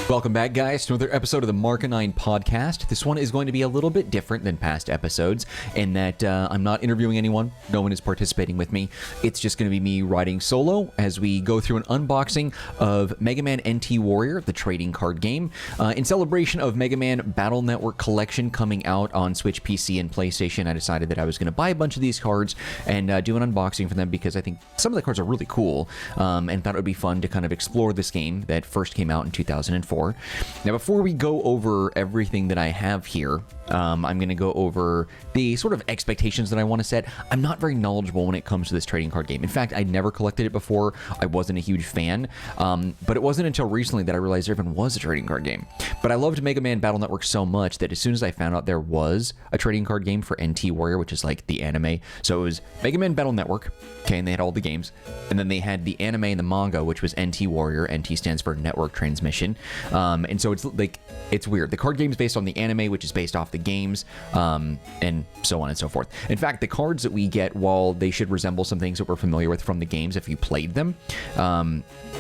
Welcome back, guys, to another episode of the Marcanine podcast. This one is going to be a little bit different than past episodes in that I'm not interviewing anyone. No one is participating with me. It's just going to be me riding solo as we go through an unboxing of MegaMan NT Warrior, the trading card game, in celebration of MegaMan Battle Network Collection coming out on Switch, PC, and PlayStation. I decided that I was going to buy a bunch of these cards and do an unboxing for them because I think some of the cards are really cool and thought it would be fun to kind of explore this game that first came out in 2004. Now, before we go over everything that I have here, I'm going to go over the sort of expectations that I want to set. I'm not very knowledgeable when it comes to this trading card game. In fact, I never collected it before. I wasn't a huge fan, but it wasn't until recently that I realized there even was a trading card game. But I loved MegaMan Battle Network so much that as soon as I found out there was a trading card game for NT Warrior, which is like the anime, so it was MegaMan Battle Network, okay, and they had all the games, and then they had the anime and the manga, which was NT Warrior. NT stands for Network Transmission. And so it's like, it's weird. The card game is based on the anime, which is based off the games, and so on and so forth. In fact, the cards that we get, while they should resemble some things that we're familiar with from the games if you played them,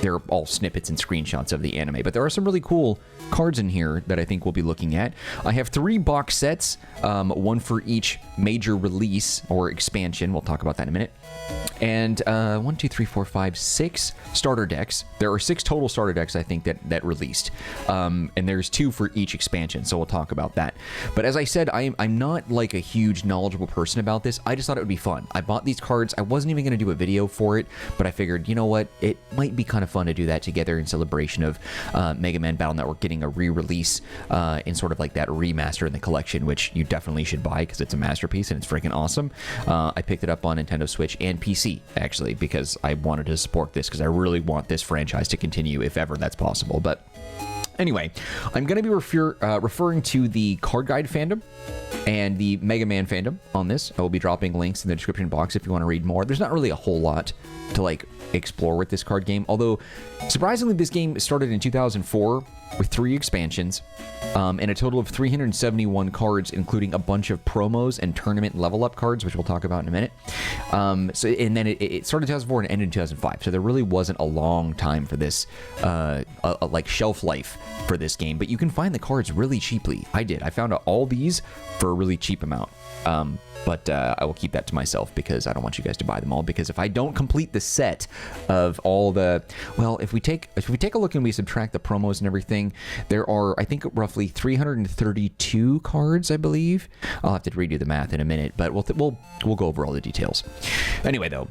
they're all snippets and screenshots of the anime. But there are some really cool cards in here that I think we'll be looking at. I have 3 box sets, one for each major release or expansion. We'll talk about that in a minute. And 1, 2, 3, 4, 5, 6 starter decks. There are 6 total starter decks, I think, that released. And there's 2 for each expansion, so we'll talk about that. But as I said, I'm not like a huge knowledgeable person about this. I just thought it would be fun. I bought these cards. I wasn't even going to do a video for it, but I figured, you know what? It might be kind of fun to do that together in celebration of MegaMan Battle Network getting a re-release in sort of like that remaster in the collection, which you definitely should buy because it's a masterpiece and it's freaking awesome. I picked it up on Nintendo Switch and PC, actually, because I wanted to support this because I really want this franchise to continue if ever that's possible. But anyway, I'm going to be referring to the Card Guide fandom and the Mega Man fandom on this. I will be dropping links in the description box if you want to read more. There's not really a whole lot to like explore with this card game, although surprisingly this game started in 2004 with 3 expansions and a total of 371 cards, including a bunch of promos and tournament level up cards, which we'll talk about in a minute. And then it started in 2004 and ended in 2005, so there really wasn't a long time for this like shelf life for this game, but you can find the cards really cheaply. I found all these for a really cheap amount. But I will keep that to myself because I don't want you guys to buy them all, because if I don't complete the set of all the, well, if we take a look and we subtract the promos and everything, there are, I think, roughly 332 cards, I believe. I'll have to redo the math in a minute, but we'll go over all the details. Anyway, though,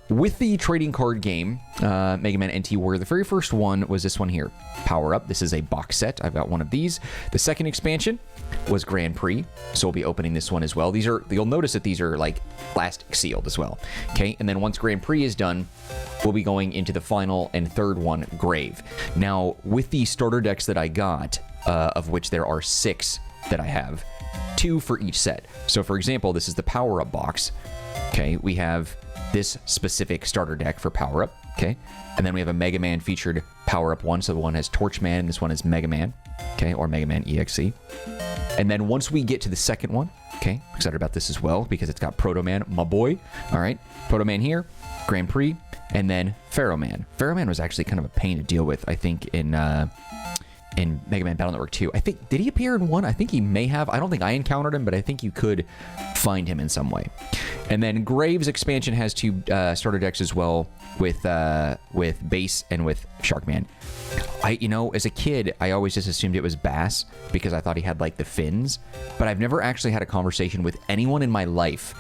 with the trading card game, MegaMan NT Warrior, the very first one was this one here, Power Up. This is a box set. I've got one of these. The second expansion was Grand Prix, so we'll be opening this one as well. You'll notice that these are like plastic sealed as well. Okay, and then once Grand Prix is done, we'll be going into the final and third one, Grave. Now, with the starter decks that I got, of which there are 6 that I have, 2 for each set. So for example, this is the Power Up box. Okay, we have this specific starter deck for Power Up. Okay, and then we have a Mega Man featured Power Up one. So the one has Torchman and this one is Mega Man. Okay, or Mega Man EXE. And then once we get to the second one, okay, I'm excited about this as well because it's got Proto Man, my boy. All right, Proto Man here, Grand Prix, and then Pharaoh Man. Pharaoh Man was actually kind of a pain to deal with, I think, in Mega Man Battle Network 2. I think, did he appear in 1? I think he may have. I don't think I encountered him, but I think you could find him in some way. And then Graves expansion has 2 starter decks as well with Bass and with Sharkman. As a kid, I always just assumed it was Bass because I thought he had like the fins, but I've never actually had a conversation with anyone in my life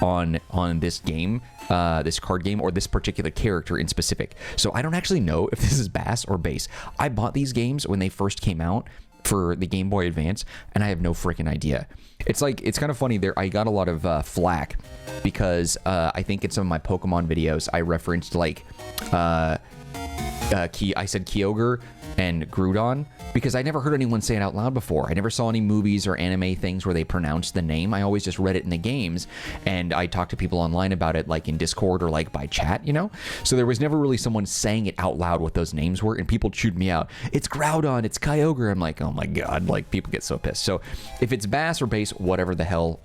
on this game, this card game, or this particular character in specific. So I don't actually know if this is Bass or Bass. I bought these games when they first came out for the Game Boy Advance, and I have no freaking idea. It's kind of funny there. I got a lot of flack because I think in some of my Pokemon videos I referenced like I said Kyogre and Groudon because I never heard anyone say it out loud before. I never saw any movies or anime things where they pronounced the name. I always just read it in the games, and I talked to people online about it, like in Discord or like by chat, So there was never really someone saying it out loud what those names were, and people chewed me out. It's Groudon, it's Kyogre. I'm like, oh my god, like people get so pissed. So if it's Bass or Bass, whatever the hell,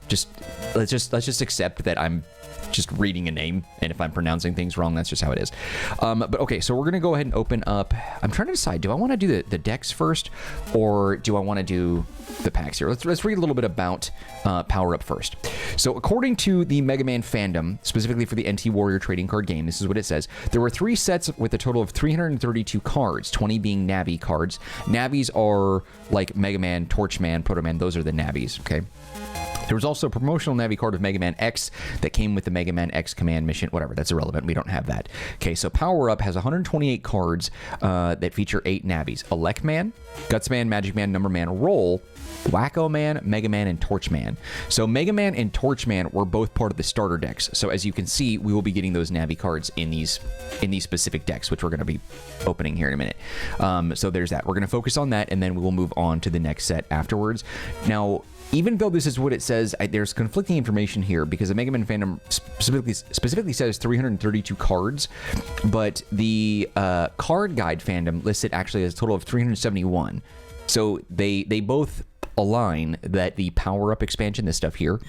let's just accept that I'm just reading a name, and if I'm pronouncing things wrong, that's just how it is. But okay, so we're gonna go ahead and open up. I'm trying to decide, do I want want to do the decks first, or do I want to do the packs here? Let's read a little bit about Power Up first. So according to the MegaMan fandom, specifically for the NT Warrior trading card game, this is what it says. There were 3 sets with a total of 332 cards, 20 being Navi cards. Navis are like MegaMan, Torchman, Protoman. Those are the Navis, okay? There was also a promotional Navi card of MegaMan X that came with the MegaMan X command mission. Whatever, that's irrelevant. We don't have that. Okay, so Power Up has 128 cards that feature 8 Navis. Electman, Gutsman, Magic Man, Number Man, Roll, Wacko Man, MegaMan, and Torchman. So MegaMan and Torchman were both part of the starter decks. So as you can see, we will be getting those Navi cards in these specific decks, which we're going to be opening here in a minute. So there's that. We're going to focus on that, and then we will move on to the next set afterwards. Now, even though this is what it says, there's conflicting information here because the MegaMan fandom specifically says 332 cards, but the card guide fandom lists it actually as a total of 371. So they both align that the Power Up expansion, this stuff here,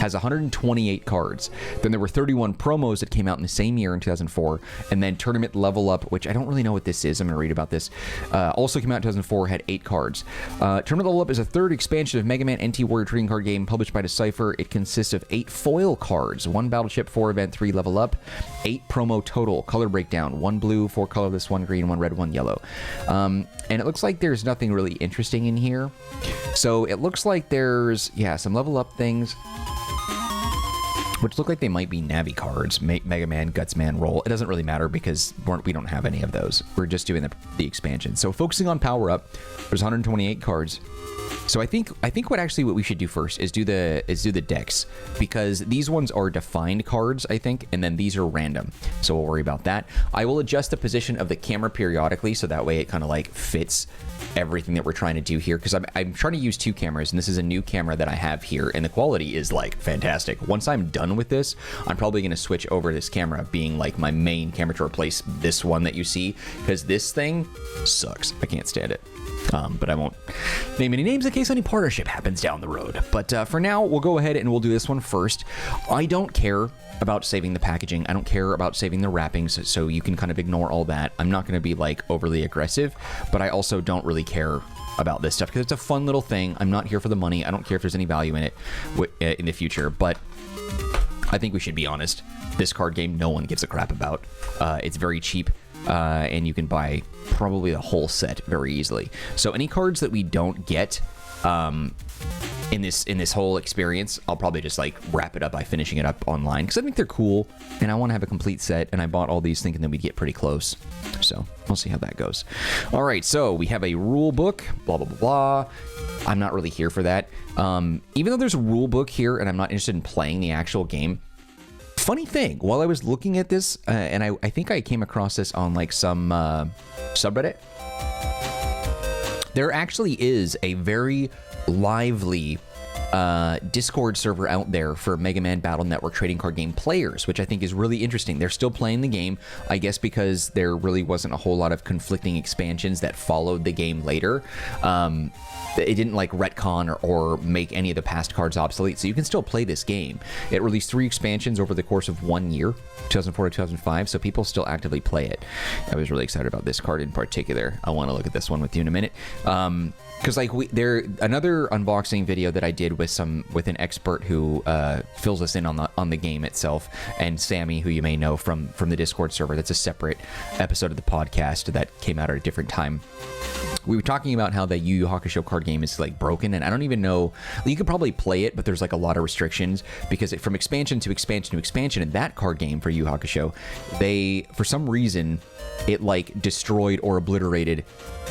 has 128 cards. Then there were 31 promos that came out in the same year in 2004, and then Tournament Level Up, which I don't really know what this is. I'm going to read about this. Also came out in 2004, had 8 cards. Tournament Level Up is a third expansion of MegaMan NT Warrior trading card game published by Decipher. It consists of 8 foil cards, 1 battleship, 4 event, 3 level up, 8 promo total. Color breakdown: 1 blue, 4 colorless, 1 green, 1 red, 1 yellow. And it looks like there's nothing really interesting in here. So it looks like there's, yeah, some level up things, which look like they might be Navi cards. MegaMan, Gutsman, Roll. It doesn't really matter because we don't have any of those. We're just doing the expansion. So focusing on Power Up, there's 128 cards. So I think what we should do first is do the decks, because these ones are defined cards, I think, and then these are random. So we'll worry about that. I will adjust the position of the camera periodically, so that way it kind of like fits everything that we're trying to do here, because I'm trying to use 2 cameras, and this is a new camera that I have here, and the quality is like fantastic. Once I'm done with this, I'm probably going to switch over this camera being like my main camera to replace this one that you see, because this thing sucks. I can't stand it. But I won't name any names in case any partnership happens down the road. But for now, we'll go ahead and we'll do this one first. I don't care about saving the packaging. I don't care about saving the wrappings, so you can kind of ignore all that. I'm not going to be like overly aggressive, but I also don't really care about this stuff because it's a fun little thing. I'm not here for the money. I don't care if there's any value in it in the future, but I think we should be honest. This card game, no one gives a crap about. It's very cheap. And you can buy probably the whole set very easily. So any cards that we don't get in this whole experience, I'll probably just like wrap it up by finishing it up online because I think they're cool and I want to have a complete set, and I bought all these thinking that we'd get pretty close. So we'll see how that goes. All right, so we have a rule book, blah, blah, blah, blah. I'm not really here for that. Even though there's a rule book here and I'm not interested in playing the actual game, funny thing, while I was looking at this, and I think I came across this on like some subreddit, there actually is a very lively Discord server out there for MegaMan Battle Network trading card game players, which I think is really interesting. They're still playing the game, I guess because there really wasn't a whole lot of conflicting expansions that followed the game later. It didn't like retcon or make any of the past cards obsolete, so you can still play this game. It released 3 expansions over the course of 1 year, 2004 to 2005, so people still actively play it. I was really excited about this card in particular. I want to look at this one with you in a minute. Because like another unboxing video that I did with an expert who fills us in on the game itself, and Sammy, who you may know from the Discord server. That's a separate episode of the podcast that came out at a different time. We were talking about how the Yu Yu Hakusho card game is like broken, and I don't even know. You could probably play it, but there's like a lot of restrictions because from expansion to expansion to expansion in that card game for Yu Yu Hakusho, they for some reason it like destroyed or obliterated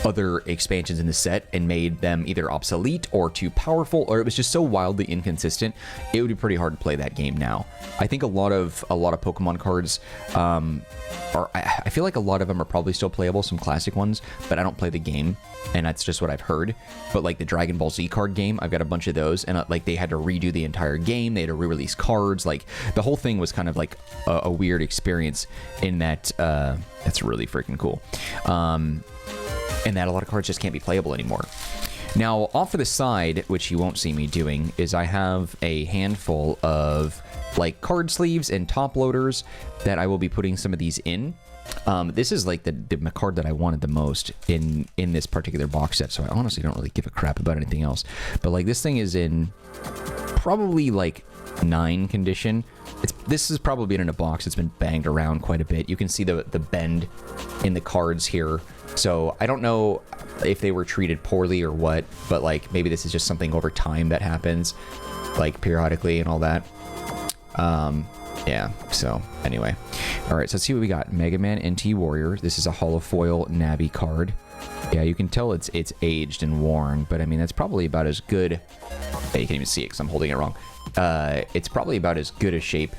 other expansions in the set and made them either obsolete or too powerful, or it was just so wildly inconsistent. It would be pretty hard to play that game now. I think a lot of Pokemon cards I feel like a lot of them are probably still playable, some classic ones, but I don't play the game, and that's just what I've heard. But like the Dragon Ball Z card game, I've got a bunch of those, and like they had to redo the entire game. They had to re-release cards. Like the whole thing was kind of like a weird experience in that that's really freaking cool. And that a lot of cards just can't be playable anymore. Now, off to the side, which you won't see me doing, is I have a handful of like card sleeves and top loaders that I will be putting some of these in. This is like the card that I wanted the most in this particular box set, so I honestly don't really give a crap about anything else. But like this thing is in probably like 9 condition. This has probably been in a box. It's been banged around quite a bit. You can see the bend in the cards here. So I don't know if they were treated poorly or what, but like maybe this is just something over time that happens, like periodically and all that. Yeah, so anyway. All right, so let's see what we got. MegaMan NT Warrior. This is a holofoil Navi card. Yeah, you can tell it's aged and worn, but I mean, that's probably about as good... Yeah, you can't even see it because I'm holding it wrong. It's probably about as good a shape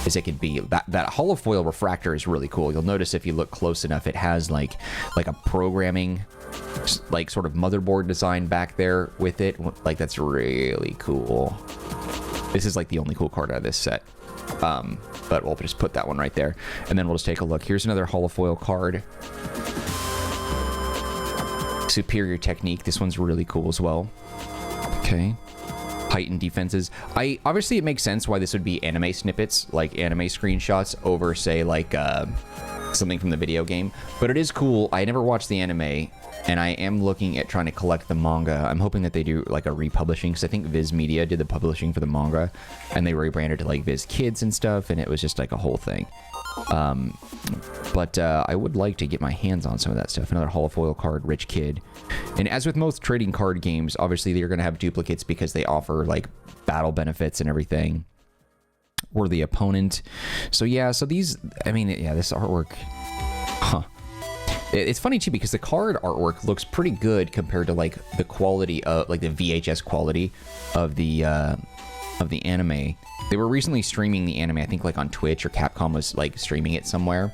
as it could be. That holofoil refractor is really cool. You'll notice if you look close enough, it has like a programming, like sort of motherboard design back there with it. Like, that's really cool. This is like the only cool card out of this set. But we'll just put that one right there, and then we'll just take a look. Here's another holofoil card. Superior Technique. This one's really cool as well. Okay. Heightened defenses. Obviously it makes sense why this would be anime snippets, like anime screenshots over, say, like something from the video game. But it is cool. I never watched the anime, and I am looking at trying to collect the manga. I'm hoping that they do like a republishing, because I think Viz Media did the publishing for the manga, and they rebranded to like Viz Kids and stuff, and it was just like a whole thing. But I would like to get my hands on some of that stuff. Another holofoil card, Rich Kid. And as with most trading card games, obviously they're going to have duplicates because they offer like battle benefits and everything. Or the opponent. So yeah, so these, I mean, yeah, this artwork, huh. It's funny too because the card artwork looks pretty good compared to like the quality of, like the VHS quality of the anime. They were recently streaming the anime, I think like on Twitch, or Capcom was like streaming it somewhere.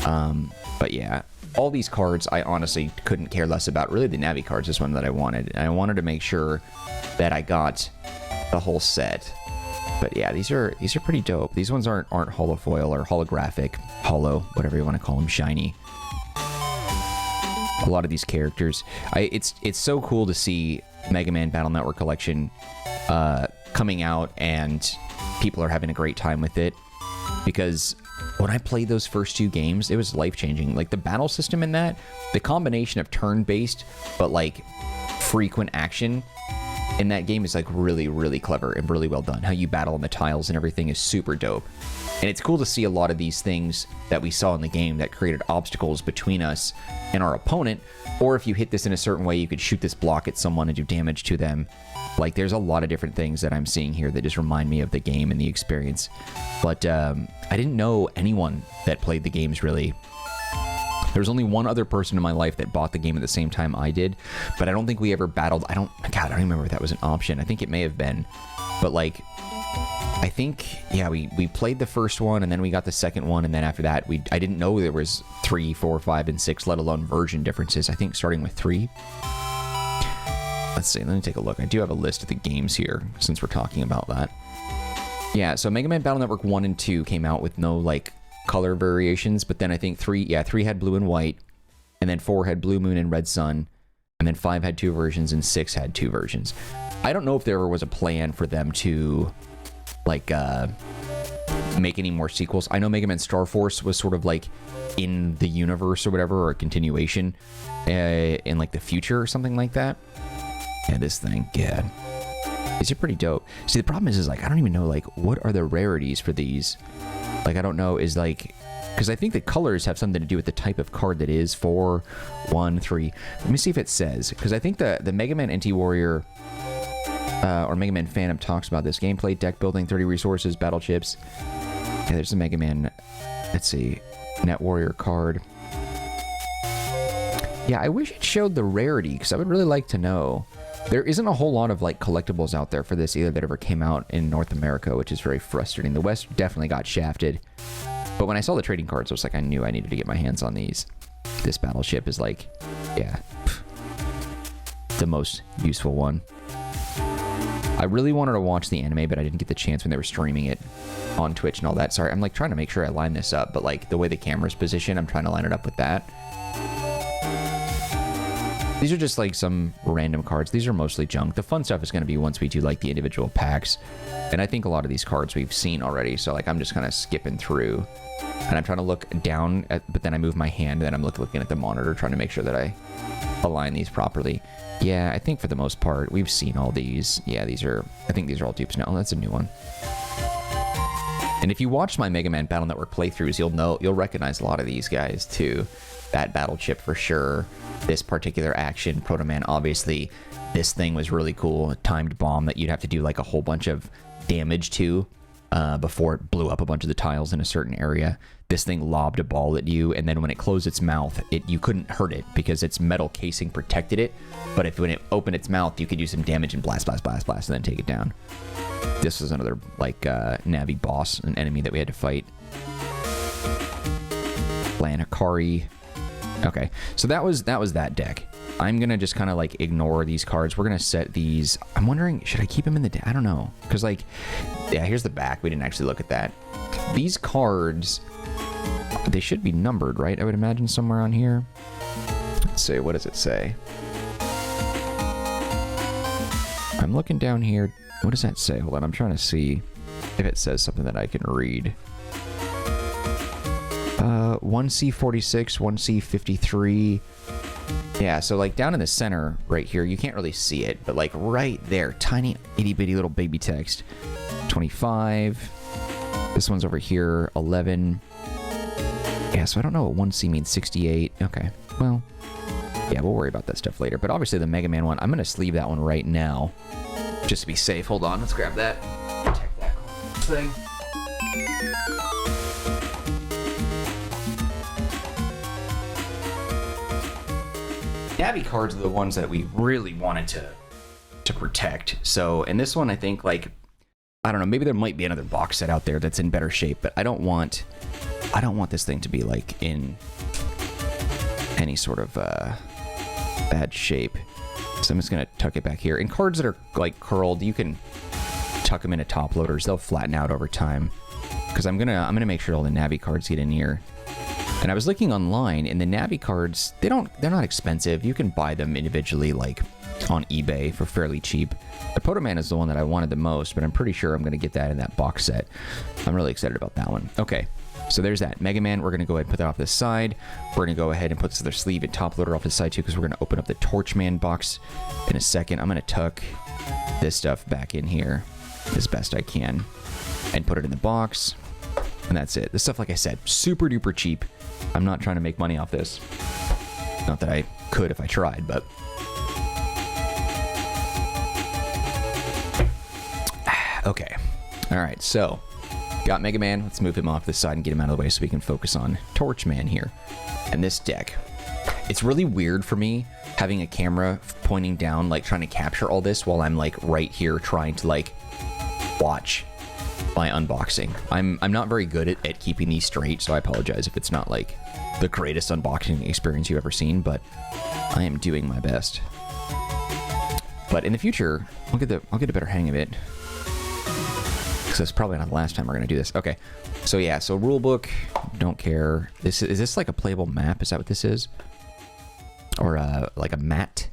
But yeah, all these cards I honestly couldn't care less about. Really, the Navi cards is one that I wanted. And I wanted to make sure that I got the whole set. But yeah, these are pretty dope. These ones aren't holofoil or holographic, holo, whatever you want to call them, shiny. A lot of these characters, it's so cool to see Mega Man Battle Network Collection coming out, and people are having a great time with it, because when I played those first 2 games, it was life-changing. Like the battle system in that, the combination of turn-based but like frequent action in that game is like really, really clever and really well done. How you battle on the tiles and everything is super dope. And it's cool to see a lot of these things that we saw in the game that created obstacles between us and our opponent. Or if you hit this in a certain way, you could shoot this block at someone and do damage to them. Like, there's a lot of different things that I'm seeing here that just remind me of the game and the experience. But I didn't know anyone that played the games, really. There was only one other person in my life that bought the game at the same time I did, but I don't think we ever battled. God, I don't remember if that was an option. I think it may have been. But, like, I think, yeah, we played the first one, and then we got the second one, and then after that, I didn't know there was 3, 4, 5, and 6, let alone version differences. I think starting with 3. Let's see, let me take a look. I do have a list of the games here, since we're talking about that. Yeah, so Mega Man Battle Network 1 and 2 came out with no, like, color variations, but then I think 3 had blue and white, and then 4 had Blue Moon and Red Sun, and then 5 had 2 versions, and 6 had 2 versions. I don't know if there ever was a plan for them to, like, make any more sequels. I know Mega Man Star Force was sort of like in the universe or whatever, or a continuation in like the future or something like that. Yeah, this thing, yeah. These are pretty dope. See, the problem is like, I don't even know, like, what are the rarities for these? Like, I don't know, is like, because I think the colors have something to do with the type of card that is 4, 1, 3. Let me see if it says, because I think the Mega Man NT Warrior or Mega Man Phantom talks about this. Gameplay, deck building, 30 resources, battle chips. Yeah, there's the Mega Man, let's see, Net Warrior card. Yeah, I wish it showed the rarity, because I would really like to know. There isn't a whole lot of like collectibles out there for this either that ever came out in North America, which is very frustrating. The West definitely got shafted. But when I saw the trading cards, I was like, I knew I needed to get my hands on these. This battleship is like, yeah, the most useful one. I really wanted to watch the anime, but I didn't get the chance when they were streaming it on Twitch and all that. Sorry, I'm like trying to make sure I line this up, but like the way the camera's positioned, I'm trying to line it up with that. These are just like some random cards. These are mostly junk. The fun stuff is going to be once we do like the individual packs. And I think a lot of these cards we've seen already. So like I'm just kind of skipping through. And I'm trying to look down, but then I move my hand, and then I'm looking at the monitor, trying to make sure that I align these properly. Yeah, I think for the most part, we've seen all these. Yeah, I think these are all dupes now. Oh, that's a new one. And if you watch my Mega Man Battle Network playthroughs, you'll recognize a lot of these guys too. That battle chip for sure. This particular action, Proto Man, obviously. This thing was really cool. A timed bomb that you'd have to do like a whole bunch of damage to before it blew up a bunch of the tiles in a certain area. This thing lobbed a ball at you, and then when it closed its mouth, you couldn't hurt it because its metal casing protected it. But when it opened its mouth, you could do some damage and blast, blast, blast, blast, and then take it down. This was another like Navi boss, an enemy that we had to fight. Hikari. Okay, so that was that deck. I'm gonna just kind of like ignore these cards. We're gonna set these. I'm wondering, should I keep them in the deck? I don't know, because like, yeah, here's the back. We didn't actually look at that. These cards, they should be numbered, right? I would imagine somewhere on here. Let's see, what does it say? I'm looking down here. What does that say? Hold on, I'm trying to see if it says something that I can read. 1C46, 1C53. Yeah, so like down in the center right here, you can't really see it, but like right there, tiny itty bitty little baby text. 25. This one's over here, 11. Yeah, so I don't know what 1C means. 68. Okay, well, yeah, we'll worry about that stuff later. But obviously the Mega Man one, I'm going to sleeve that one right now, just to be safe. Hold on, let's grab that. Protect that thing. Navi cards are the ones that we really wanted to protect. So, and this one, I think, like, I don't know, maybe there might be another box set out there that's in better shape, but I don't want this thing to be like in any sort of bad shape. So I'm just gonna tuck it back here. And cards that are like curled, you can tuck them into top loaders. They'll flatten out over time. Because I'm gonna make sure all the Navi cards get in here. And I was looking online, and the Navi cards, they're not expensive. You can buy them individually, like on eBay for fairly cheap. The Proto Man is the one that I wanted the most, but I'm pretty sure I'm going to get that in that box set. I'm really excited about that one. Okay, so there's that. Mega Man, we're going to go ahead and put that off this side. We're going to go ahead and put this other sleeve and top loader off this side too, because we're going to open up the Torchman box in a second. I'm going to tuck this stuff back in here as best I can and put it in the box. And that's it. This stuff, like I said, super duper cheap. I'm not trying to make money off this. Not that I could if I tried, but... Okay. Alright, so... Got Mega Man. Let's move him off this side and get him out of the way so we can focus on Torchman here. And this deck. It's really weird for me having a camera pointing down, like trying to capture all this while I'm like right here trying to like watch my unboxing. I'm not very good at keeping these straight, so I apologize if it's not like the greatest unboxing experience you've ever seen, but I am doing my best. But in the future, I'll get a better hang of it. Because that's probably not the last time we're gonna do this. Okay, so yeah, so rulebook, don't care. Is this like a playable map? Is that what this is? Or like a mat?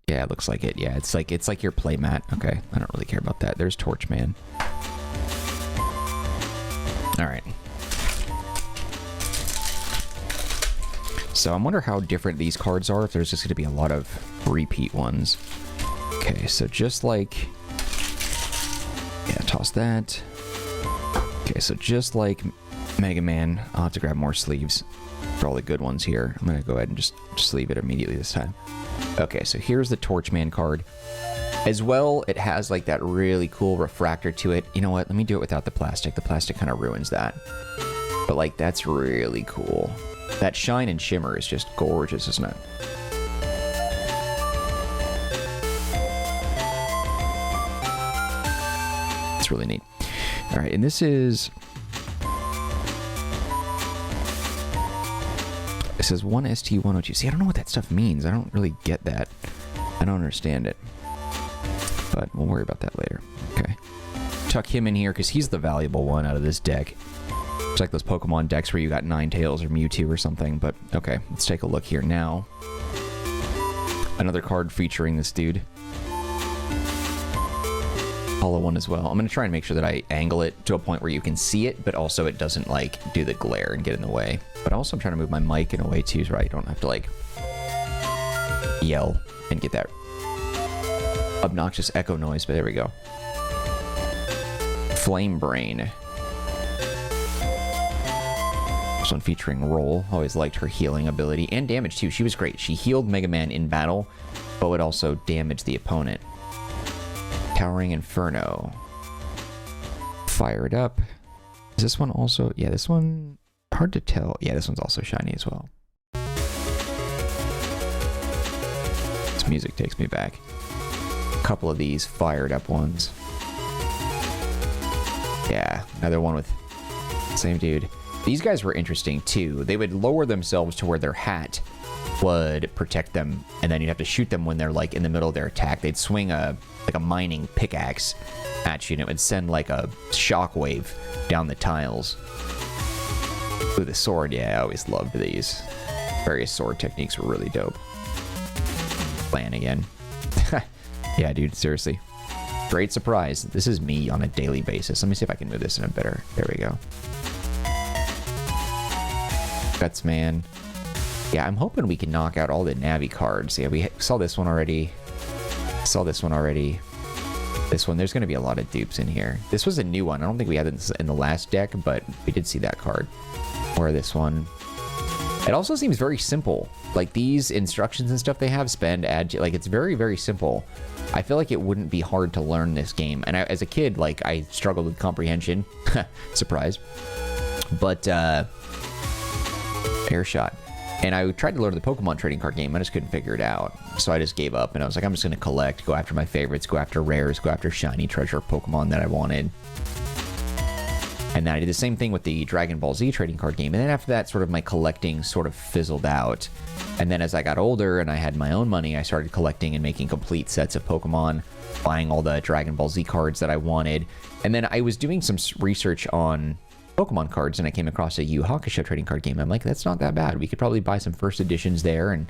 Yeah, it looks like it. Yeah, it's like your play mat. Okay, I don't really care about that. There's Torchman. All right. So I wonder how different these cards are, if there's just going to be a lot of repeat ones. Okay, so just like... Yeah, toss that. Okay, so just like Mega Man, I'll have to grab more sleeves for all the good ones here. I'm going to go ahead and just sleeve it immediately this time. Okay, so here's the Torchman card. As well, it has like that really cool refractor to it. You know what? Let me do it without the plastic. The plastic kind of ruins that. But like, that's really cool. That shine and shimmer is just gorgeous, isn't it? It's really neat. All right, and this is... It says 1ST102. See, I don't know what that stuff means. I don't really get that. I don't understand it. But we'll worry about that later. Okay. Tuck him in here because he's the valuable one out of this deck. It's like those Pokemon decks where you got Ninetales or Mewtwo or something. But okay, let's take a look here now. Another card featuring this dude. Hollow one as well. I'm going to try and make sure that I angle it to a point where you can see it, but also it doesn't, like, do the glare and get in the way. But also I'm trying to move my mic in a way, too, so I don't have to, like, yell and get that obnoxious echo noise, but there we go. Flame Brain. This one featuring Roll. Always liked her healing ability and damage, too. She was great. She healed Mega Man in battle, but would also damage the opponent. Towering Inferno. Fire it up. Is this one also? Yeah, this one, hard to tell. Yeah, this one's also shiny as well. This music takes me back. A couple of these fired up ones. Yeah, another one with same dude. These guys were interesting too. They would lower themselves to where their hat would protect them, and then you'd have to shoot them when they're like in the middle of their attack. They'd swing a mining pickaxe at you, and it would send like a shockwave down the tiles. Ooh, the sword, yeah, I always loved these. Various sword techniques were really dope. Plan again. Yeah, dude, seriously. Great surprise. This is me on a daily basis. Let me see if I can move this in a better. There we go. Guts Man. Yeah, I'm hoping we can knock out all the Navi cards. Yeah, we saw this one already. Saw this one already. This one, there's going to be a lot of dupes in here. This was a new one. I don't think we had this in the last deck, but we did see that card. Or this one. It also seems very simple. Like these instructions and stuff they have, spend, add, like it's very, very simple. I feel like it wouldn't be hard to learn this game. And as a kid, like I struggled with comprehension. Surprise. But, Air Shot. And I tried to learn the Pokemon trading card game. I just couldn't figure it out. So I just gave up. And I was like, I'm just going to collect, go after my favorites, go after rares, go after shiny treasure Pokemon that I wanted. And then I did the same thing with the Dragon Ball Z trading card game. And then after that, sort of my collecting sort of fizzled out. And then as I got older and I had my own money, I started collecting and making complete sets of Pokemon, buying all the Dragon Ball Z cards that I wanted. And then I was doing some research on Pokemon cards, and I came across a Yu Hakusho trading card game. I'm like, that's not that bad. We could probably buy some first editions there, and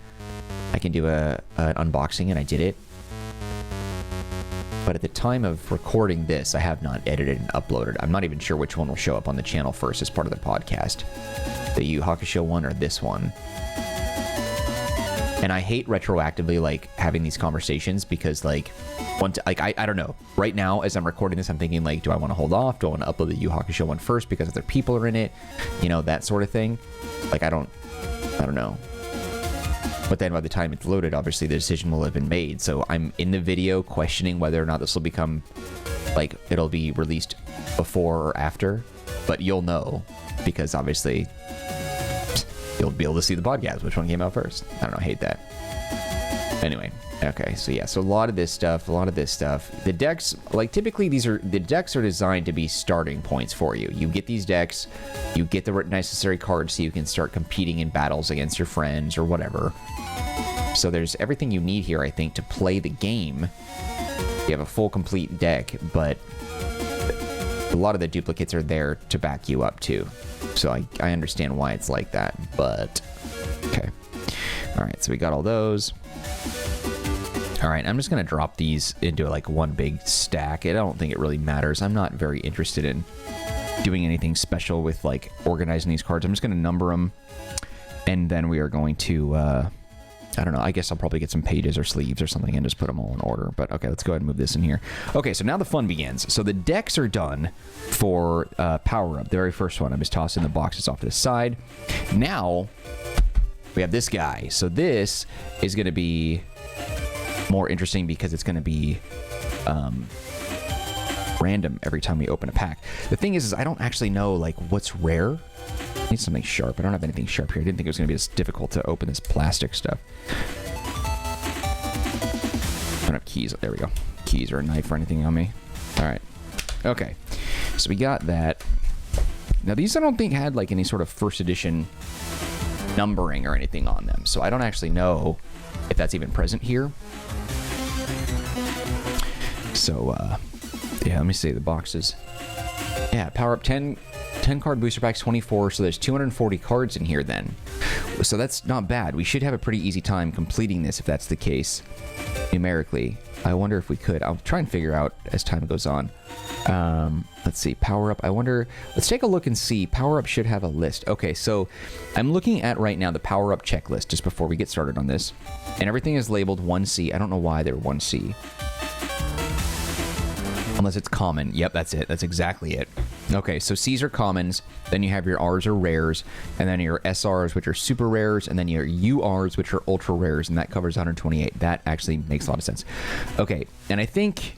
I can do an unboxing, and I did it. But at the time of recording this, I have not edited and uploaded. I'm not even sure which one will show up on the channel first as part of the podcast. The Yu Hakusho one or this one. And I hate retroactively, like, having these conversations because, like, I don't know. Right now, as I'm recording this, I'm thinking, like, do I want to hold off? Do I want to upload the Yu Hakusho one first because other people are in it? You know, that sort of thing. Like, I don't know. But then by the time it's loaded, obviously the decision will have been made. So I'm in the video questioning whether or not this will become, like, it'll be released before or after. But you'll know because, obviously, you'll be able to see the podcast, which one came out first. I don't know, I hate that. Anyway, okay, so yeah, so a lot of this stuff. The decks, like typically the decks are designed to be starting points for you. You get these decks, you get the necessary cards so you can start competing in battles against your friends or whatever. So there's everything you need here, I think, to play the game. You have a full complete deck, but a lot of the duplicates are there to back you up too. So I understand why it's like that, but okay. All right, so we got all those. All right, I'm just going to drop these into like one big stack. I don't think it really matters. I'm not very interested in doing anything special with like organizing these cards. I'm just going to number them, and then we are going to, I don't know, I guess I'll probably get some pages or sleeves or something and just put them all in order. But okay, let's go ahead and move this in here. Okay, so now the fun begins. So the decks are done for Power Up. The very first one, I'm just tossing the boxes off to the side. Now we have this guy. So this is going to be more interesting because it's going to be random every time we open a pack. The thing is I don't actually know like what's rare. I need something sharp. I don't have anything sharp here. I didn't think it was going to be as difficult to open this plastic stuff. I don't have keys. There we go. Keys or a knife or anything on me. All right. Okay. So we got that. Now these I don't think had like any sort of first edition numbering or anything on them. So I don't actually know if that's even present here. So, yeah, let me see the boxes. Yeah, Power Up 10 card booster packs, 24. So there's 240 cards in here then. So that's not bad. We should have a pretty easy time completing this if that's the case, numerically. I wonder if we could. I'll try and figure out as time goes on. Let's see, power up. I wonder, let's take a look and see. Power up should have a list. Okay, so I'm looking at right now the power up checklist just before we get started on this. And everything is labeled 1C. I don't know why they're 1C. Unless it's common. Yep, that's it. That's exactly it. Okay, so C's are commons, then you have your R's or rares, and then your SRs, which are super rares, and then your URs, which are ultra rares, and that covers 128. That actually makes a lot of sense. Okay, and I think,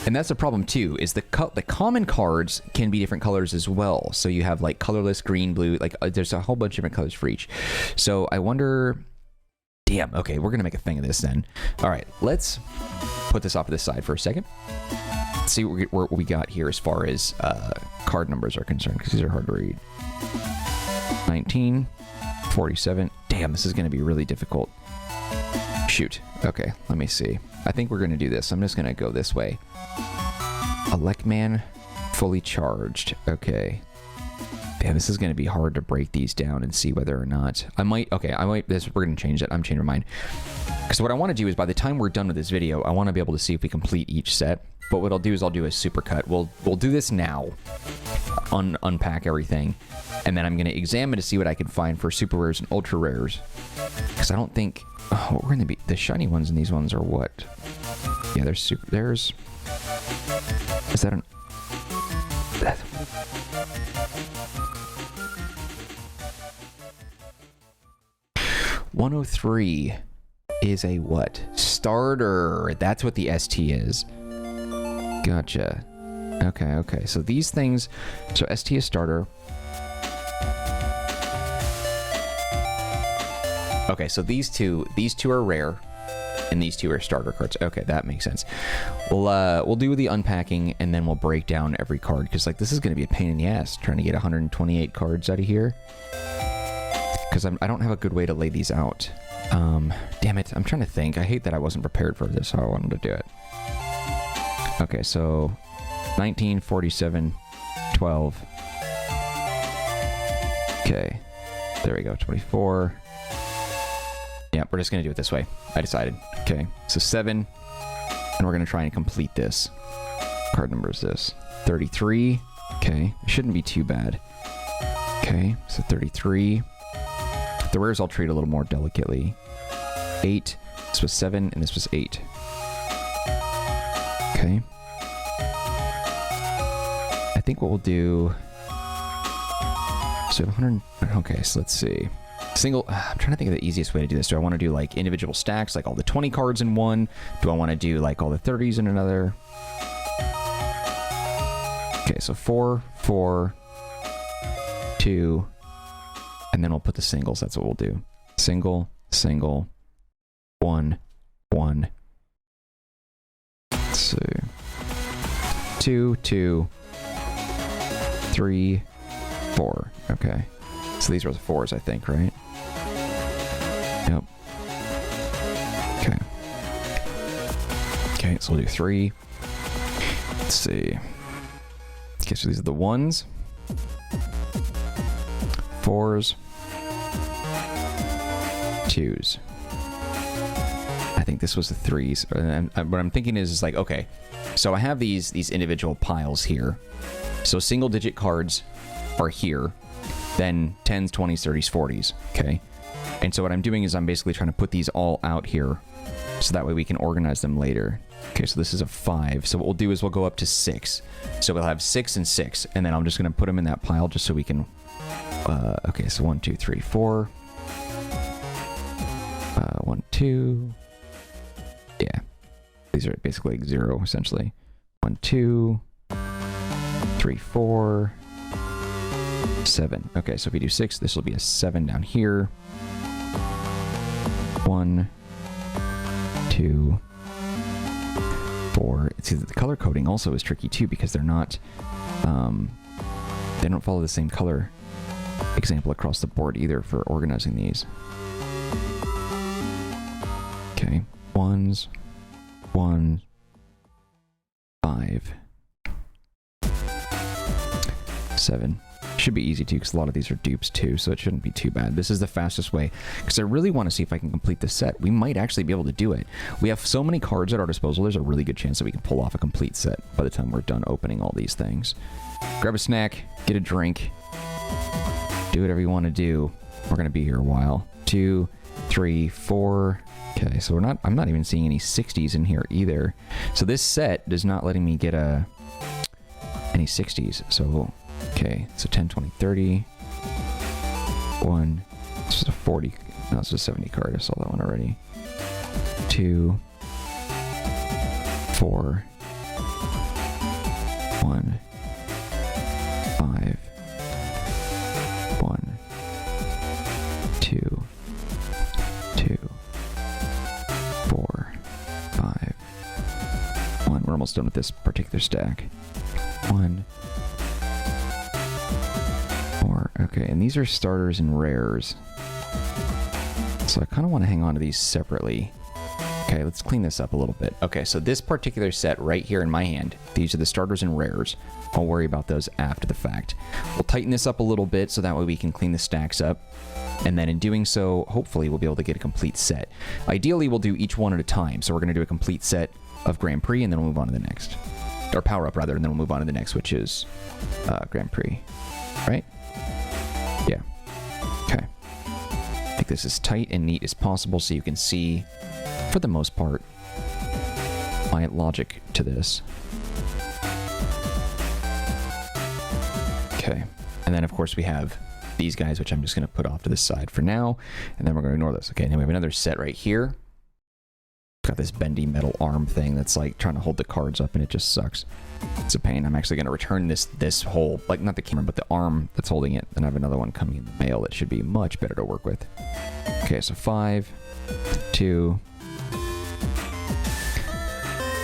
and that's the problem too, is the common cards can be different colors as well. So you have like colorless, green, blue, like there's a whole bunch of different colors for each. So I wonder, damn, okay, we're gonna make a thing of this then. All right, let's put this off to the side for a second. See what we got here as far as card numbers are concerned, because these are hard to read. 19, 47. Damn, this is going to be really difficult. Shoot. Okay, let me see. I think we're going to do this. I'm just going to go this way. Electman, fully charged. Okay. Damn, this is going to be hard to break these down and see whether or not... we're going to change it. I'm changing my mind. Because what I want to do is by the time we're done with this video, I want to be able to see if we complete each set. But what I'll do is I'll do a supercut. We'll do this now. Unpack everything. And then I'm going to examine to see what I can find for super rares and ultra rares. Because I don't think... Oh, what we're going to be... The shiny ones and these ones are what? Yeah, there's super... There's... Is that an... 103 is a what? Starter. That's what the ST is. Gotcha. Okay. So these things... So ST is starter. Okay, so these two are rare, and these two are starter cards. Okay, that makes sense. We'll do the unpacking, and then we'll break down every card, because like this is going to be a pain in the ass trying to get 128 cards out of here. Because I don't have a good way to lay these out. Damn it, I'm trying to think. I hate that I wasn't prepared for this, how I wanted to do it. Okay, so 19, 47, 12. Okay, there we go, 24. Yeah, we're just going to do it this way. I decided. Okay, so 7, and we're going to try and complete this. Card number is this. 33. Okay, it shouldn't be too bad. Okay, so 33. The rares I'll treat a little more delicately. 8. This was 7, and this was 8. Okay. I think what we'll do... So 100... Okay, so let's see. Single... I'm trying to think of the easiest way to do this. Do I want to do like individual stacks, like all the 20 cards in one? Do I want to do like all the 30s in another? Okay, so 4, 4, 2, and then we'll put the singles. That's what we'll do. Single, single, 1, 1. Let's see. 2, 2, 3, 4. Okay. So these are the 4s, I think, right? Yep. Okay. Okay, so we'll do 3. Let's see. Okay, so these are the 1s. 4s. 2s. I think this was the 3s. And what I'm thinking is like, okay, so I have these individual piles here. So single digit cards are here. Then 10s, 20s, 30s, 40s. Okay. And so what I'm doing is I'm basically trying to put these all out here. So that way we can organize them later. Okay, so this is a 5. So what we'll do is we'll go up to 6. So we'll have 6 and 6. And then I'm just going to put them in that pile just so we can... okay, so 1, 2, 3, 4. 1, 2. Yeah. These are basically like 0, essentially. 1, 2. 3, 4. 7. Okay, so if we do 6, this will be a 7 down here. 1, 2, 4. See, the color coding also is tricky too because they're not, they don't follow the same color example across the board either for organizing these. Okay, 1s, 1, 5, 7. Should be easy too, because a lot of these are dupes too, so it shouldn't be too bad. This is the fastest way, because I really want to see if I can complete this set. We might actually be able to do it. We have so many cards at our disposal, there's a really good chance that we can pull off a complete set by the time we're done opening all these things. Grab a snack, get a drink, do whatever you want to do. We're going to be here a while. 2, 3, 4... Okay, so I'm not even seeing any 60s in here either. So this set is not letting me get any 60s. So, okay, so 10, 20, 30. 1. This is a 40. No, this is a 70 card. I saw that one already. 2. 4. 1. 5. 1. 2. 2. 4, 5, 1. We're almost done with this particular stack. 1, 4. Okay, and these are starters and rares. So I kind of want to hang on to these separately. Okay, let's clean this up a little bit. Okay, so this particular set right here in my hand, these are the starters and rares. I'll worry about those after the fact. We'll tighten this up a little bit so that way we can clean the stacks up. And then in doing so, hopefully we'll be able to get a complete set. Ideally, we'll do each one at a time. So we're going to do a complete set of Grand Prix, and then we'll move on to the next. Or Power Up, rather, and then we'll move on to the next, which is Grand Prix. Right? Yeah. Okay. Make this as tight and neat as possible so you can see, for the most part, my logic to this. Okay. And then, of course, we have these guys, which I'm just going to put off to the side for now, and then we're going to ignore this. Okay, and then we have another set right here. Got this bendy metal arm thing that's like trying to hold the cards up, and it just sucks. It's a pain. I'm actually going to return this whole, like, not the camera, but the arm that's holding it. Then I have another one coming in the mail that should be much better to work with. Okay, so 5, 2,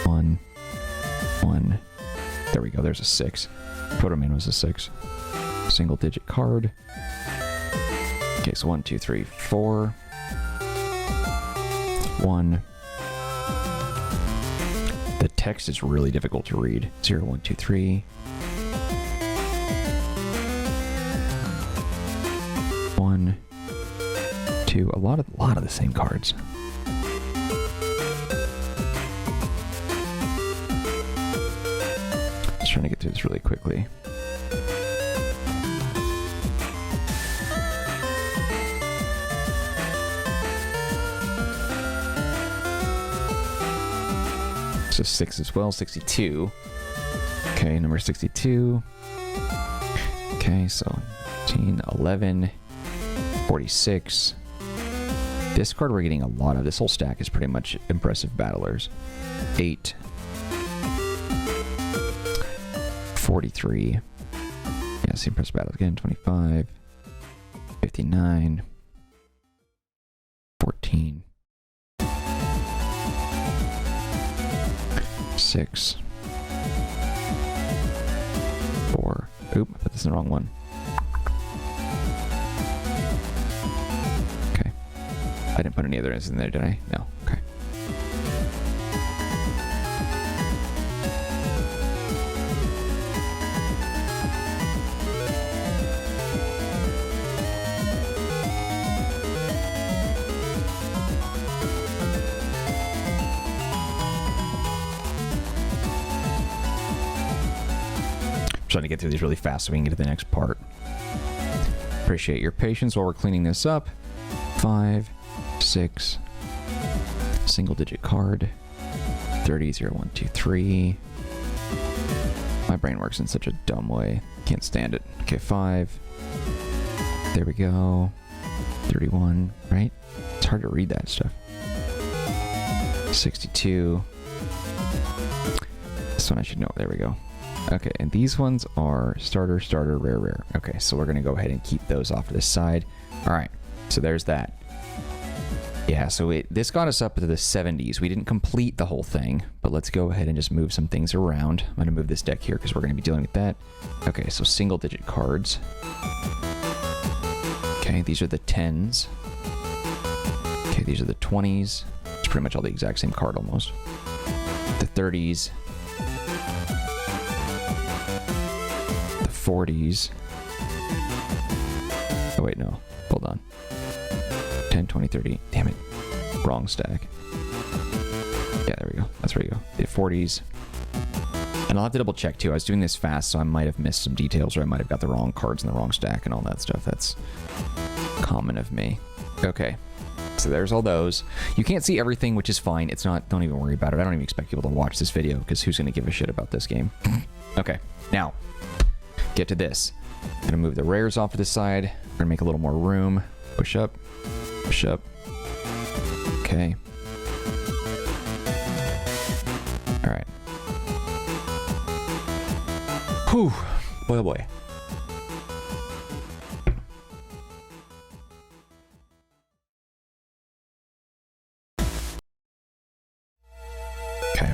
1, 1. There we go. There's a 6. Photoman was a 6. Single digit card. Okay, so 1, 2, 3, 4. 1. The text is really difficult to read. 0, 1, 2, 3. 1, 2. A lot of the same cards. Just trying to get through this really quickly. So 6 as well, 62. Okay, number 62. Okay, so 18, 11, 46. This card we're getting a lot of. This whole stack is pretty much impressive battlers. 8. 43. Yeah, see impressive battles again. 25. 59. 14. 6. 4. Oop, I put this in the wrong one. Okay. I didn't put any others in there, did I? No. Okay. Trying to get through these really fast so we can get to the next part. Appreciate your patience while we're cleaning this up. 5, 6, single digit card. 30, 0, 1, 2, 3. My brain works in such a dumb way. Can't stand it. Okay, 5. There we go. 31, right? It's hard to read that stuff. 62. This one I should know. There we go. Okay, and these ones are starter, starter, rare, rare. Okay, so we're going to go ahead and keep those off to the side. All right, so there's that. Yeah, so this got us up to the 70s. We didn't complete the whole thing, but let's go ahead and just move some things around. I'm going to move this deck here because we're going to be dealing with that. Okay, so single digit cards. Okay, these are the 10s. Okay, these are the 20s. It's pretty much all the exact same card almost. The 30s. 40s, Oh, wait, no. Hold on. 10, 20, 30. Damn it. Wrong stack. Yeah, there we go. That's where you go. The 40s. And I'll have to double check too. I was doing this fast, so I might have missed some details, or I might have got the wrong cards in the wrong stack and all that stuff. That's common of me. Okay. So there's all those. You can't see everything, which is fine. It's not, don't even worry about it. I don't even expect people to watch this video, because who's going to give a shit about this game? Okay. Now, get to this. I'm going to move the rares off to the side. We're going to make a little more room. Push up. Push up. Okay. All right. Whew. Boy, oh boy. Okay.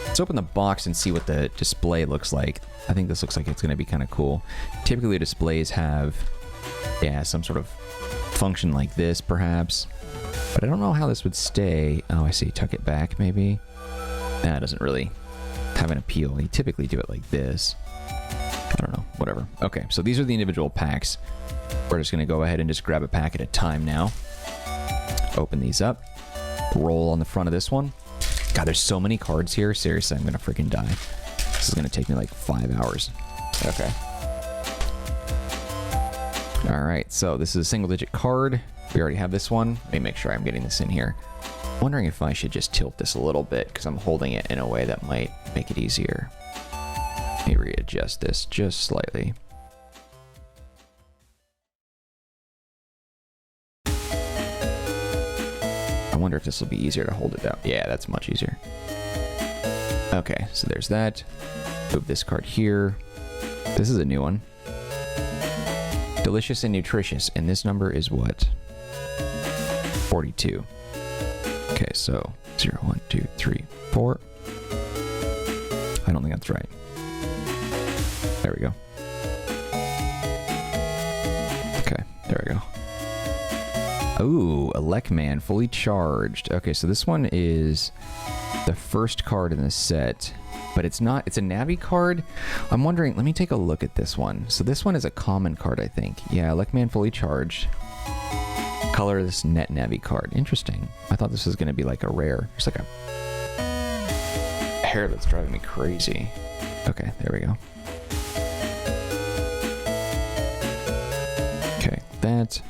Let's open the box and see what the display looks like. I think this looks like it's going to be kind of cool. Typically, displays have, yeah, some sort of function like this, perhaps. But I don't know how this would stay. Oh, I see. Tuck it back, maybe. That doesn't really have an appeal. You typically do it like this. I don't know. Whatever. Okay, so these are the individual packs. We're just going to go ahead and just grab a pack at a time now. Open these up. Roll on the front of this one. God, there's so many cards here. Seriously, I'm going to freaking die. This is going to take me like 5 hours. Okay. All right, so this is a single-digit card. We already have this one. Let me make sure I'm getting this in here. I'm wondering if I should just tilt this a little bit, because I'm holding it in a way that might make it easier. Let me readjust this just slightly. I wonder if this will be easier to hold it down. Yeah, that's much easier. Okay, so there's that. Move this card here. This is a new one. Delicious and nutritious. And this number is what? 42. Okay, so 0, 1, 2, 3, 4. I don't think that's right. There we go. Okay, there we go. Ooh, a MegaMan fully charged. Okay, so this one is the first card in the set, but it's not, it's a Navi card. I'm wondering, let me take a look at this one. So this one is a common card, I think. Yeah, MegaMan fully charged. Colorless net Navi card. Interesting. I thought this was going to be like a rare. There's like a hair that's driving me crazy. Okay, there we go. Okay, that.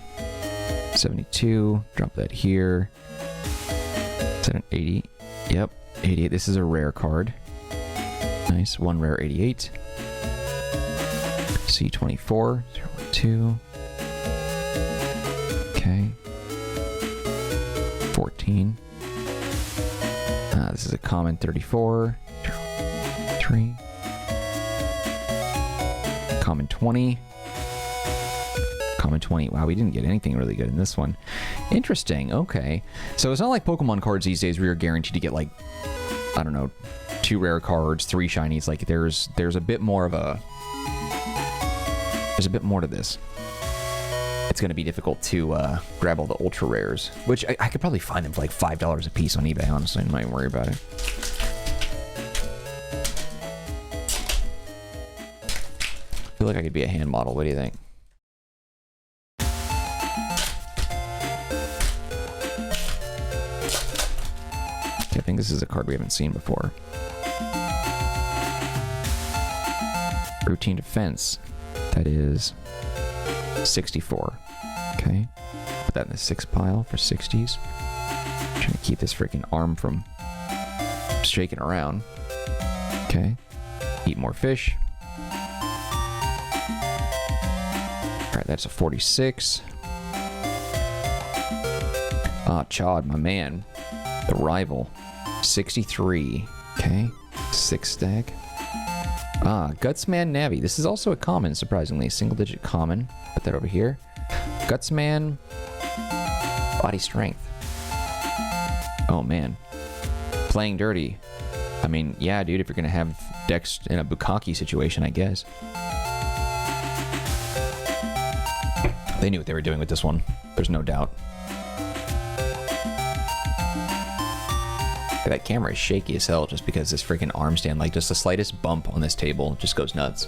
72. Drop that here. Is that an 80? Yep, 88. This is a rare card. Nice. One rare 88. C24. 012. Okay. 14. This is a common 34. 3. Common 20. Common 20. Wow, we didn't get anything really good in this one. Interesting. Okay. So it's not like Pokemon cards these days where you're guaranteed to get, like, I don't know, 2 rare cards, 3 shinies. Like, there's a bit more of a... There's a bit more to this. It's going to be difficult to grab all the ultra rares, which I could probably find them for like $5 a piece on eBay, honestly. I'm not even worried about it. I feel like I could be a hand model. What do you think? Okay, I think this is a card we haven't seen before. Routine defense. That is 64. Okay. Put that in the 6 pile for 60s. Trying to keep this freaking arm from shaking around. Okay. Eat more fish. Alright, that's a 46. Ah, Chod, my man. The rival. 63. Okay. 6 stack. Ah, Gutsman Navi. This is also a common, surprisingly. Single-digit common. Put that over here. Gutsman. Body strength. Oh, man. Playing dirty. I mean, yeah, dude, if you're going to have Dex in a Bukkake situation, I guess. They knew what they were doing with this one. There's no doubt. That camera is shaky as hell just because this freaking arm stand, like just the slightest bump on this table just goes nuts.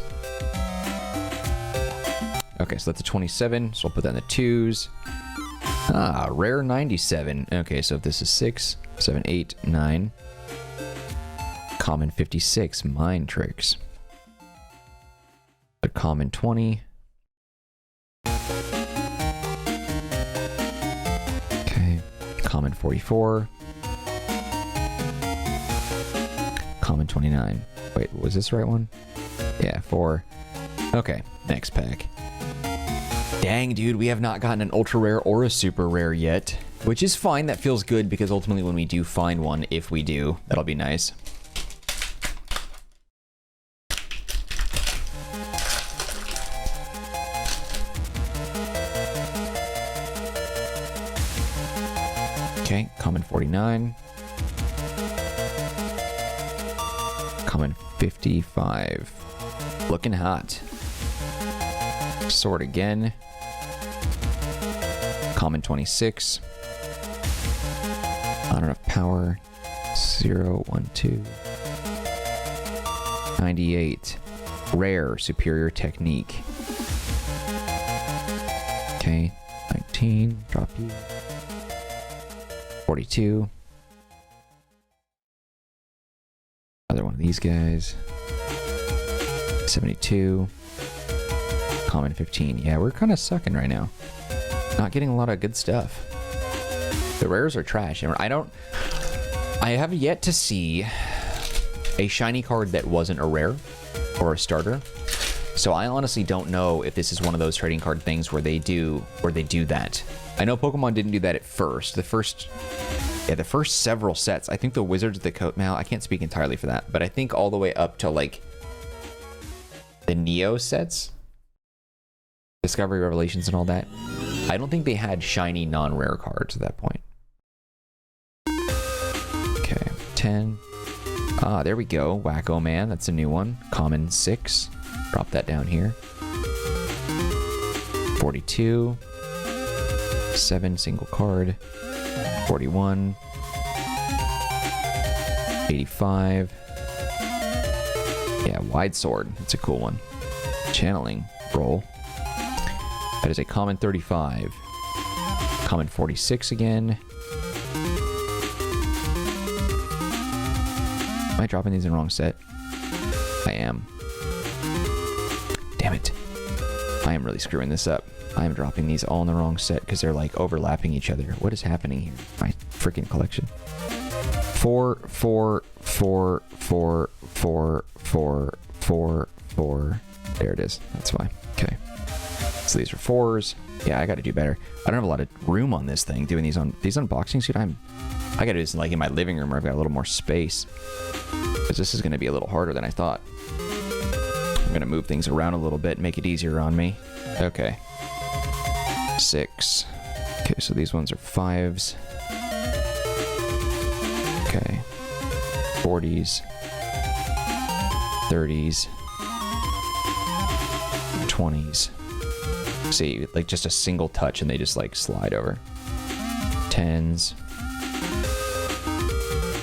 Okay, so that's a 27. So we'll put that in the 2s. Ah, rare 97. Okay, so if this is 6, 7, 8, 9. Common 56, Mind Tricks. A common 20. Okay, common 44. Common 29. Wait, was this the right one? Yeah, 4. Okay, next pack. Dang, dude, we have not gotten an ultra rare or a super rare yet. Which is fine, that feels good, because ultimately when we do find one, if we do, that'll be nice. Okay, common 49. Common 55. Looking hot. Sword again. Common 26. Not enough power. 0, 1, 2. 98. Rare, superior technique. Okay, 19. Drop you. 42. Another one of these guys. 72. Common 15. Yeah, we're kind of sucking right now. Not getting a lot of good stuff. The rares are trash. I have yet to see a shiny card that wasn't a rare or a starter. So I honestly don't know if this is one of those trading card things where they do that. I know Pokemon didn't do that at first. The first several sets. I think the Wizards of the Coast. Now I can't speak entirely for that, but I think all the way up to like the Neo sets, Discovery, Revelations, and all that. I don't think they had shiny non-rare cards at that point. Okay, 10. Ah, there we go. Wacko Man, that's a new one. Common 6. Drop that down here. 42. 7 single card. 41. 85. Yeah, Wide Sword. That's a cool one. Channeling roll. That is a common 35. Common 46 again. Am I dropping these in the wrong set? I am. Damn it. I am really screwing this up. I am dropping these all in the wrong set because they're like overlapping each other. What is happening here? My freaking collection. 4, 4, 4, 4, 4, 4, 4, 4. There it is. That's why. Okay. So these are 4s. Yeah, I got to do better. I don't have a lot of room on this thing doing these unboxings, dude. I got to do this like in my living room where I've got a little more space, because this is going to be a little harder than I thought. I'm going to move things around a little bit, make it easier on me. Okay. 6. Okay, so these ones are 5s. Okay. 40s. 30s. 20s. See, like just a single touch and they just like slide over. 10s.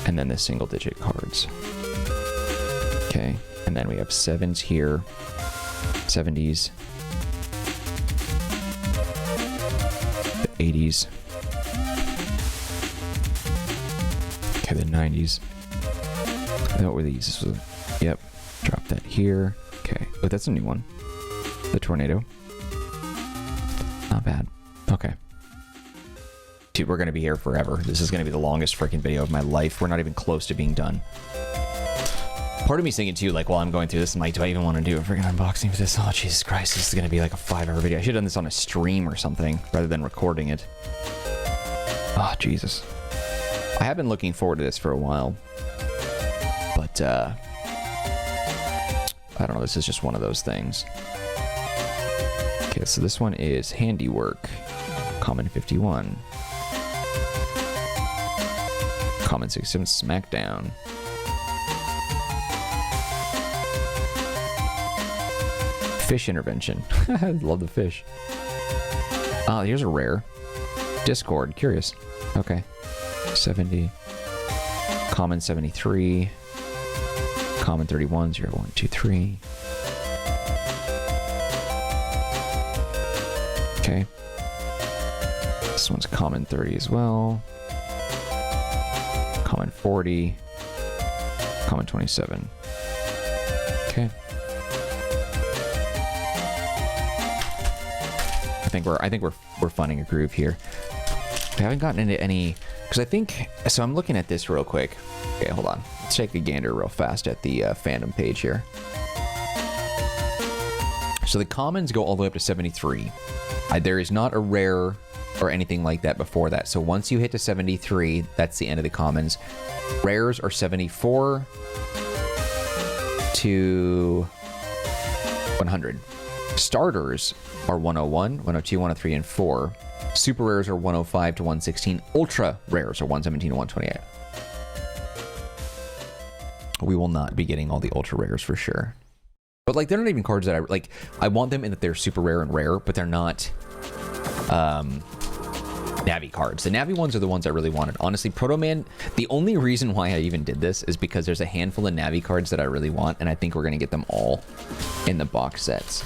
And then the single digit cards. Okay, and then we have 7s here. 70s. The 80s. Okay, the 90s. What were these? This was, yep. Drop that here. Okay. Oh, that's a new one. The Tornado. Not bad. Okay. Dude, we're going to be here forever. This is going to be the longest freaking video of my life. We're not even close to being done. Part of me's thinking too, like, while I'm going through this, I'm like, do I even want to do a freaking unboxing for this? Oh, Jesus Christ. This is going to be like a 5-hour video. I should have done this on a stream or something rather than recording it. Oh, Jesus. I have been looking forward to this for a while. But, I don't know. This is just one of those things. Okay, so this one is Handiwork. Common 51. Common 67 Smackdown. Fish Intervention. I love the fish. Oh, here's a rare. Discord. Curious. Okay. 70. Common 73. Common 31. 0, 1, 2, 3. Okay. This one's common 30 as well. Common 40. Common 27. Okay. I think we're finding a groove here. We haven't gotten into any, because I think, so I'm looking at this real quick. Okay, hold on. Let's take a gander real fast at the fandom page here. So the commons go all the way up to 73. There is not a rare or anything like that before that. So once you hit to 73, that's the end of the commons. Rares are 74 to 100. Starters are 101, 102, 103, and 4. Super rares are 105 to 116. Ultra rares are 117 to 128. We will not be getting all the ultra rares for sure. But like, they're not even cards that I like. I want them in that they're super rare and rare, but they're not Navi cards. The Navi ones are the ones I really wanted. Honestly, Proto Man, the only reason why I even did this is because there's a handful of Navi cards that I really want, and I think we're going to get them all in the box sets.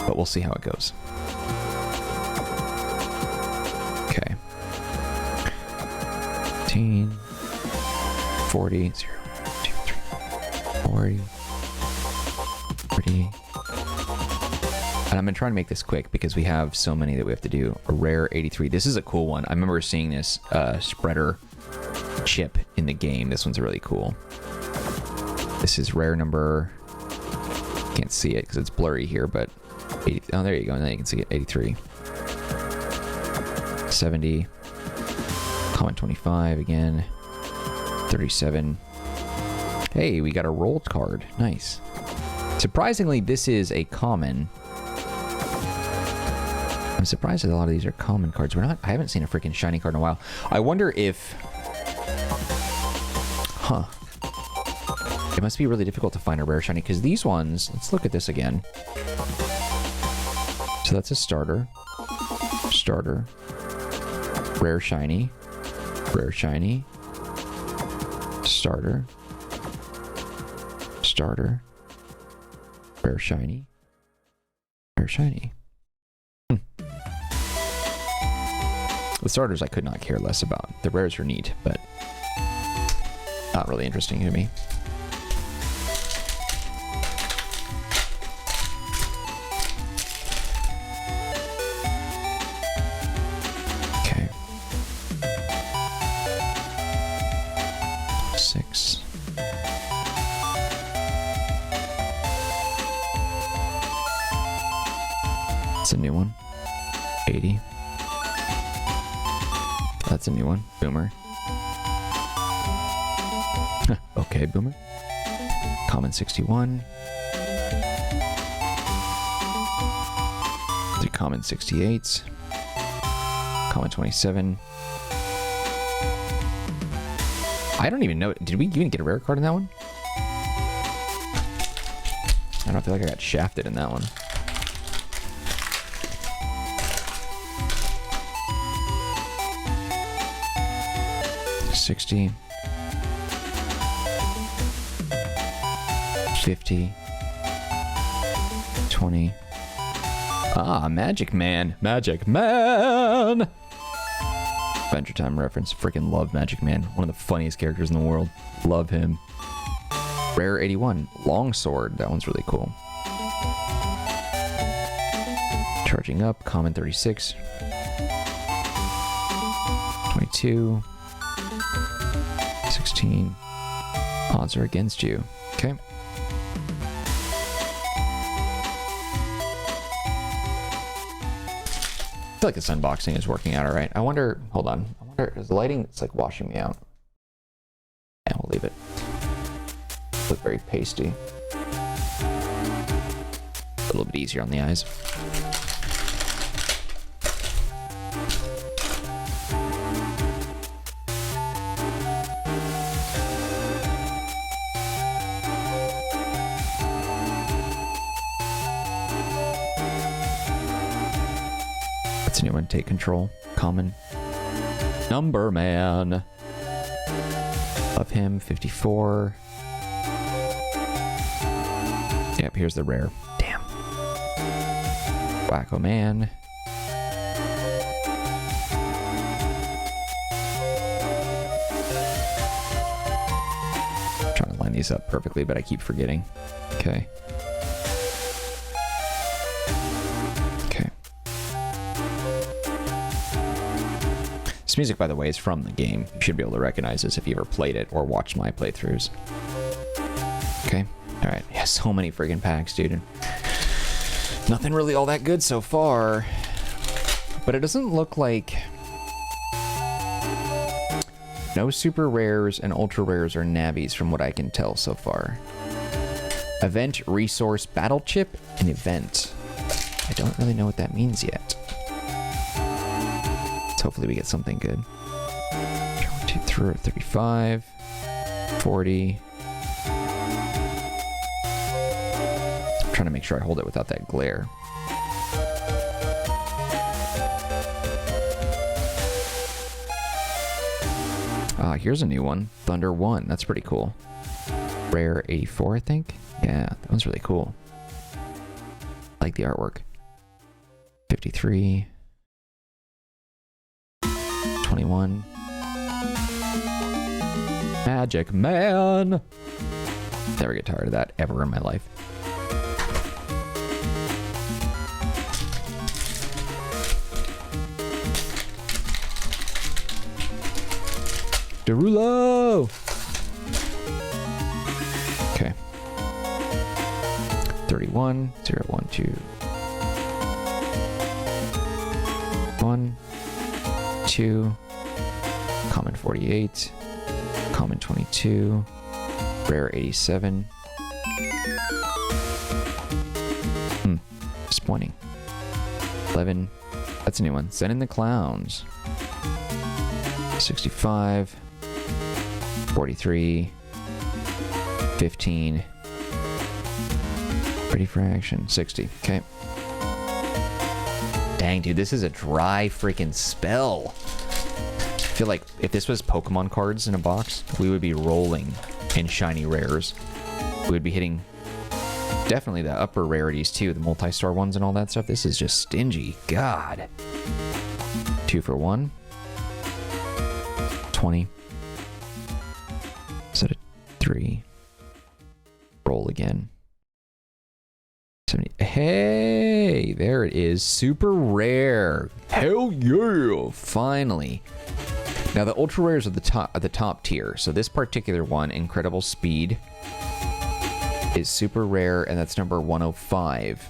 But we'll see how it goes. Okay. 15, 40, 0, 2, 3, 40, 30. And I'm going to try and make this quick because we have so many that we have to do. A rare 83. This is a cool one. I remember seeing this spreader chip in the game. This one's really cool. This is rare number... Can't see it because it's blurry here, but... 80, oh, there you go. Now you can see it. 83. 70. Common 25 again. 37. Hey, we got a rolled card. Nice. Surprisingly, this is a common. I'm surprised that a lot of these are common cards. I haven't seen a freaking shiny card in a while. I wonder if... Huh. It must be really difficult to find a rare shiny, because these ones... Let's look at this again. So that's a starter. Starter. Rare shiny. Rare shiny. Starter. Starter. Rare shiny. Rare shiny. The starters I could not care less about. The rares are neat, but not really interesting to me. Okay. 6. It's a new one. 80. That's a new one. Boomer. Okay, Boomer. Common 61. The common 68. Common 27. I don't even know. Did we even get a rare card in that one? I don't feel like I got shafted in that one. 60, 50, 20. Ah, Magic Man. Magic Man! Adventure Time reference. Freaking love Magic Man. One of the funniest characters in the world. Love him. Rare 81. Longsword. That one's really cool. Charging up. Common 36. 22. 16. Odds are against you. Okay. I feel like this unboxing is working out all right. I wonder, hold on. I wonder, is the lighting, it's like washing me out. Yeah, we'll leave it. Look very pasty. A little bit easier on the eyes. That's a new one. Take control. Common. Number Man. Love him. 54. Yep, here's the rare. Damn. Wacko Man. I'm trying to line these up perfectly, but I keep forgetting. Okay. Okay. This music, by the way, is from the game. You should be able to recognize this if you ever played it or watched my playthroughs. Okay. All right. Yeah, so many friggin' packs, dude. Nothing really all that good so far. But it doesn't look like... No super rares and ultra rares or Navis from what I can tell so far. Event, resource, battle chip, and event. I don't really know what that means yet. So hopefully we get something good. 1, 2, 3, 35, 40. I'm trying to make sure I hold it without that glare. Ah, here's a new one. Thunder 1. That's pretty cool. Rare 84, I think. Yeah, that one's really cool. I like the artwork. 53. 21. Magic Man! Never get tired of that ever in my life. Derulo! Okay. 31, 0, 1, 2. 1, 2. Common 48. Common 22. Rare 87. Disappointing. 11. That's a new one. Send in the Clowns. 65. 43. 15. Ready for action. 60. Okay. Dang, dude, this is a dry freaking spell. I feel like if this was Pokemon cards in a box, we would be rolling in shiny rares. We would be hitting definitely the upper rarities too, the multi-star ones and all that stuff. This is just stingy. God. 2 for 1. 20. Set of 3. Roll again. 70. Hey, there it is. Super rare. Hell yeah. Finally. Now the ultra rares are the top tier. So this particular one, Incredible Speed, is super rare, and that's number 105.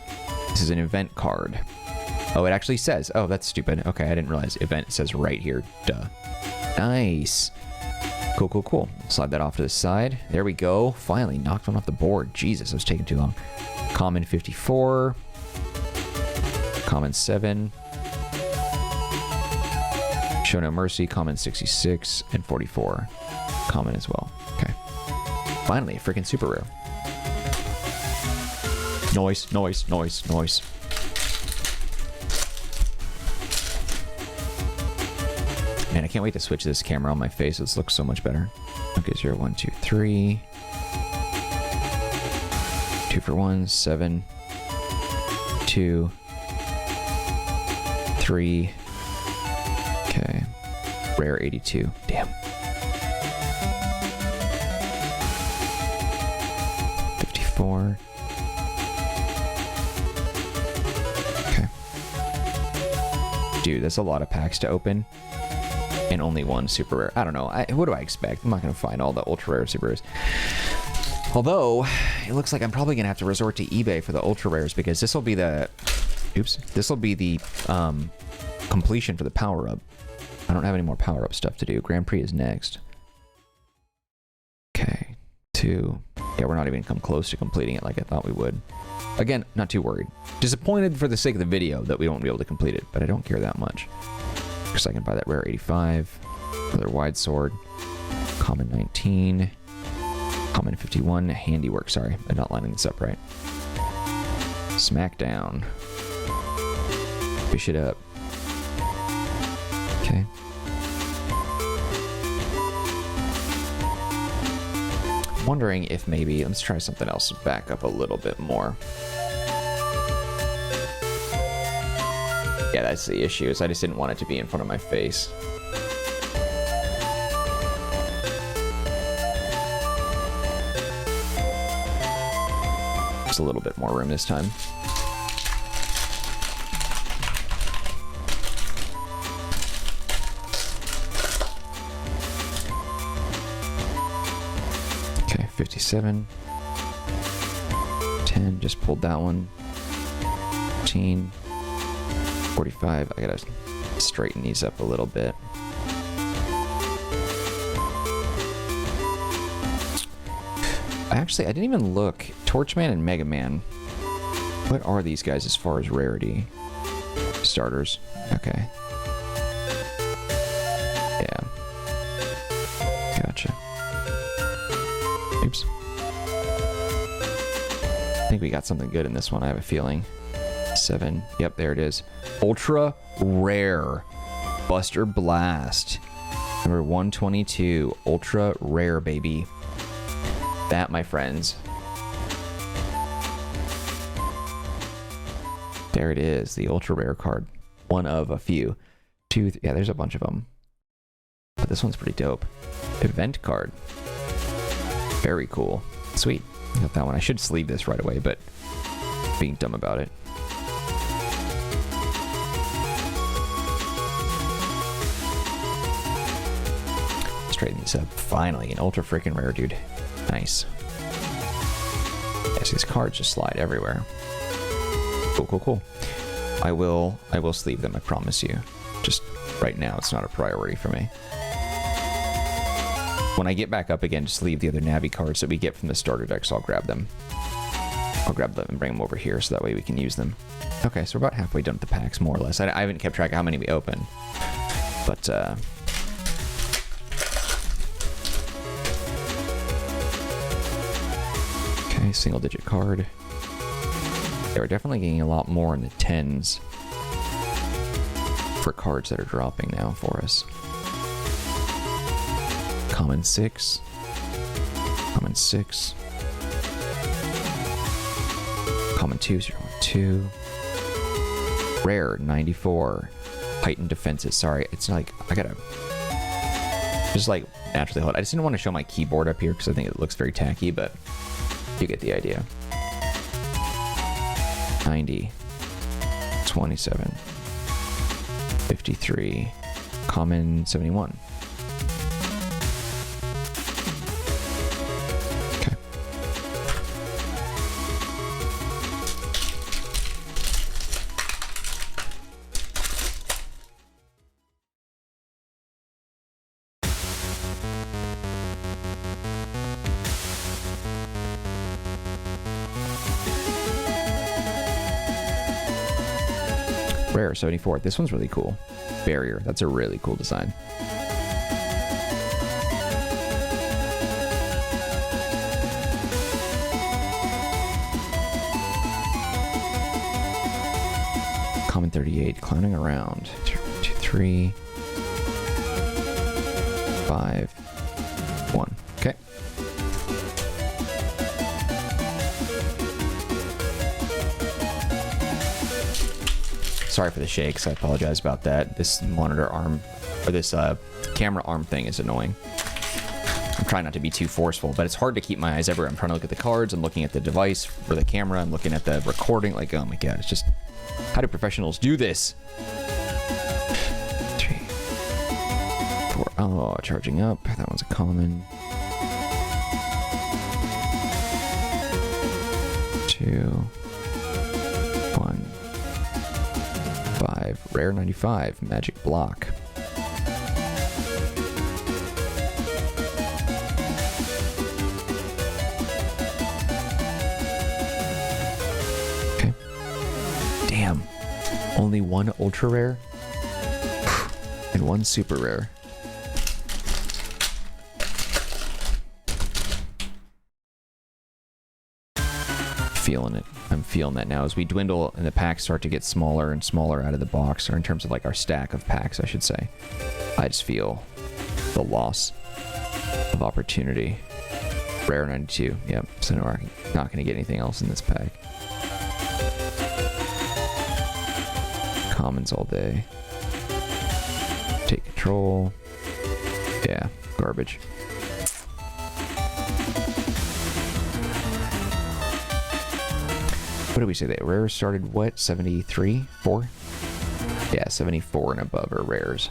This is an event card. Oh, it actually says. Oh, that's stupid. Okay, I didn't realize event says right here. Duh. Nice. Cool, cool, cool. Slide that off to the side. There we go. Finally knocked one off the board. Jesus, it was taking too long. Common 54. Common 7. Show No Mercy. Common 66 and 44. Common as well. Okay. Finally, a freaking super rare. Noise, noise, noise, noise. Man, I can't wait to switch this camera on my face. This looks so much better. Okay, 0, 1, 2, 3. 2 for 1, 7. 2. 3. Okay. Rare 82. Damn. 54. Okay. Dude, that's a lot of packs to open. And only one super rare. I don't know. What do I expect? I'm not going to find all the ultra rare super rares. Although, it looks like I'm probably going to have to resort to eBay for the ultra rares, because this will be the... Oops. This will be the completion for the power-up. I don't have any more power-up stuff to do. Grand Prix is next. Okay. 2. Yeah, we're not even come close to completing it like I thought we would. Again, not too worried. Disappointed for the sake of the video that we won't be able to complete it, but I don't care that much. Because I can buy that rare 85. Another wide sword. Common 19. Common 51. Handiwork, sorry. I'm not lining this up right. Smackdown. Fish it up. Okay. Wondering if maybe, let's try something else, back up a little bit more. Yeah, that's the issue, is I just didn't want it to be in front of my face. Just a little bit more room this time. Okay, 57. 10, just pulled that one. 15. 45. I gotta straighten these up a little bit. Actually, I didn't even look. Torchman and MegaMan. What are these guys as far as rarity? Starters. Okay. Yeah. Gotcha. Oops. I think we got something good in this one, I have a feeling. 7. Yep, there it is. Ultra Rare. Buster Blast. Number 122. Ultra Rare, baby. That, my friends. There it is. The Ultra Rare card. One of a few. Two. Yeah, there's a bunch of them. But this one's pretty dope. Event card. Very cool. Sweet. Got that one. I should sleeve this right away, but being dumb about it. Straighten these up. Finally, an ultra freaking rare, dude. Nice. Yes, these cards just slide everywhere. Cool, cool, cool. I will sleeve them, I promise you. Just right now, it's not a priority for me. When I get back up again to sleeve the other Navi cards that we get from the starter decks, I'll grab them. I'll grab them and bring them over here so that way we can use them. Okay, so we're about halfway done with the packs, more or less. I haven't kept track of how many we open. But, okay, single digit card. They were definitely getting a lot more in the 10s for cards that are dropping now for us. Common 6. Common 6. Common 2, 012. Rare, 94. Heightened defenses. Sorry, it's like, I gotta just like naturally hold. I just didn't want to show my keyboard up here because I think it looks very tacky, but you get the idea. 90. 27. 53. Common 71. Okay. Rare 74. This one's really cool. Barrier. That's a really cool design. Common 38. Clowning around. 2, 3, 5, 1. Okay. Sorry for the shakes. I apologize about that. This monitor arm, or this camera arm thing is annoying. I'm trying not to be too forceful, but it's hard to keep my eyes everywhere. I'm trying to look at the cards, I'm looking at the device for the camera, I'm looking at the recording. Like, oh my god, it's just, how do professionals do this? 3, 4. Oh, charging up. That one's a common. 2, 1. 5. Rare 95. Magic block. Okay. Damn. Only one ultra rare and one super rare. Feeling it. I'm feeling that now as we dwindle and the packs start to get smaller and smaller out of the box, or in terms of like our stack of packs, I should say. I just feel the loss of opportunity. Rare 92. Yep. So no, we're not going to get anything else in this pack. Commons all day. Take control. Yeah, garbage. What did we say? That rares started what? 73? 4? Yeah, 74 and above are rares.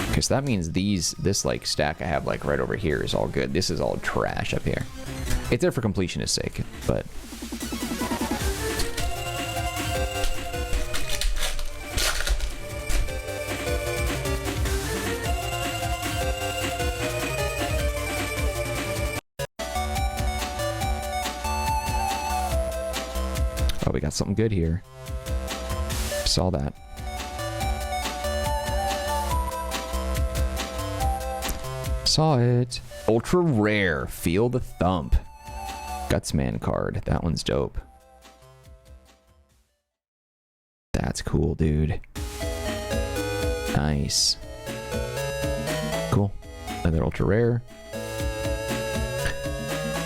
Because that means this like stack I have like right over here is all good. This is all trash up here. It's there for completionist sake, but oh, we got something good here. Saw that. Saw it. Ultra rare. Feel the thump. Gutsman card. That one's dope. That's cool, dude. Nice. Cool. Another ultra rare.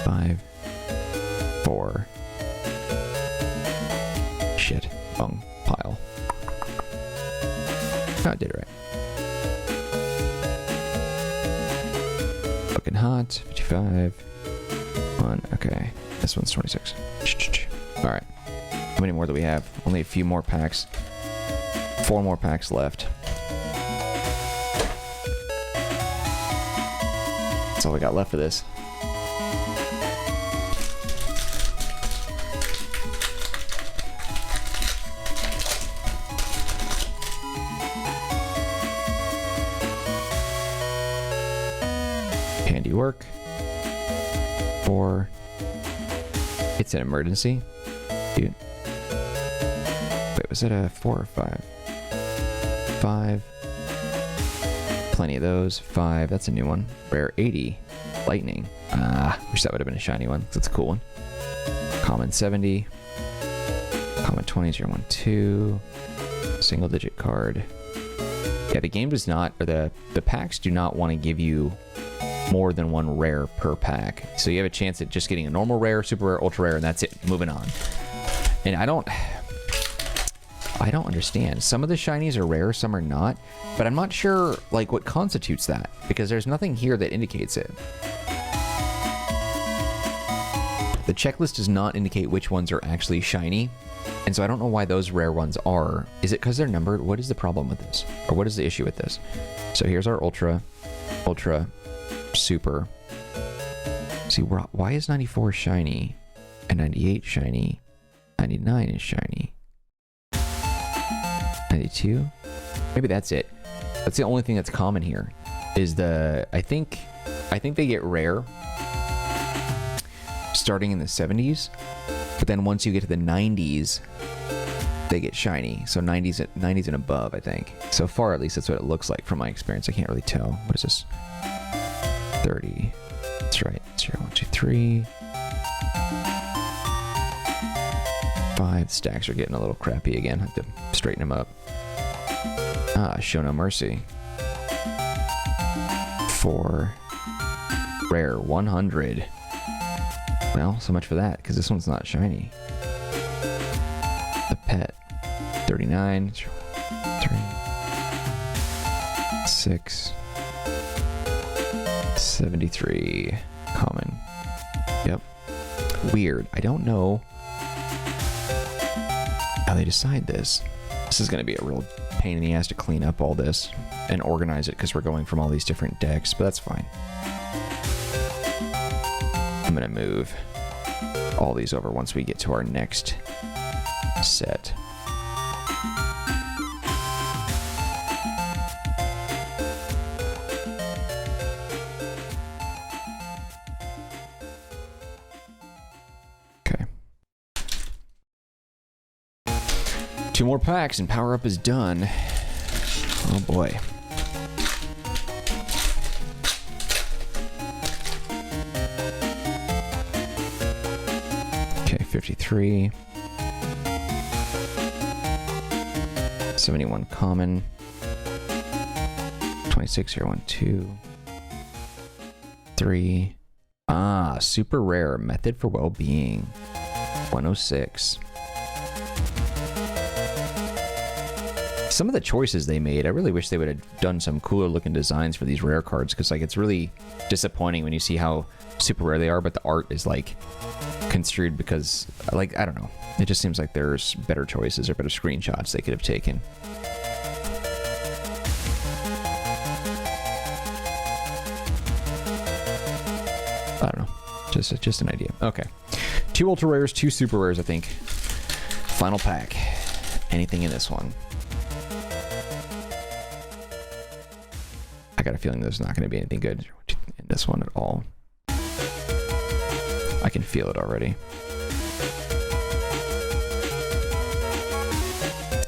5, 4. Shit. Wrong pile. Oh, I did it right. Fucking hot. 55. 1. Okay. This one's 26. Alright. How many more do we have? Only a few more packs. 4 more packs left. That's all we got left for this. Handiwork. 4. It's an emergency. Dude. Wait, was it a 4 or 5? 5. Plenty of those. 5. That's a new one. Rare 80. Lightning. Wish that would have been a shiny one. That's a cool one. Common 70. Common 20. 0, 1, 2. Single digit card. Yeah, the game does not, or the packs do not want to give you more than 1 rare per pack. So you have a chance at just getting a normal rare, super rare, ultra rare, and that's it. Moving on. And I don't understand. Some of the shinies are rare, some are not, but I'm not sure like what constitutes that, because there's nothing here that indicates it. The checklist does not indicate which ones are actually shiny, and so I don't know why those rare ones are. Is it because they're numbered? What is the problem with this? Or what is the issue with this? So here's our ultra, super. See, why is 94 shiny and 98 shiny? 99 is shiny. 92? Maybe that's it. That's the only thing that's common here. Is the I think they get rare starting in the 70s, but then once you get to the 90s, they get shiny. So 90s and above, I think. So far, at least, that's what it looks like from my experience. I can't really tell. What is this? 30. That's right. 0, 1, 2, 3. 5. Stacks are getting a little crappy again. I have to straighten them up. Show no mercy. 4. Rare 100. Well, so much for that, because this one's not shiny. The pet. 39. 3. 6. 73. Common. Yep. Weird. I don't know how they decide this. This is going to be a real pain in the ass to clean up all this and organize it, because we're going from all these different decks, but that's fine. I'm going to move all these over once we get to our next set. Okay. 2 more packs and power up is done. Oh boy. Okay, 53. 71 common. 26 here, 1, 2, 3. Ah, super rare. Method for well-being. 106. Some of the choices they made, I really wish they would have done some cooler looking designs for these rare cards, because like it's really disappointing when you see how super rare they are, but the art is like construed because, like, I don't know. It just seems like there's better choices or better screenshots they could have taken. I don't know. Just an idea. Okay. 2 ultra rares, 2 super rares, I think. Final pack. Anything in this one? I got a feeling there's not going to be anything good in this one at all. I can feel it already.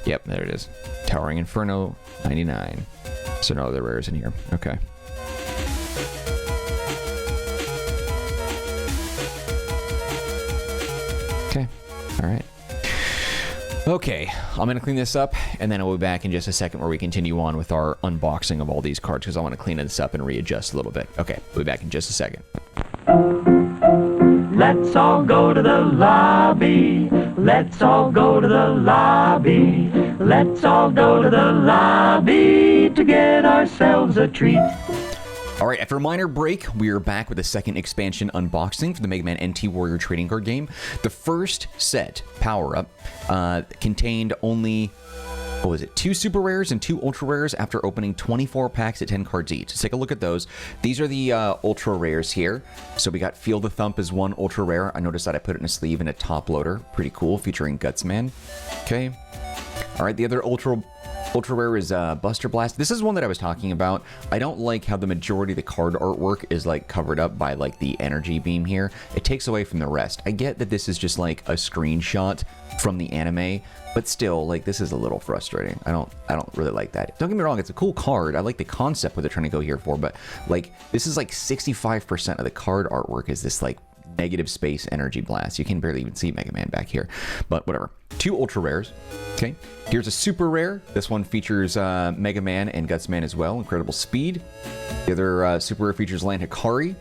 Yep, there it is. Towering Inferno, 99. So no other rares in here. Okay. Okay. All right. Okay, I'm going to clean this up, and then I'll be back in just a second where we continue on with our unboxing of all these cards, because I want to clean this up and readjust a little bit. Okay, we'll be back in just a second. Let's all go to the lobby. Let's all go to the lobby. Let's all go to the lobby to get ourselves a treat. All right, after a minor break, we are back with the second expansion unboxing for the MegaMan NT Warrior trading card game. The first set, Power Up, contained only, what was it, 2 super rares and 2 ultra rares after opening 24 packs at 10 cards each. Let's take a look at those. These are the ultra rares here. So we got Feel the Thump as 1 ultra rare. I noticed that I put it in a sleeve in a top loader. Pretty cool, featuring Gutsman. Okay. All right, the other ultra rare is Buster Blast. This is one that I was talking about. I don't like how the majority of the card artwork is like covered up by like the energy beam here. It takes away from the rest. I get that this is just like a screenshot from the anime, but still, like, this is a little frustrating. I don't really like that. Don't get me wrong, it's a cool card. I like the concept what they're trying to go here for, but like this is like 65% of the card artwork is this like negative space energy blast. You can barely even see Mega Man back here, but whatever. 2 ultra rares. Okay, here's a super rare. This one features Mega Man and Gutsman as well. Incredible speed. The other super rare features Land Hikari.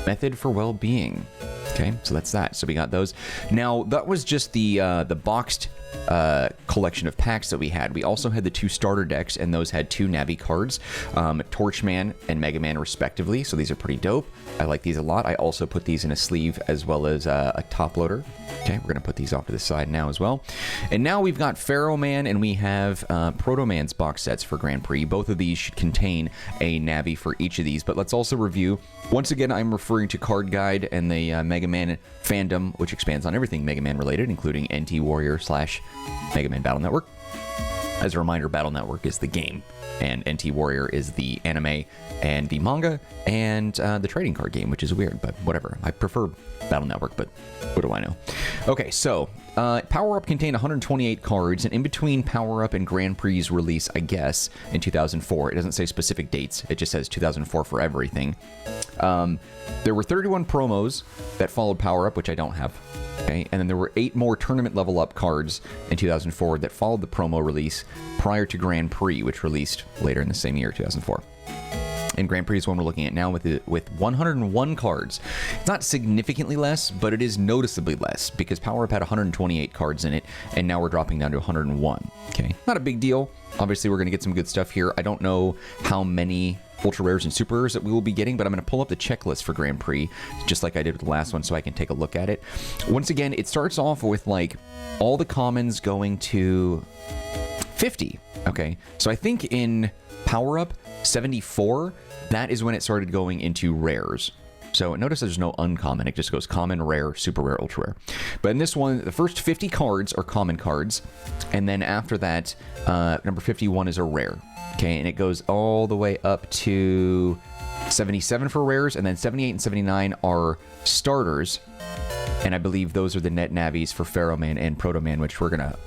Method for well-being. Okay, so that's that. So we got those. Now that was just the boxed collection of packs that we had. We also had the 2 starter decks, and those had 2 Navi cards, Torchman and Mega Man respectively. So these are pretty dope. I like these a lot. I also put these in a sleeve as well as a top loader. Okay, we're gonna put these off to the side now as well. And now we've got Pharaoh Man and we have Proto Man's box sets for Grand Prix. Both of these should contain a Navi for each of these, but let's also review. Once again, I'm referring to Card Guide and the Mega Man fandom, which expands on everything Mega Man related, including NT Warrior / Mega Man Battle Network. As a reminder, Battle Network is the game, and NT Warrior is the anime and the manga and the trading card game, which is weird, but whatever. I prefer Battle Network, but what do I know? Okay, so Power Up contained 128 cards, and in between Power Up and Grand Prix's release, I guess, in 2004, it doesn't say specific dates, it just says 2004 for everything. There were 31 promos that followed Power Up, which I don't have. Okay, and then there were 8 more tournament level up cards in 2004 that followed the promo release prior to Grand Prix, which released later in the same year, 2004. And Grand Prix is one we're looking at now with 101 cards. It's not significantly less, but it is noticeably less because Power Up had 128 cards in it, and now we're dropping down to 101. Okay, not a big deal. Obviously, we're going to get some good stuff here. I don't know how many ultra rares and super rares that we will be getting, but I'm going to pull up the checklist for Grand Prix just like I did with the last one so I can take a look at it. Once again, it starts off with like all the commons going to 50. Okay, so I think in Power Up 74, that is when it started going into rares. So notice there's no uncommon, it just goes common, rare, super rare, ultra rare. But in this one, the first 50 cards are common cards, and then after that, number 51 is a rare. Okay, and it goes all the way up to 77 for rares, and then 78 and 79 are starters. And I believe those are the net Navis for Pharaoh Man and Proto Man, which we're gonna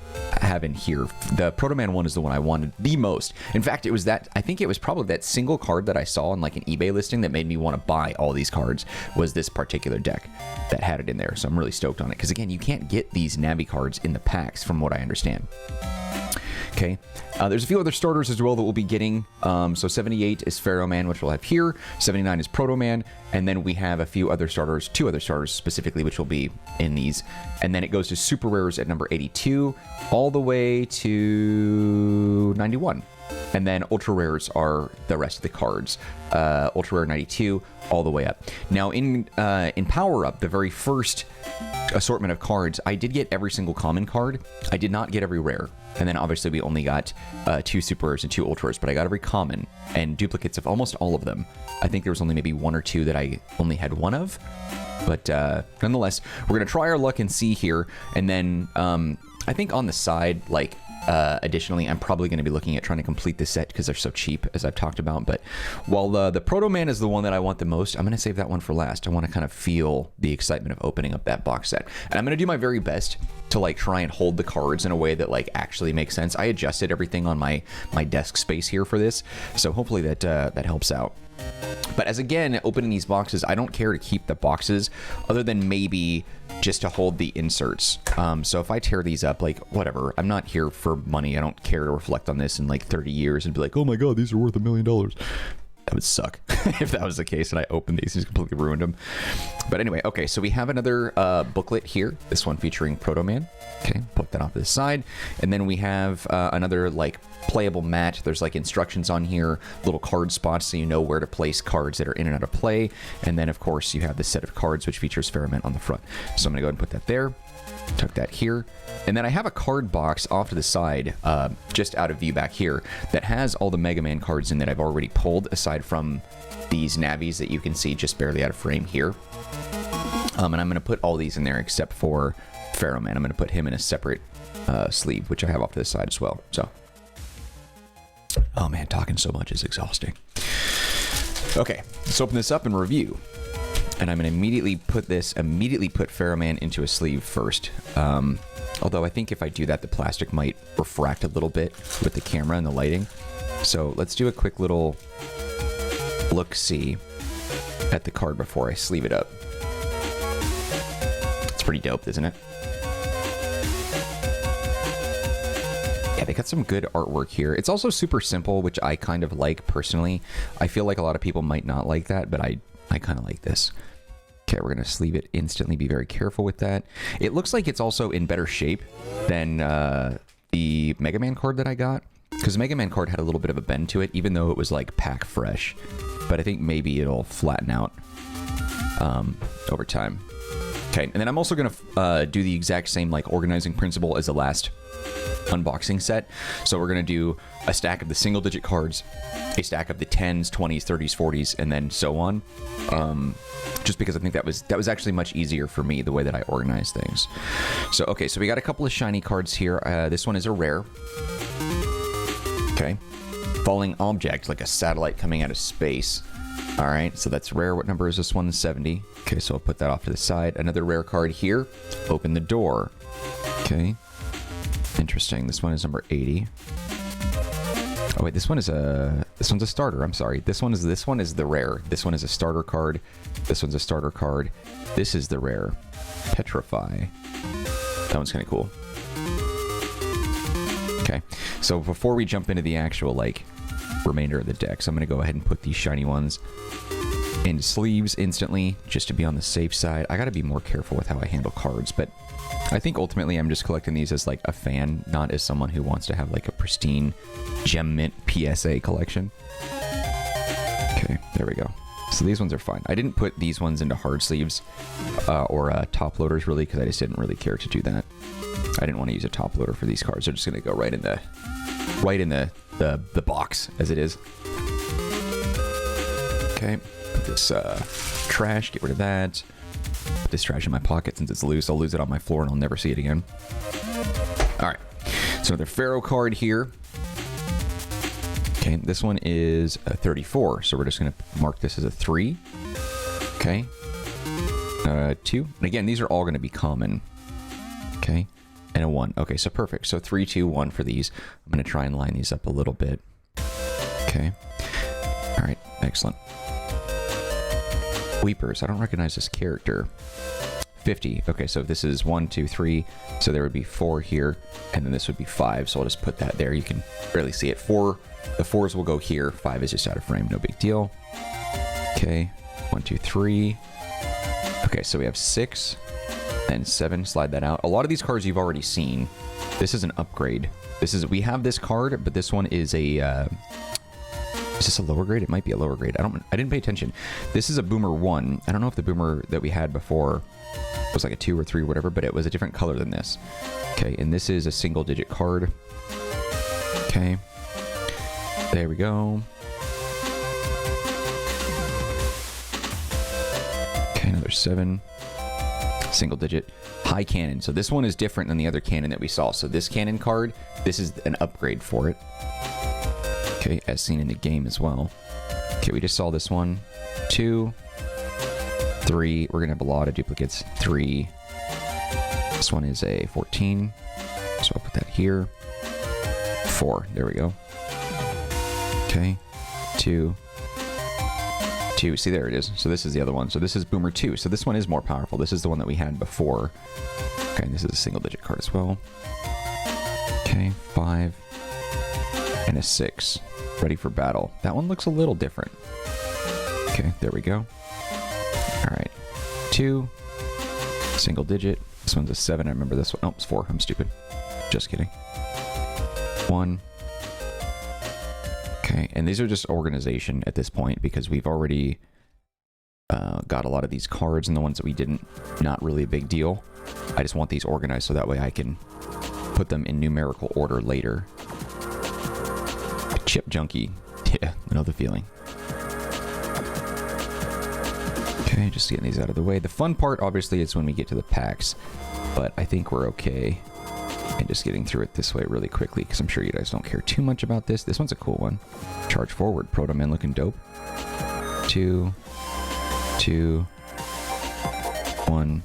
have in here. The Proto Man one is the one I wanted the most. In fact, it was that, I think it was probably that single card that I saw on like an eBay listing that made me want to buy all these cards, was this particular deck that had it in there. So I'm really stoked on it, because again, you can't get these Navi cards in the packs from what I understand. Okay, there's a few other starters as well that we'll be getting. So 78 is Pharaoh Man, which we'll have here. 79 is Proto Man, and then we have a few other starters, 2 other starters specifically, which will be in these. And then it goes to super rares at number 82, all the way to 91. And then ultra rares are the rest of the cards. Ultra rare 92 all the way up. Now in Power Up, the very first assortment of cards, I did get every single common card. I did not get every rare. And then obviously we only got 2 super rares and 2 ultra rares, but I got every common and duplicates of almost all of them. I think there was only maybe 1 or 2 that I only had 1 of. But nonetheless, we're going to try our luck and see here. And then I think on the side, like, additionally, I'm probably going to be looking at trying to complete this set because they're so cheap, as I've talked about. But while the Proto Man is the one that I want the most, I'm going to save that one for last. I want to kind of feel the excitement of opening up that box set. And I'm going to do my very best to like try and hold the cards in a way that like actually makes sense. I adjusted everything on my desk space here for this, so hopefully that helps out. But as again, opening these boxes, I don't care to keep the boxes other than maybe just to hold the inserts. So if I tear these up, like whatever, I'm not here for money. I don't care to reflect on this in like 30 years and be like, oh my God, these are worth $1 million. That would suck if that was the case and I opened these and just completely ruined them. But anyway, okay, so we have another booklet here. This one featuring Proto Man. Okay, put that off to the side. And then we have another like playable mat. There's like instructions on here, little card spots so you know where to place cards that are in and out of play. And then of course you have the set of cards which features Ferment on the front. So I'm gonna go ahead and put that there. Tuck that here. And then I have a card box off to the side, just out of view back here, that has all the Mega Man cards in that I've already pulled, aside from these Navis that you can see just barely out of frame here. And I'm going to put all these in there except for Pharaoh Man. I'm going to put him in a separate sleeve, which I have off to the side as well. So, oh man, talking so much is exhausting. Okay, let's open this up and review. And I'm going to immediately put Pharaoh Man into a sleeve first. Although I think if I do that, the plastic might refract a little bit with the camera and the lighting. So let's do a quick little look-see at the card before I sleeve it up. It's pretty dope, isn't it? Yeah, they got some good artwork here. It's also super simple, which I kind of like personally. I feel like a lot of people might not like that, but I kind of like this. Okay, we're going to sleeve it instantly. Be very careful with that. It looks like it's also in better shape than the Mega Man card that I got. Because the Mega Man card had a little bit of a bend to it, even though it was like pack fresh. But I think maybe it'll flatten out over time. Okay, and then I'm also going to do the exact same like organizing principle as the last unboxing set. So we're going to do a stack of the single digit cards, a stack of the 10s, 20s, 30s, 40s, and then so on. Just because I think that was actually much easier for me, the way that I organize things. So, okay, so we got a couple of shiny cards here. This one is a rare. Okay. Falling object, like a satellite coming out of space. All right, so that's rare. What number is this one? 70. Okay, so I'll put that off to the side. Another rare card here. Open the door. Okay. Interesting. This one is number 80. Oh wait, this one's a starter. I'm sorry. This one is the rare. This one is a starter card. This one's a starter card. This is the rare. Petrify. That one's kind of cool. Okay. So before we jump into the actual like remainder of the decks, I'm going to go ahead and put these shiny ones in sleeves instantly, just to be on the safe side. I got to be more careful with how I handle cards, but I think ultimately I'm just collecting these as like a fan, not as someone who wants to have like a pristine gem mint PSA collection. Okay, there we go. So these ones are fine. I didn't put these ones into hard sleeves or top loaders really, because I just didn't really care to do that. I didn't want to use a top loader for these cards. They're just going to go right in the box as it is. Okay, put this trash, get rid of that. Put this trash in my pocket since it's loose. I'll lose it on my floor and I'll never see it again. All right, so another Pharaoh card here. Okay, this one is a 34, so we're just going to mark this as a 3. Okay, 2. And again, these are all going to be common. Okay, and a 1. Okay, so perfect. So 3, 2, 1 for these. I'm going to try and line these up a little bit. Okay, all right, excellent. Weepers, I don't recognize this character. 50. Okay, so if this is 1, 2, 3, so there would be 4 here, and then this would be 5. So I'll just put that there. You can barely see it. 4, the 4s will go here. 5 is just out of frame. No big deal. Okay, 1, 2, 3. Okay, so we have 6 and 7. Slide that out. A lot of these cards you've already seen. This is an upgrade. We have this card, but this one is a. Is this a lower grade? It might be a lower grade. I didn't pay attention. This is a Boomer 1. I don't know if the Boomer that we had before was like a 2 or 3 or whatever, but it was a different color than this. Okay, and this is a single digit card. Okay. There we go. Okay, another 7. Single digit. High cannon. So this one is different than the other cannon that we saw. So this cannon card, this is an upgrade for it. Okay, as seen in the game as well. Okay, we just saw this one. 2, 3. We're going to have a lot of duplicates. 3. This one is a 14. So I'll put that here. 4. There we go. Okay. 2. 2. See, there it is. So this is the other one. So this is Boomer 2. So this one is more powerful. This is the one that we had before. Okay, and this is a single digit card as well. Okay, 5. And a 6. Ready for battle. That one looks a little different. Okay, there we go. Alright. 2. Single digit. This one's a 7. I remember this one. Oh, it's 4. I'm stupid. Just kidding. 1. Okay, and these are just organization at this point because we've already got a lot of these cards, and the ones that we didn't, not really a big deal. I just want these organized so that way I can put them in numerical order later. Chip junkie. Yeah, I know the feeling. Okay, just getting these out of the way. The fun part, obviously, is when we get to the packs, but I think we're okay. And just getting through it this way really quickly, because I'm sure you guys don't care too much about this. This one's a cool one. Charge forward. Proto Man looking dope. 2, 2, 1.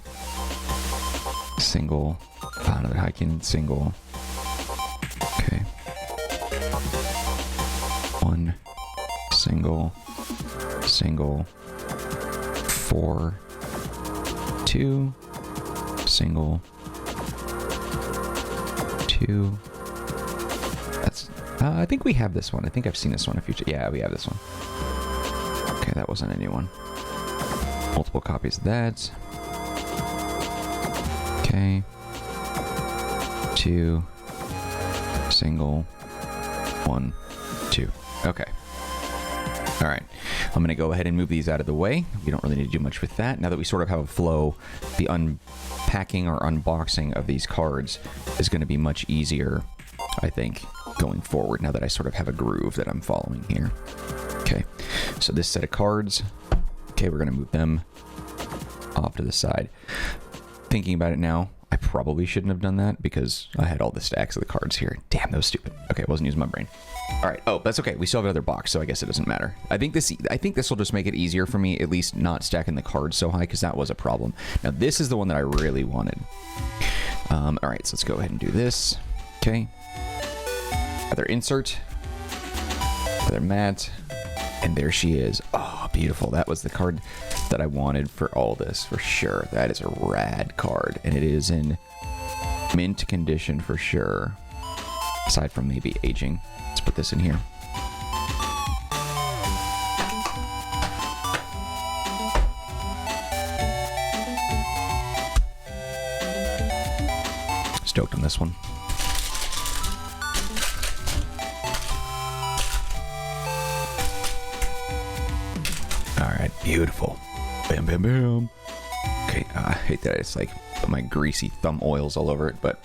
Single. Another high cannon single. Okay. 1. Single. Single. 4. 2. Single. 2. That's. I think we have this one. I think I've seen this one a few times. Yeah, we have this one. Okay, that wasn't a new one. Multiple copies of that. Okay. 2. Single. 1. 2. Okay. All right. I'm going to go ahead and move these out of the way. We don't really need to do much with that. Now that we sort of have a flow, the unpacking or unboxing of these cards is going to be much easier, I think, going forward, now that I sort of have a groove that I'm following here. Okay. So this set of cards, okay, we're going to move them off to the side. Thinking about it now, I probably shouldn't have done that because I had all the stacks of the cards here. Damn, that was stupid. Okay, I wasn't using my brain. All right. Oh, that's okay. We still have another box, so I guess it doesn't matter. I think this will just make it easier for me, at least not stacking the cards so high, because that was a problem. Now, this is the one that I really wanted. All right, so let's go ahead and do this. Okay. Other insert. Other mat. And there she is. Oh, beautiful. That was the card that I wanted for all this, for sure. That is a rad card, and it is in mint condition for sure. Aside from maybe aging. Let's put this in here. Stoked on this one. Alright, beautiful. Bam, bam, bam. Okay, I hate that it's like put my greasy thumb oils all over it, but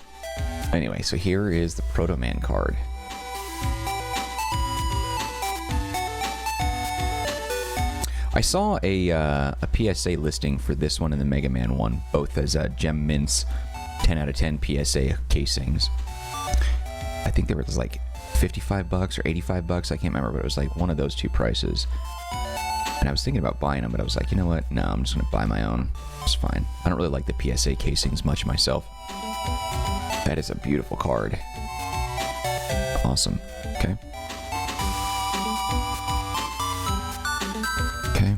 anyway, so here is the Proto Man card. I saw a PSA listing for this one and the MegaMan one, both as gem mints, 10 out of 10 PSA casings. I think there was like $55 or $85, I can't remember, but it was like one of those two prices. And I was thinking about buying them, but I was like, you know what? No, I'm just going to buy my own. It's fine. I don't really like the PSA casings much myself. That is a beautiful card. Awesome. Okay. Okay.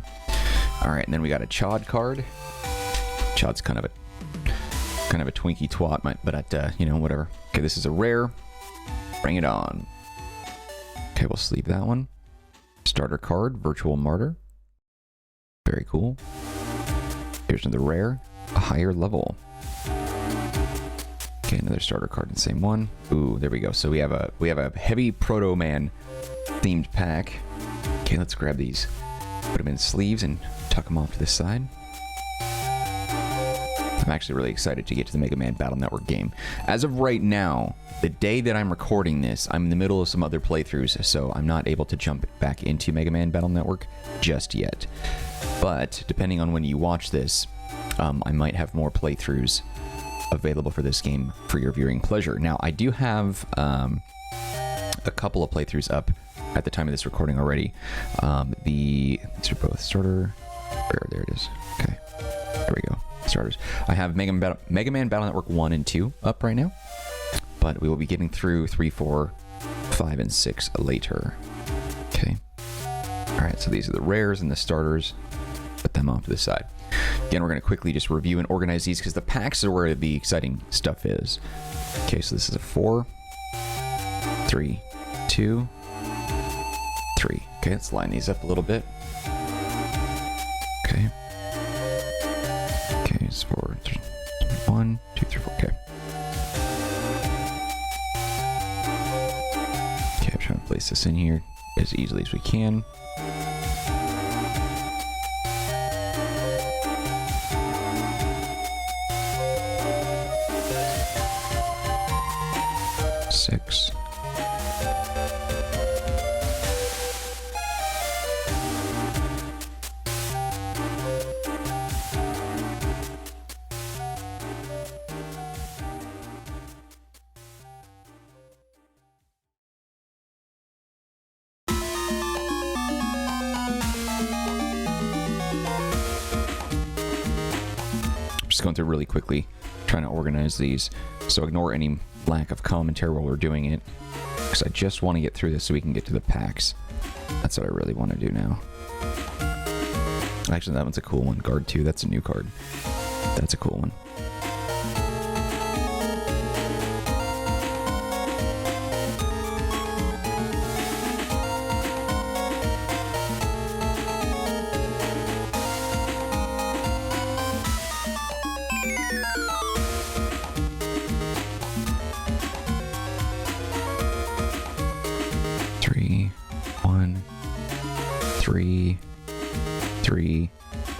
All right, and then we got a Chod card. Chod's kind of a kind of a Twinkie twat, but you know, whatever. Okay, this is a rare. Bring it on. Okay, we'll sleeve that one. Starter card, Virtual Martyr. Very cool. Here's another rare, a higher level. Okay, another starter card in the same one. Ooh, there we go. So we have a heavy Proto Man themed pack. Okay, let's grab these. Put them in sleeves and tuck them off to this side. I'm actually really excited to get to the Mega Man Battle Network game. As of right now, the day that I'm recording this, I'm in the middle of some other playthroughs, so I'm not able to jump back into Mega Man Battle Network just yet. But depending on when you watch this, I might have more playthroughs available for this game for your viewing pleasure. Now, I do have a couple of playthroughs up at the time of this recording already. These are both starter. There it is. Okay, there we go. Starters. I have Mega Man Battle Network 1 and 2 up right now, but we will be getting through 3, 4, 5, and 6 later. Okay. All right, so these are the rares and the starters. Put them off to the side. Again, we're going to quickly just review and organize these because the packs are where the exciting stuff is. Okay, so this is a 4, 3, 2, 3. Okay, let's line these up a little bit. Okay. Okay, it's 4, 3, 1, 2, 3, 4. Okay. Okay, I'm trying to place this in here as easily as we can. Six. Just going through really quickly, trying to organize these, so ignore any lack of commentary while we're doing it, because I just want to get through this so we can get to the packs. That's what I really want to do now. Actually, that one's a cool one. Guard 2, that's a new card. That's a cool one.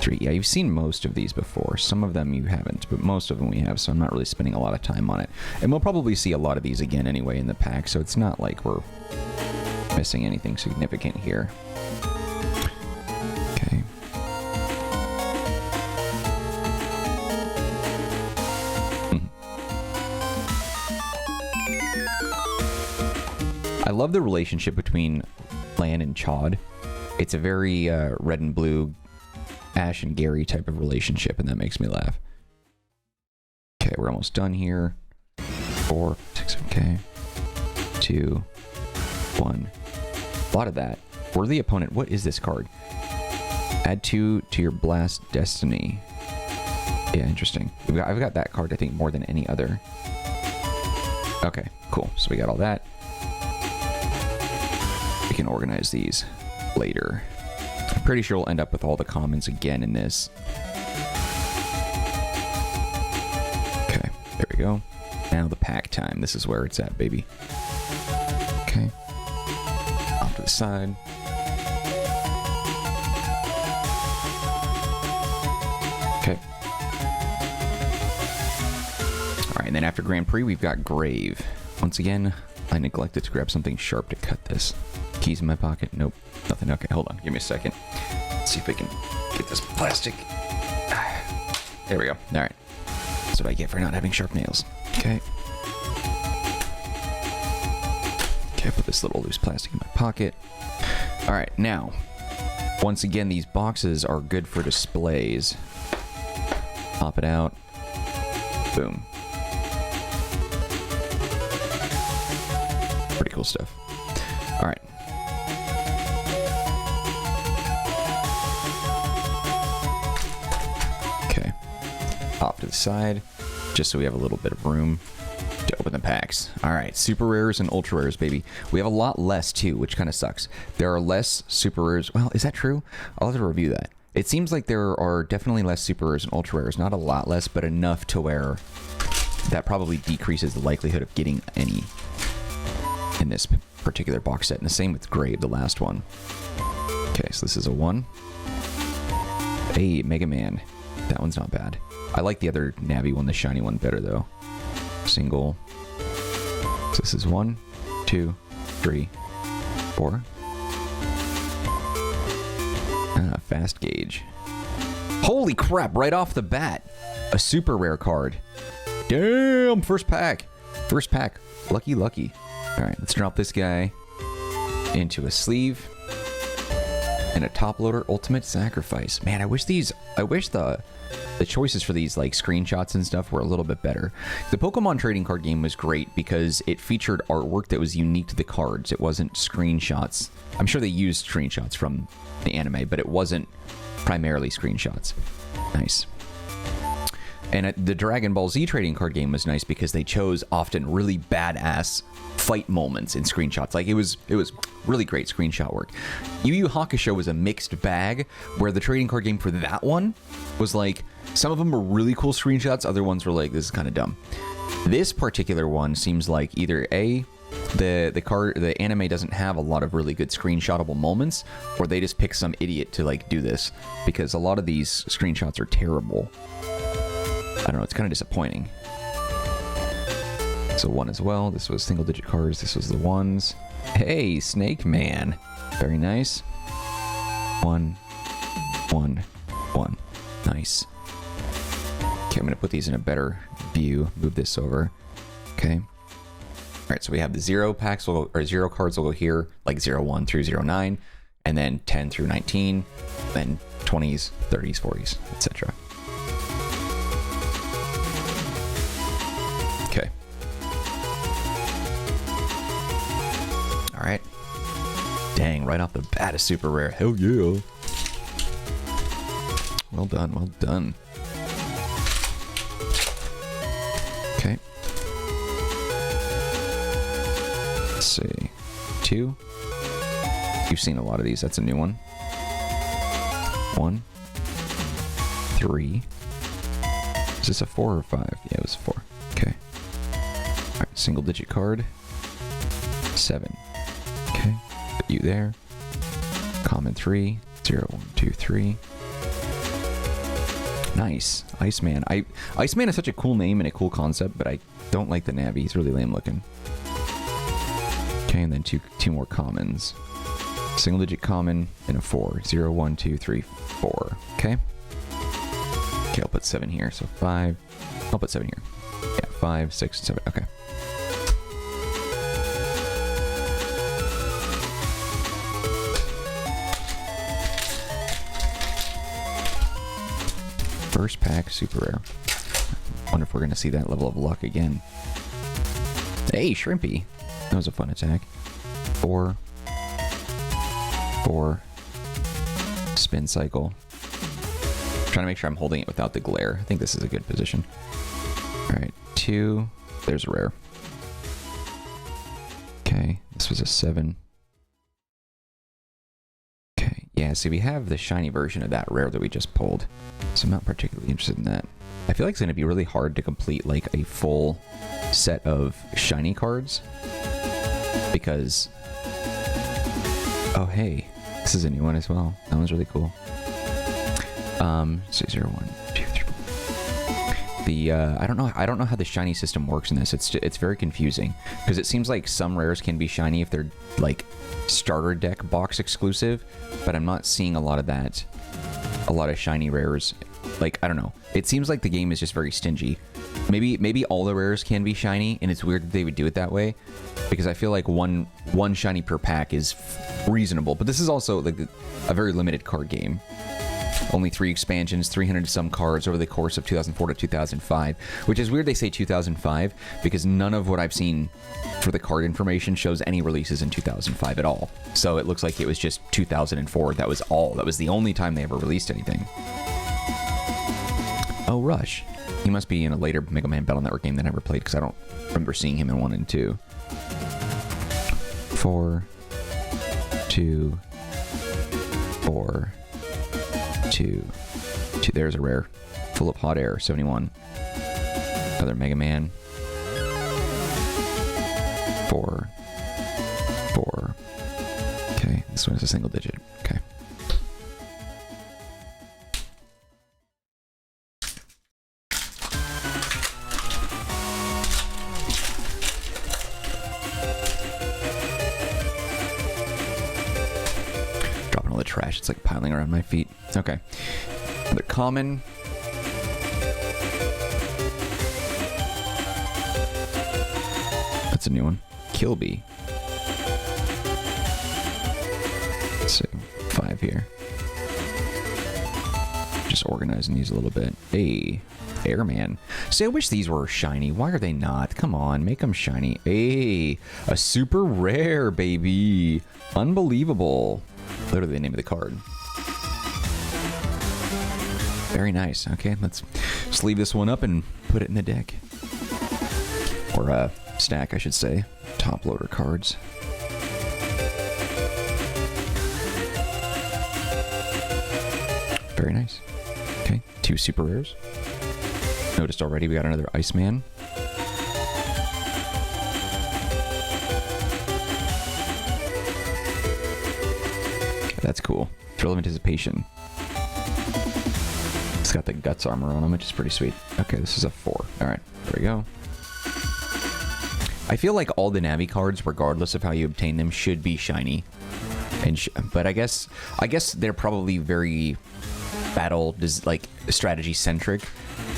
Three. Yeah, you've seen most of these before. Some of them you haven't, but most of them we have, so I'm not really spending a lot of time on it. And we'll probably see a lot of these again anyway in the pack, so it's not like we're missing anything significant here. Okay. I love the relationship between Lan and Chod. It's a very red and blue, Ash and Gary type of relationship, and that makes me laugh. Okay, we're almost done here. 4, 6, okay. 2, 1. A lot of that. Worthy opponent. What is this card? Add 2 to your Blast Destiny. Yeah, interesting. I've got that card, I think, more than any other. Okay, cool. So we got all that. We can organize these later. I'm pretty sure we'll end up with all the commons again in this. Okay, there we go. Now the pack time. This is where it's at, baby. Okay. Off to the side. Okay. Alright, and then after Grand Prix, we've got Grave. Once again, I neglected to grab something sharp to cut this. Keys in my pocket? Nope. Nothing. Okay, hold on. Give me a second. Let's see if we can get this plastic. There we go. Alright. That's what I get for not having sharp nails. Okay. Okay, put this little loose plastic in my pocket. Alright, now. Once again, these boxes are good for displays. Pop it out. Boom. Pretty cool stuff. Alright. Off to the side. just so we have a little bit of room to open the packs. All right, super rares and ultra rares, baby. We have a lot less too, which kind of sucks. There are less super rares. Well, is that true? I'll have to review that. It seems like there are definitely less super rares and ultra rares. Not a lot less, but enough to where that probably decreases the likelihood of getting any in this particular box set. And the same with Grave, the last one. Okay, so this is a 1. Hey, MegaMan. That one's not bad. I like the other Navi one, the shiny one, better though. Single. So this is 1, 2, 3, 4. Ah, fast gauge. Holy crap, right off the bat. A super rare card. Damn, first pack. First pack. Lucky, lucky. All right, let's drop this guy into a sleeve. And a top loader ultimate sacrifice. Man, I wish the choices for these like screenshots and stuff were a little bit better. The Pokemon trading card game was great because it featured artwork that was unique to the cards. It wasn't screenshots. I'm sure they used screenshots from the anime, but it wasn't primarily screenshots. Nice. And the Dragon Ball Z trading card game was nice because they chose often really badass fight moments in screenshots. Like it was really great screenshot work. Yu Yu Hakusho was a mixed bag where the trading card game for that one was like, some of them were really cool screenshots, other ones were like, this is kind of dumb. This particular one seems like either the anime doesn't have a lot of really good screenshotable moments, or they just pick some idiot to like do this, because a lot of these screenshots are terrible. I don't know, it's kind of disappointing. So 1 as well. This was single digit cards. This was the 1s. Hey, Snake Man. Very nice. 1, 1, 1. Nice. Okay, I'm going to put these in a better view. Move this over. Okay. All right, so we have the 0 packs, or 0 cards will go here, like 01 through 09, and then 10 through 19, then 20s, 30s, 40s, etc. Okay. All right. Dang, right off the bat, a super rare. Hell yeah. Well done, well done. Okay. Let's see. 2. You've seen a lot of these. That's a new one. 1. 3. Is this a 4 or 5? Yeah, it was a 4. Okay. All right, single digit card. 7. Okay. Put you there. Common 3. 0, 1, 2, 3. Nice. Iceman. Iceman is such a cool name and a cool concept, but I don't like the Navi. He's really lame looking. Okay, and then two more commons. Single digit common and a 4. 0, 1, 2, 3, 4. Okay. Okay, I'll put 7 here. So 5. I'll put 7 here. Yeah, 5, 6, 7. Okay. First pack, super rare. Wonder if we're gonna see that level of luck again. Hey, Shrimpy. That was a fun attack. 4. 4. Spin cycle. Trying to make sure I'm holding it without the glare. I think this is a good position. Alright, 2. There's a rare. Okay, this was a 7. Okay, yeah, see, we have the shiny version of that rare that we just pulled. So I'm not particularly interested in that. I feel like it's going to be really hard to complete like a full set of shiny cards. Because... oh, hey. This is a new one as well. That one's really cool. So 0, 1, 2, 3. The I don't know how the shiny system works in this. It's very confusing because it seems like some rares can be shiny if they're like starter deck box exclusive, but I'm not seeing a lot of that. A lot of shiny rares. Like, I don't know. It seems like the game is just very stingy. Maybe all the rares can be shiny, and it's weird that they would do it that way, because I feel like one shiny per pack is reasonable. But this is also like a very limited card game. Only 3 expansions, 300 some cards over the course of 2004 to 2005, which is weird they say 2005, because none of what I've seen for the card information shows any releases in 2005 at all. So it looks like it was just 2004. That was all. That was the only time they ever released anything. Oh, Rush. He must be in a later Mega Man Battle Network game that I never played, because I don't remember seeing him in 1 and 2. 4, 2, 4, 2, 2. There's a rare. Full of hot air, 71. Another Mega Man. 4, 4. Okay, this one is a single digit. Okay. Dropping all the trash. It's like piling around my feet. Okay. Another common. That's a new one. Kilby. So 5 here. Just organizing these a little bit. Hey, Airman. See, I wish these were shiny. Why are they not? Come on, make them shiny. Hey, a super rare, baby. Unbelievable. Literally the name of the card. Very nice. Okay, let's sleeve this one up and put it in the deck. Or stack, I should say. Top loader cards. Very nice. Okay, 2 super rares. Noticed already we got another Iceman. That's cool. Thrill of Anticipation. It's got the Guts armor on him, which is pretty sweet. Okay, this is a 4. Alright, there we go. I feel like all the Navi cards, regardless of how you obtain them, should be shiny. But I guess they're probably very like strategy centric.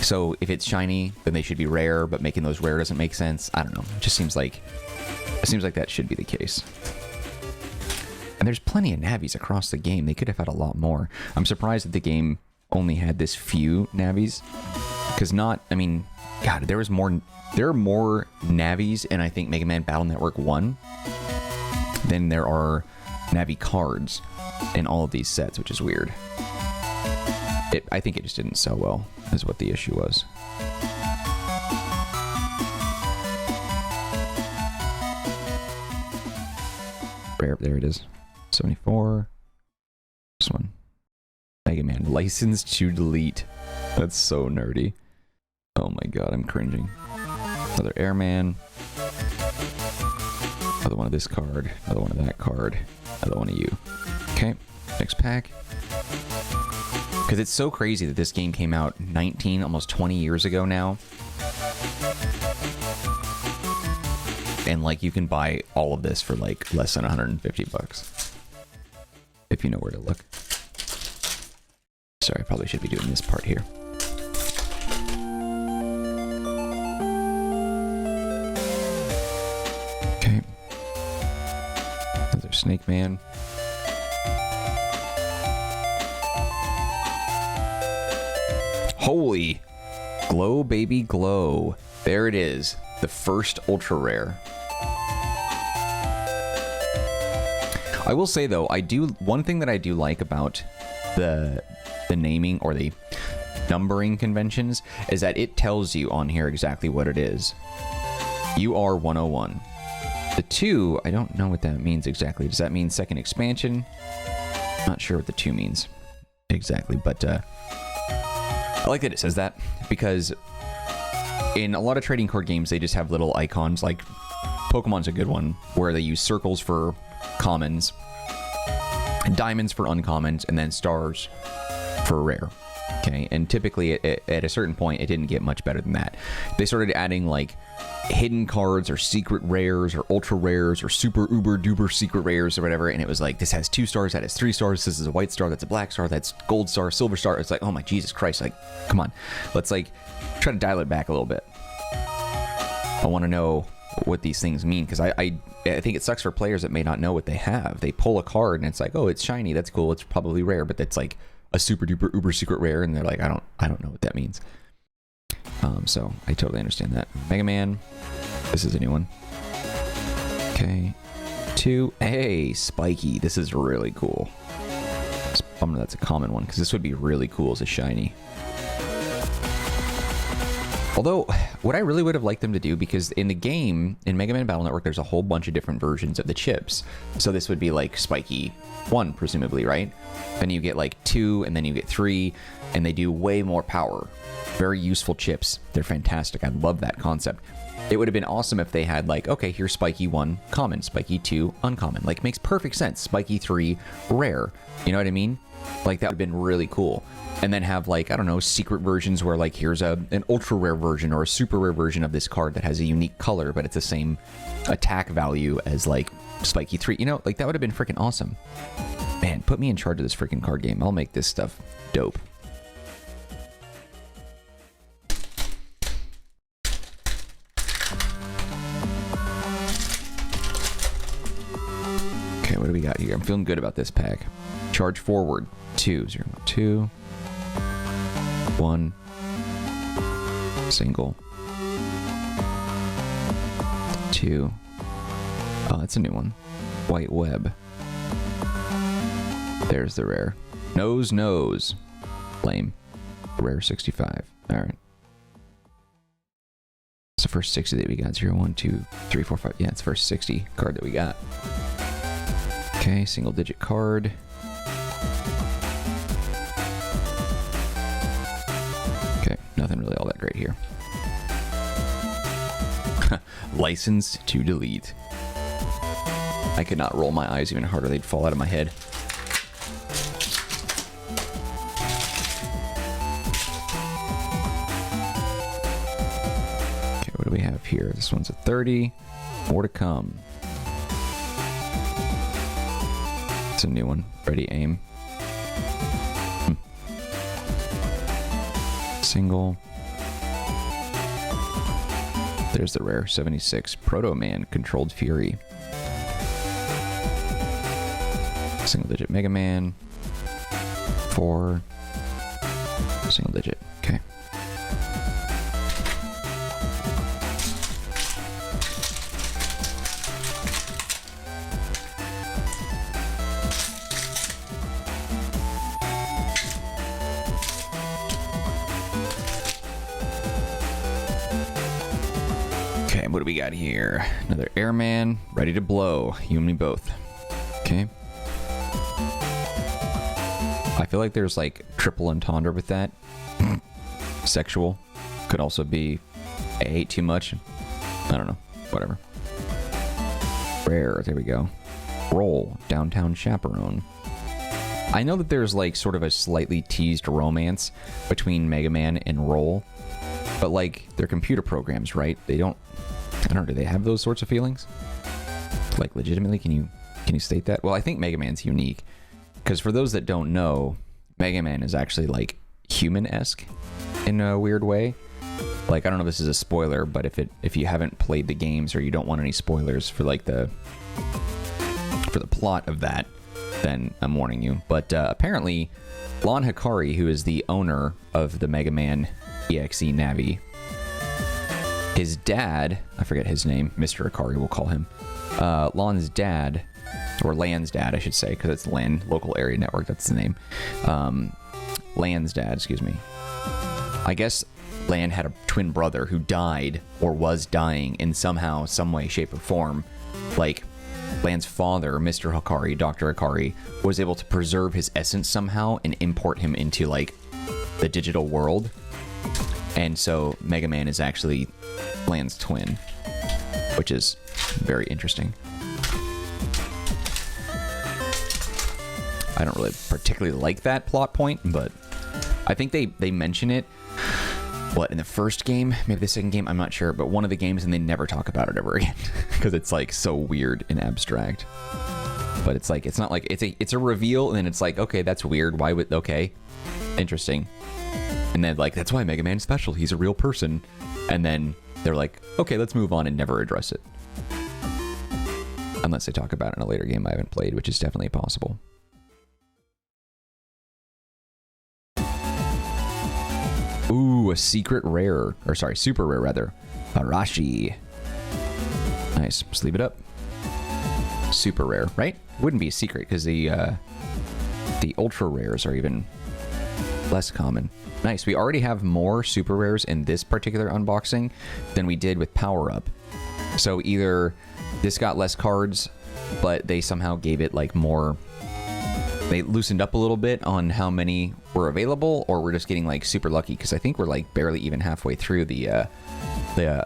So if it's shiny, then they should be rare. But making those rare doesn't make sense. I don't know. It just seems like that should be the case. And there's plenty of Navis across the game. They could have had a lot more. I'm surprised that the game only had this few Navis. Because God, there are more Navis in, I think, Mega Man Battle Network 1 than there are Navi cards in all of these sets, which is weird. I think it just didn't sell well, is what the issue was. Rare, there it is. 74. This one. Mega Man, licensed to delete. That's so nerdy. Oh my god, I'm cringing. Another Airman. Another one of this card. Another one of that card. Another one of you. Okay, next pack. Because it's so crazy that this game came out 19, almost 20 years ago now. And like you can buy all of this for like less than 150 bucks. If you know where to look. Sorry, I probably should be doing this part here. Okay. Another Snake Man. Holy! Glow, baby, glow. There it is. The first ultra rare. I will say though, one thing that I do like about the naming or the numbering conventions is that it tells you on here exactly what it is. You are 101. The 2, I don't know what that means exactly. Does that mean second expansion? Not sure what the 2 means exactly, but I like that it says that, because in a lot of trading card games, they just have little icons, like Pokemon's a good one, where they use circles for commons, diamonds for uncommons, and then stars for rare. Okay, and typically at a certain point, it didn't get much better than that. They started adding like hidden cards or secret rares or ultra rares or super uber duper secret rares or whatever, and it was like, this has 2 stars, that has 3 stars, this is a white star, that's a black star, that's gold star, silver star. It's like, oh my Jesus Christ, like, come on, let's like try to dial it back a little bit. I want to know what these things mean, because I think it sucks for players that may not know what they have. They pull a card and it's like, oh, it's shiny, that's cool, it's probably rare, but that's like a super duper uber secret rare, and they're like, I don't know what that means. So I totally understand that. Mega Man, this is a new one. Okay, 2. Hey, Spiky, this is really cool. It's a bummer that's a common one, because this would be really cool as a shiny. Although, what I really would have liked them to do, because in the game, in Mega Man Battle Network, there's a whole bunch of different versions of the chips. So this would be like Spiky 1, presumably, right? Then you get like 2, and then you get 3, and they do way more power. Very useful chips. They're fantastic. I love that concept. It would have been awesome if they had like, okay, here's Spiky 1, common. Spiky 2, uncommon. Like, makes perfect sense. Spiky 3, rare. You know what I mean? Like, that would have been really cool. And then have like, I don't know, secret versions where like here's an ultra rare version or a super rare version of this card that has a unique color, but it's the same attack value as like Spiky 3. You know, like that would have been freaking awesome. Man, put me in charge of this freaking card game. I'll make this stuff dope. Okay, what do we got here? I'm feeling good about this pack. Charge forward. 2, 0, 2. 1 single 2. Oh, that's a new one. White web. There's the rare. Nose. Lame. Rare 65. All right. It's the first 60 that we got. 0, 1, 2, 3, 4, 5. Yeah, it's the first 60 card that we got. Okay, single digit card. Nothing really all that great here. License to delete. I could not roll my eyes even harder. They'd fall out of my head. Okay, what do we have here? This one's a 30. More to come. It's a new one. Ready, aim. Single. There's the rare 76 Proto Man Controlled Fury. Single digit Mega Man. 4. Single digit. Okay. What do we got here? Another Airman, ready to blow. You and me both. Okay. I feel like there's like triple entendre with that. Sexual. Could also be I ate too much. I don't know. Whatever. Rare. There we go. Roll. Downtown Chaperone. I know that there's like sort of a slightly teased romance between Mega Man and Roll. But like, they're computer programs, right? They don't... I don't know, do they have those sorts of feelings? Like, legitimately, can you state that? Well, I think Mega Man's unique. Because for those that don't know, Mega Man is actually, like, human-esque in a weird way. Like, I don't know if this is a spoiler, but if you haven't played the games or you don't want any spoilers for, like, for the plot of that, then I'm warning you. But apparently, Lon Hikari, who is the owner of the Mega Man EXE Navi, his dad, I forget his name, Mr. Hikari, we'll call him. Lon's dad, or Lan's dad, I should say, because it's LAN, Local Area Network, that's the name. Lan's dad, excuse me. I guess Lan had a twin brother who died, or was dying, in somehow, some way, shape, or form. Like, Lan's father, Mr. Hikari, Dr. Hikari, was able to preserve his essence somehow and import him into, like, the digital world. And so Mega Man is actually Lan's twin, which is very interesting. I don't really particularly like that plot point, but I think they mention it, what, in the first game? Maybe the second game? I'm not sure, but one of the games, and they never talk about it ever again because it's like so weird and abstract. But it's like, it's not like, it's a reveal, and then it's like, okay, that's weird. Why would, okay, interesting. And then, like, that's why Mega Man's special. He's a real person. And then they're like, okay, let's move on and never address it. Unless they talk about it in a later game I haven't played, which is definitely possible. Ooh, a secret rare. Or sorry, super rare, rather. Arashi. Nice. Sleeve it up. Super rare, right? Wouldn't be a secret, because the ultra rares are even Less common. Nice. We already have more super rares in this particular unboxing than we did with Power Up. So either this got less cards, but they somehow gave it like more... They loosened up a little bit on how many were available, or we're just getting like super lucky, because I think we're like barely even halfway through the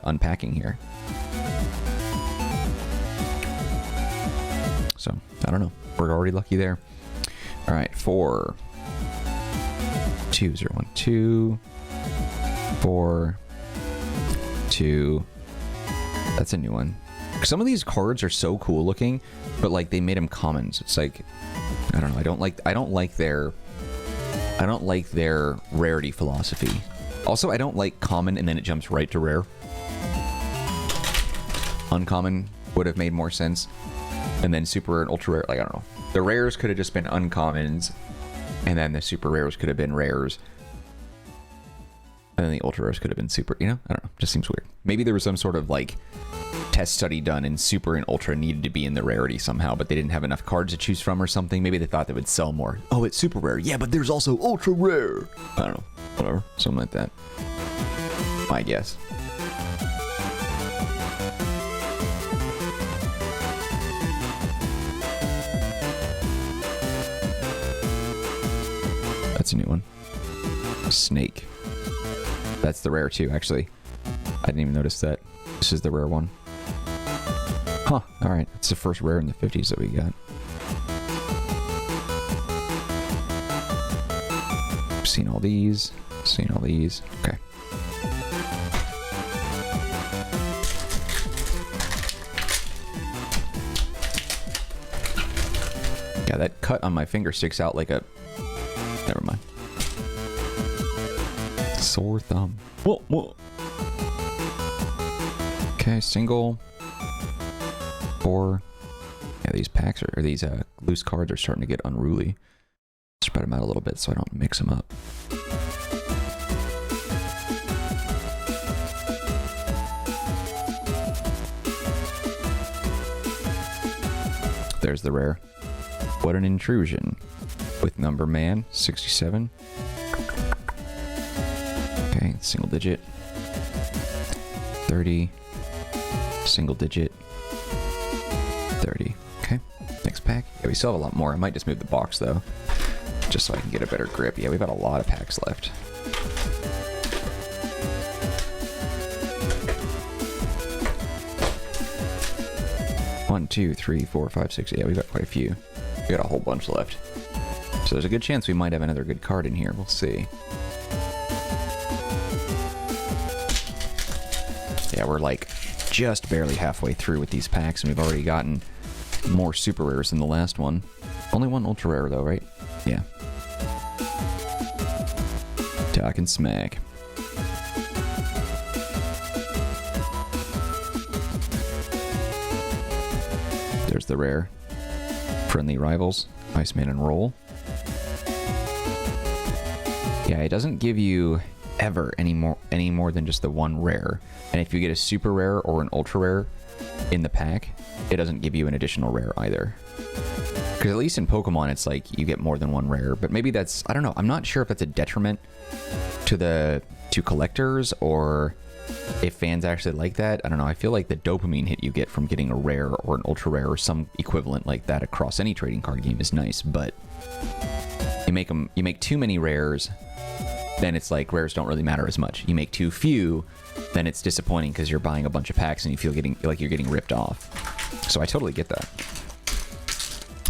unpacking here. So, I don't know. We're already lucky there. All right, 4, 2, 0, 1, 2, 4, 2. That's a new one. Some of these cards are so cool looking, but like they made them commons. It's like, I don't know. I don't like their rarity philosophy. Also, I don't like common and then it jumps right to rare. Uncommon would have made more sense. And then super rare and ultra rare, like, I don't know. The rares could have just been uncommons, and then the super rares could have been rares. And then the ultra rares could have been super, you know? I don't know. Just seems weird. Maybe there was some sort of like test study done and super and ultra needed to be in the rarity somehow, but they didn't have enough cards to choose from or something. Maybe they thought they would sell more. Oh, it's super rare. Yeah, but there's also ultra rare. I don't know. Whatever. Something like that. My guess. That's a new one. Snake. That's the rare too, actually. I didn't even notice that. This is the rare one. Huh, alright. It's the first rare in the 50s that we got. Seen all these. Seen all these. Okay. Yeah, that cut on my finger sticks out like a... Never mind. Sore thumb. Whoa, whoa. Okay, single. 4. Yeah, these packs are, or these loose cards are starting to get unruly. Spread them out a little bit so I don't mix them up. There's the rare. What an intrusion. With number man, 67. Okay, single digit. 30. Single digit. 30. Okay, next pack. Yeah, we still have a lot more. I might just move the box though, just so I can get a better grip. Yeah, we've got a lot of packs left. One, 2, 3, 4, 5, 6. Yeah, we've got quite a few. We got a whole bunch left. So there's a good chance we might have another good card in here. We'll see. Yeah, we're like just barely halfway through with these packs, and we've already gotten more super rares than the last one. Only one ultra rare though, right? Yeah. Talking smack. There's the rare. Friendly rivals. Iceman and Roll. Yeah, it doesn't give you ever any more than just the one rare. And if you get a super rare or an ultra rare in the pack, it doesn't give you an additional rare either. Because at least in Pokemon, it's like you get more than one rare. But maybe that's, I don't know. I'm not sure if that's a detriment to collectors, or if fans actually like that. I don't know. I feel like the dopamine hit you get from getting a rare or an ultra rare or some equivalent like that across any trading card game is nice. But you make too many rares, then it's like rares don't really matter as much. You make too few, then it's disappointing because you're buying a bunch of packs and you feel like you're getting ripped off. So I totally get that.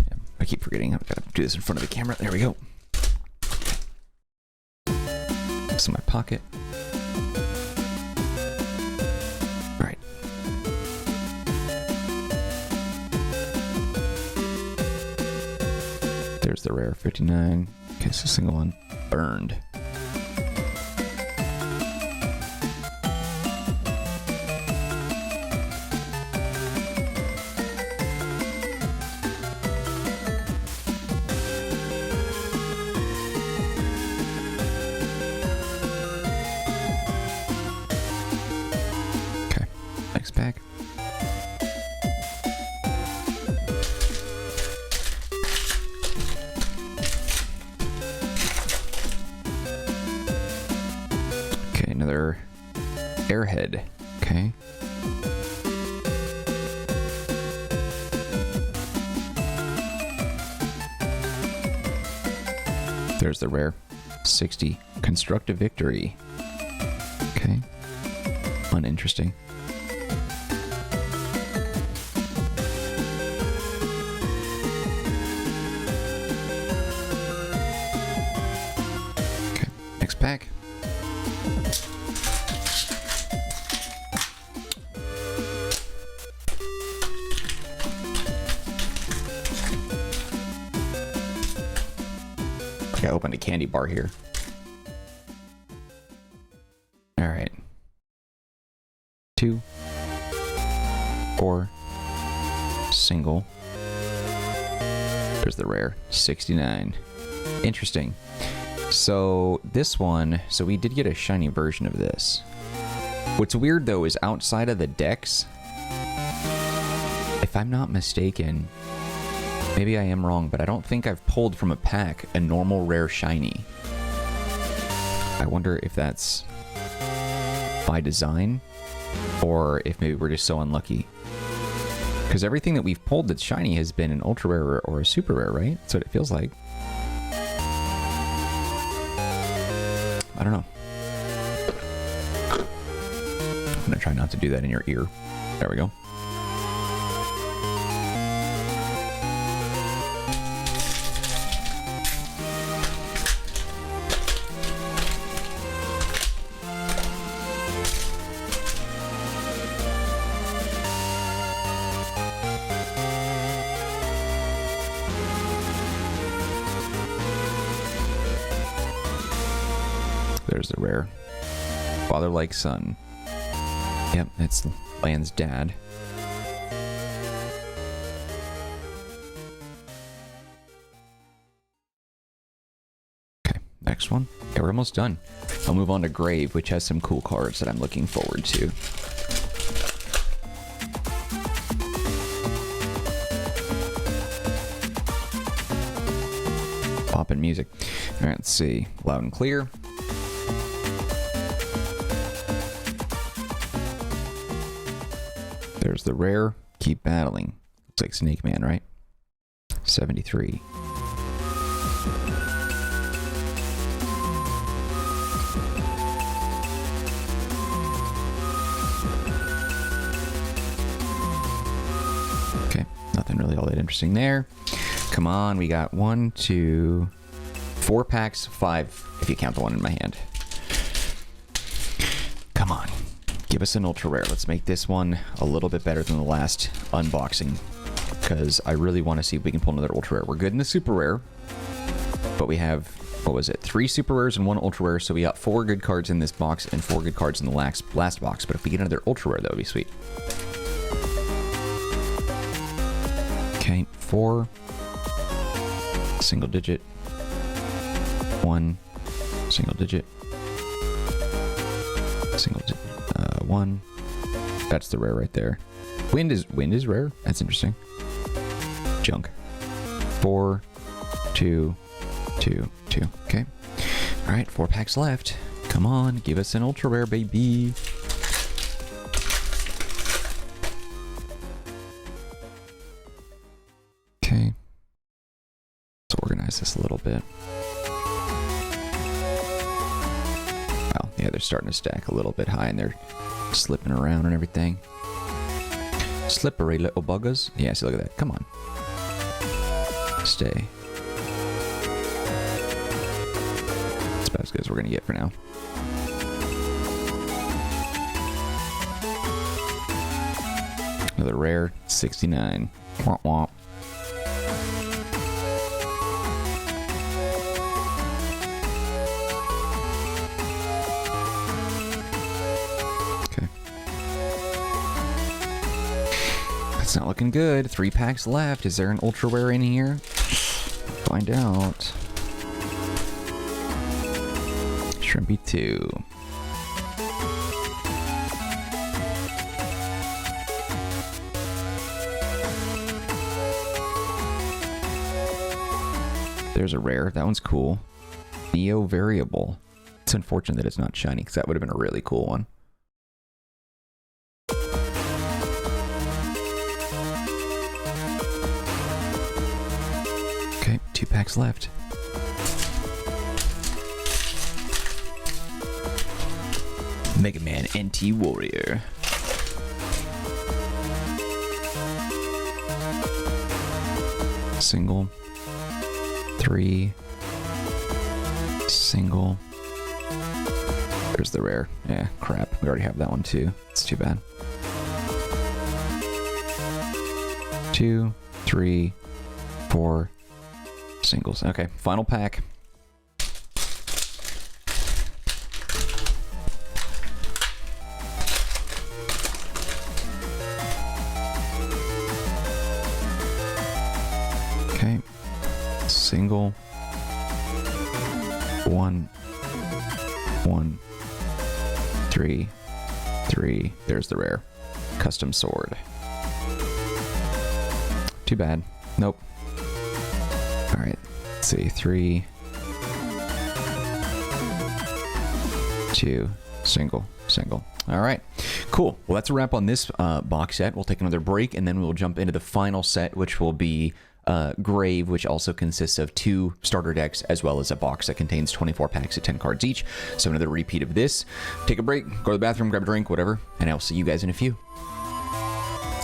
Yeah, I keep forgetting. I've got to do this in front of the camera. There we go. This in my pocket. All right. There's the rare 59. Okay, it's a single one. Burned. Pack. There's the rare. 60. Constructive Victory. Okay. Uninteresting. Okay, next pack. I opened a candy bar here. All right. 2, 4, single. There's the rare, 69. Interesting. So this one, so we did get a shiny version of this. What's weird though is outside of the decks, if I'm not mistaken, maybe I am wrong, but I don't think I've pulled from a pack a normal rare shiny. I wonder if that's by design, or if maybe we're just so unlucky. Because everything that we've pulled that's shiny has been an ultra rare or a super rare, right? That's what it feels like. I don't know. I'm gonna try not to do that in your ear. There we go. There's the rare. Father like son. Yep, it's Land's dad. Okay, next one. Yeah, we're almost done. I'll move on to Grave, which has some cool cards that I'm looking forward to. Poppin' music. All right, let's see. Loud and clear. There's the rare. Keep battling. Looks like Snake Man, right? 73. Okay, nothing really all that interesting there. Come on, we got 1, 2, 4 packs, 5 if you count the one in my hand. Come on. Give us an ultra rare. Let's make this one a little bit better than the last unboxing, because I really want to see if we can pull another ultra rare. We're good in the super rare, but we have, what was it, 3 super rares and 1 ultra rare, so we got 4 good cards in this box and 4 good cards in the last box. But if we get another ultra rare, that would be sweet. Okay, 4, single digit, 1, single digit, single digit. 1. That's the rare right there. Wind is rare. That's interesting. Junk. 4, 2, 2, 2. Okay. All right, 4 packs left. Come on, give us an ultra rare, baby. Okay. Let's organize this a little bit. Wow, yeah, they're starting to stack a little bit high, and they're slipping around and everything. Slippery little buggers. Yeah, see, look at that. Come on. Stay. That's about as good as we're going to get for now. Another rare. 69. Womp womp. It's not looking good. 3 packs left. Is there an ultra rare in here? Find out. Shrimpy 2. There's a rare. That one's cool. Neo Variable. It's unfortunate that it's not shiny, because that would have been a really cool one. Okay, 2 packs left. MegaMan NT Warrior. Single. 3. Single. There's the rare. Yeah, crap. We already have that one too. It's too bad. 2, 3, 4 singles. Okay, final pack. Okay, single. 1, 1, 3, 3. There's the rare. Custom sword. Too bad. Nope. All right. Let's see. 3, 2, single, single. All right. Cool. Well, that's a wrap on this box set. We'll take another break, and then we'll jump into the final set, which will be Grave, which also consists of 2 starter decks, as well as a box that contains 24 packs of 10 cards each. So another repeat of this. Take a break, go to the bathroom, grab a drink, whatever, and I'll see you guys in a few.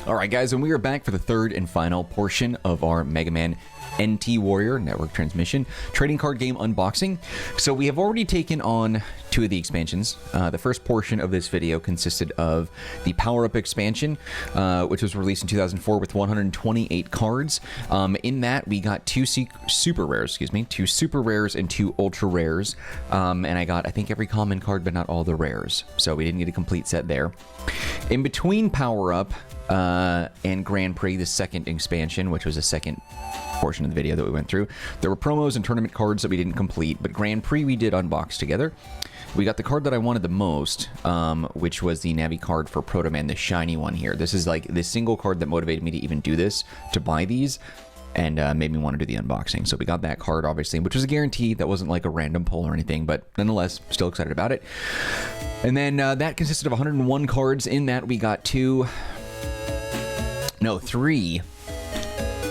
All right, guys, and we are back for the third and final portion of our MegaMan NT Warrior network transmission trading card game unboxing. So we have already taken on 2 of the expansions. The first portion of this video consisted of the Power Up expansion, which was released in 2004 with 128 cards. In that, we got 2 super rares, 2 super rares and 2 ultra rares. And I got, I think, every common card, but not all the rares. So we didn't get a complete set there. In between Power Up and Grand Prix, the second expansion, which was the second portion of the video that we went through, there were promos and tournament cards that we didn't complete, but Grand Prix we did unbox together. We got the card that I wanted the most, which was the Navi card for Proto Man, the shiny one here. This is like the single card that motivated me to even do this, to buy these, and made me want to do the unboxing. So we got that card, obviously, which was a guarantee. That wasn't like a random pull or anything, but nonetheless, still excited about it. And then that consisted of 101 cards. In that, we got 3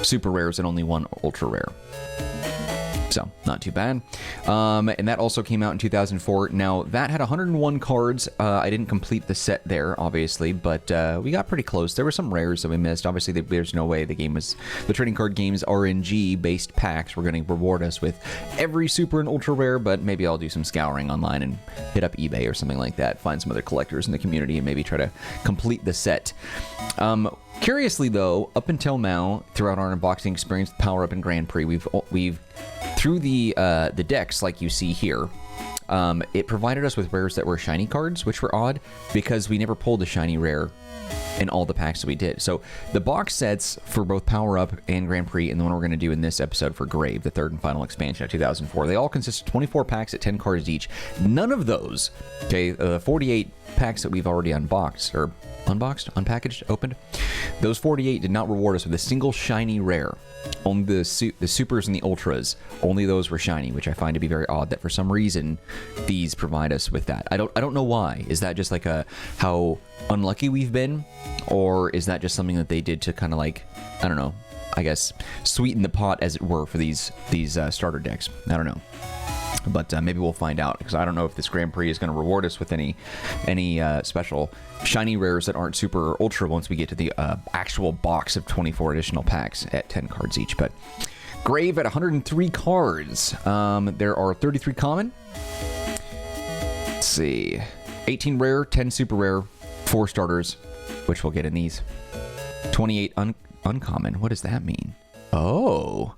super rares and only 1 ultra rare. So, not too bad. And that also came out in 2004. Now, that had 101 cards. I didn't complete the set there, obviously, but we got pretty close. There were some rares that we missed. Obviously, there's no way the trading card game's RNG-based packs were going to reward us with every super and ultra rare, but maybe I'll do some scouring online and hit up eBay or something like that, find some other collectors in the community, and maybe try to complete the set. Curiously, though, up until now, throughout our unboxing experience, Power Up and Grand Prix, we've through the decks like you see here, it provided us with rares that were shiny cards, which were odd because we never pulled a shiny rare in all the packs that we did. So the box sets for both Power Up and Grand Prix, and the one we're going to do in this episode for Grave, the third and final expansion of 2004, they all consist of 24 packs at 10 cards each. None of those, okay, 48 packs that we've already unboxed, unpackaged, opened, those 48 did not reward us with a single shiny rare. Only the supers and the ultras, only those were shiny, which I find to be very odd that for some reason these provide us with that. I don't know why. Is that just like how unlucky we've been, or is that just something that they did to kind of like, I don't know, I guess sweeten the pot, as it were, for these starter decks? I don't know. But maybe we'll find out, because I don't know if this Grand Prix is going to reward us with any special shiny rares that aren't super or ultra once we get to the actual box of 24 additional packs at 10 cards each. But Grave at 103 cards. There are 33 common. Let's see. 18 rare, 10 super rare, 4 starters, which we'll get in these. 28 uncommon. What does that mean? Oh.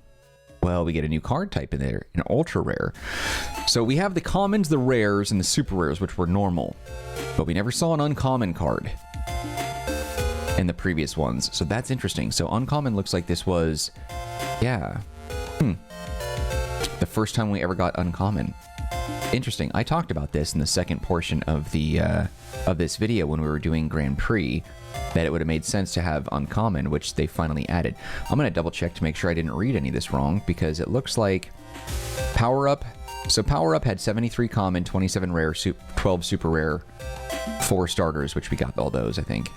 Well, we get a new card type in there, an ultra rare. So we have the commons, the rares, and the super rares, which were normal. But we never saw an uncommon card in the previous ones. So that's interesting. So uncommon looks like this was, yeah. The first time we ever got uncommon. Interesting. I talked about this in the second portion of the of this video when we were doing Grand Prix, that it would have made sense to have uncommon, which they finally added. I'm going to double check to make sure I didn't read any of this wrong, because it looks like Power Up. So Power Up had 73 common, 27 rare, 12 super rare, 4 starters, which we got all those, I think,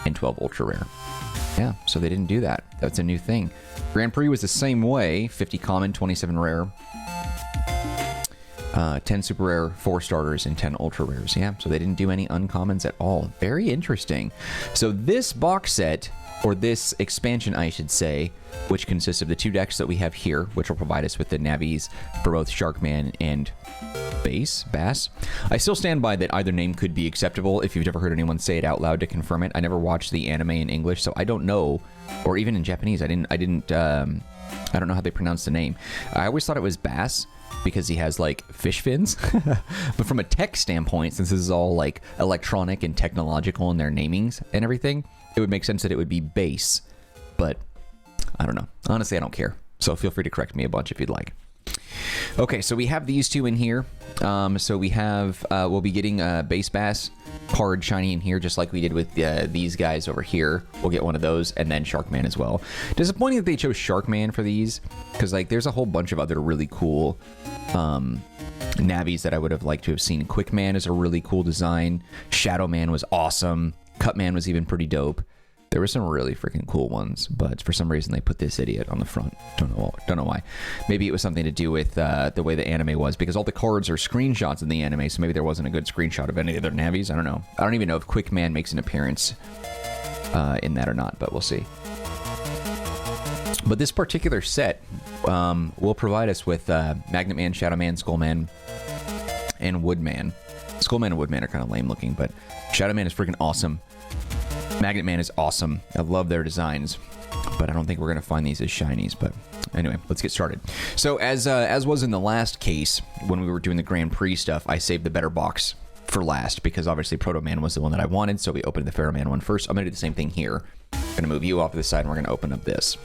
and 12 ultra rare. Yeah, so they didn't do that. That's a new thing. Grand Prix was the same way, 50 common, 27 rare, 10 super rare, 4 starters, and 10 ultra rares. Yeah, so they didn't do any uncommons at all. Very interesting. So this box set, or this expansion, I should say, which consists of the 2 decks that we have here, which will provide us with the Navis for both Sharkman and Bass. I still stand by that either name could be acceptable. If you've ever heard anyone say it out loud to confirm it, I never watched the anime in English, so I don't know, or even in Japanese. I don't know how they pronounce the name. I always thought it was Bass because he has like fish fins, but from a tech standpoint, since this is all like electronic and technological in their namings and everything, it would make sense that it would be Bass, but I don't know. Honestly, I don't care. So feel free to correct me a bunch if you'd like. Okay, so we have these 2 in here. So we have, we'll be getting a base Bass card shiny in here, just like we did with these guys over here. We'll get one of those, and then Sharkman as well. Disappointing that they chose Sharkman for these, because like there's a whole bunch of other really cool Navis that I would have liked to have seen. Quickman is a really cool design. Shadowman was awesome. Cutman was even pretty dope. There were some really freaking cool ones, but for some reason they put this idiot on the front. Don't know why. Maybe it was something to do with the way the anime was, because all the cards are screenshots in the anime, so maybe there wasn't a good screenshot of any of their Navis. I don't know. I don't even know if Quickman makes an appearance in that or not, but we'll see. But this particular set will provide us with Magnet Man, Shadow Man, Skull Man, and Woodman. Skull Man and Woodman are kind of lame looking, but Shadow Man is freaking awesome. Magnet Man is awesome. I love their designs, but I don't think we're going to find these as shinies. But anyway, let's get started. So as was in the last case, when we were doing the Grand Prix stuff, I saved the better box for last, because obviously Proto Man was the one that I wanted, so we opened the Pharaoh Man one first. I'm going to do the same thing here. I'm going to move you off to the side, and we're going to open up this.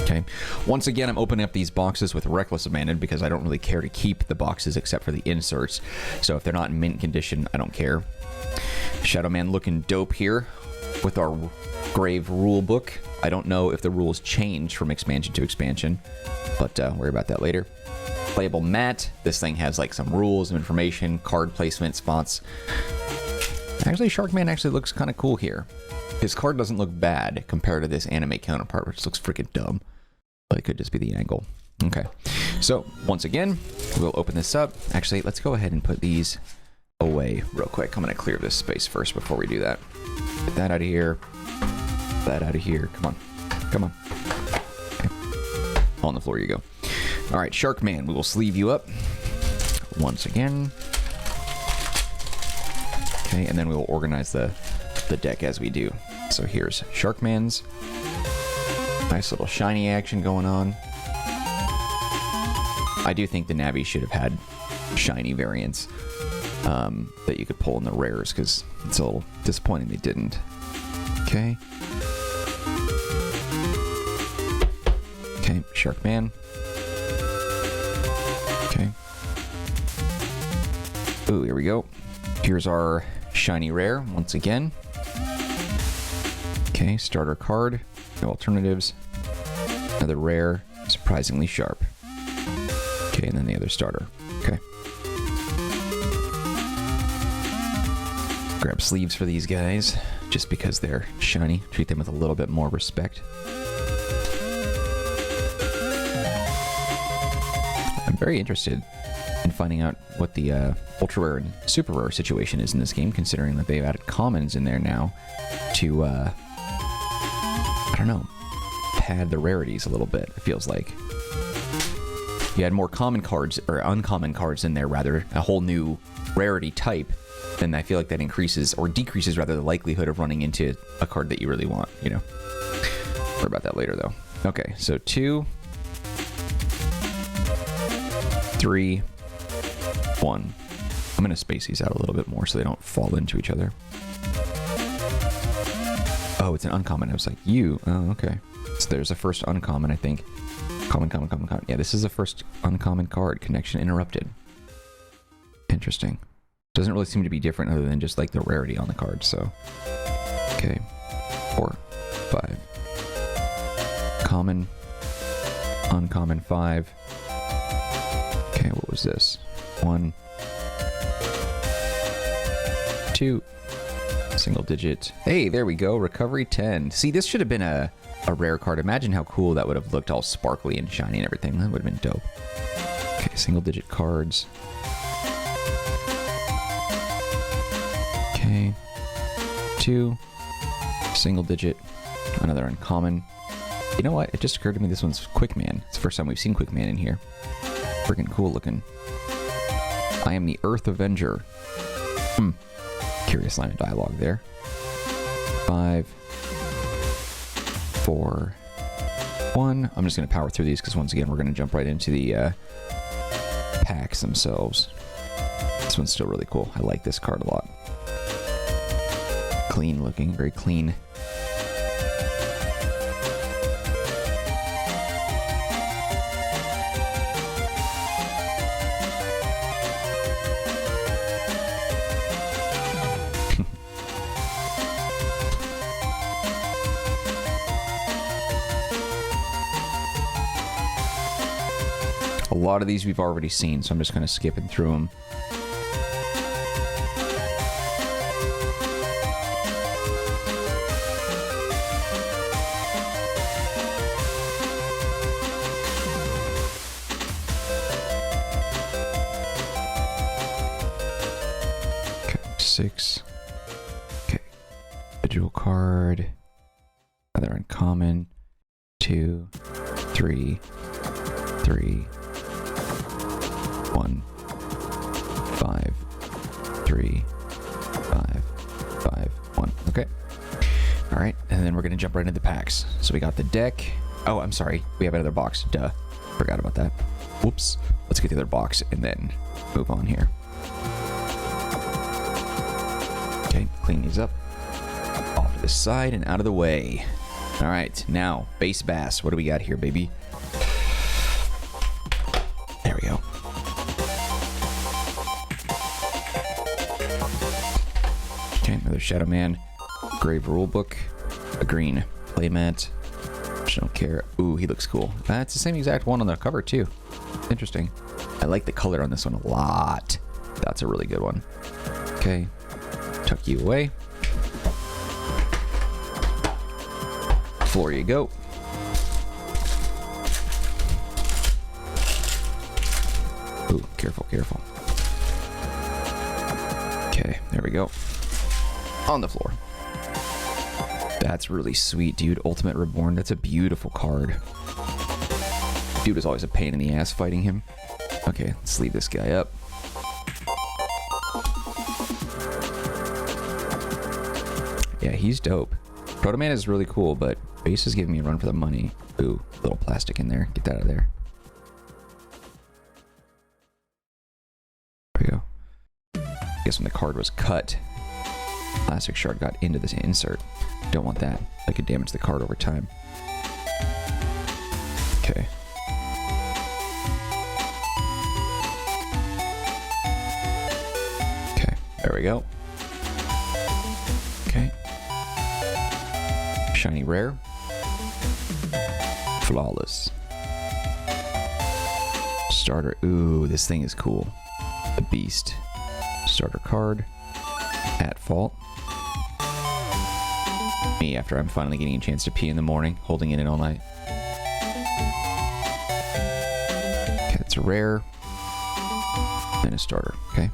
Okay. Once again, I'm opening up these boxes with reckless abandon because I don't really care to keep the boxes except for the inserts. So if they're not in mint condition, I don't care. Shadow Man looking dope here with our Grave rule book. I don't know if the rules change from expansion to expansion, but worry about that later. Playable mat. This thing has like some rules and information, card placement, spots. Actually, Sharkman actually looks kind of cool here. His card doesn't look bad compared to this anime counterpart, which looks freaking dumb. But it could just be the angle. Okay. So, once again, we'll open this up. Actually, let's go ahead and put these away real quick. I'm going to clear this space first before we do that. Get that out of here. That out of here. Come on. Come on. Okay. On the floor you go. All right, Sharkman, we will sleeve you up once again. Okay, and then we will organize the deck as we do. So here's Sharkman's. Nice little shiny action going on. I do think the Navi should have had shiny variants that you could pull in the rares, because it's a little disappointing they didn't. Okay. Okay, Sharkman. Okay. Ooh, here we go. Here's our shiny rare once again. Okay, starter card. No alternatives. Another rare. Surprisingly sharp. Okay, and then the other starter. Okay. Grab sleeves for these guys, just because they're shiny. Treat them with a little bit more respect. I'm very interested in finding out what the ultra rare and super rare situation is in this game, considering that they've added commons in there now to, I don't know, pad the rarities a little bit, it feels like. You had more common cards, or uncommon cards in there, rather, a whole new rarity type, then I feel like that increases, or decreases rather, the likelihood of running into a card that you really want, you know? Worry about that later, though. Okay, so 2, 3, 1. I'm going to space these out a little bit more so they don't fall into each other. Oh, it's an uncommon. I was like, you. Oh, okay. So there's a first uncommon, I think. Common. Yeah, this is the first uncommon card. Connection interrupted. Interesting. Doesn't really seem to be different other than just like the rarity on the card, so. Okay. 4, 5. Common. Uncommon 5. Okay, what was this? 1. 2. Single digit. Hey, there we go. Recovery 10. See, this should have been a rare card. Imagine how cool that would have looked, all sparkly and shiny and everything. That would have been dope. Okay, single digit cards. Okay. 2. Single digit. Another uncommon. You know what? It just occurred to me this one's Quickman. It's the first time we've seen Quickman in here. Freaking cool looking. I am the Earth Avenger. Curious line of dialogue there. 5, 4, 1. I'm just going to power through these because once again we're going to jump right into the packs themselves. This one's still really cool. I like this card a lot. Clean looking, very clean. A lot of these we've already seen, so I'm just kind of skipping through them. Okay, 6. Okay, individual card. Another uncommon. 2, 3, 3. 1, 5, 3, 5, 5, 1. Okay. All right, and then we're gonna jump right into the packs. So we got the deck. Oh, I'm sorry. We have another box. Duh. Forgot about that. Whoops. Let's get the other box and then move on here. Okay, clean these up. Off to the side and out of the way. All right, now base bass. What do we got here, baby? There we go. Okay, another Shadow Man, Grave Rulebook, a green playmat. Just don't care. Ooh, he looks cool. That's the same exact one on the cover too. Interesting. I like the color on this one a lot. That's a really good one. Okay, tuck you away. Floor you go. Ooh, careful, careful. Okay, there we go. On the floor. That's really sweet, dude. Ultimate Reborn. That's a beautiful card. Dude was always a pain in the ass fighting him. Okay, let's leave this guy up. Yeah, he's dope. Proto Man is really cool, but base is giving me a run for the money. Ooh, little plastic in there. Get that out of there. There we go. I guess when the card was cut, plastic shard got into this insert. Don't want that. That could damage the card over time. Okay. Okay, there we go. Okay. Shiny rare. Flawless. Starter. Ooh, this thing is cool. The Beast. Starter card. At fault. Me after I'm finally getting a chance to pee in the morning, holding it in all night. Okay, it's a rare. And a starter, okay?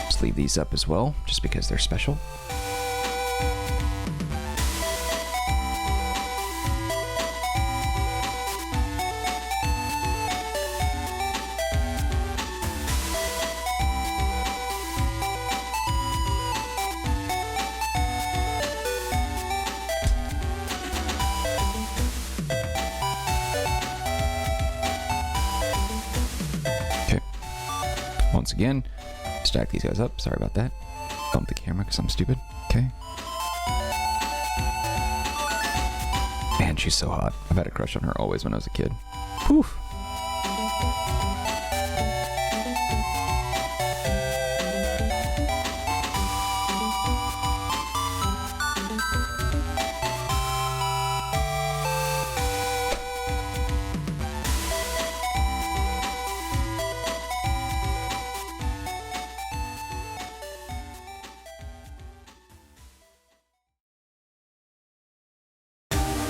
Just leave these up as well, just because they're special. Once again, stack these guys up. Sorry about that. Bump the camera because I'm stupid. Okay. Man, she's so hot. I've had a crush on her always when I was a kid. Whew.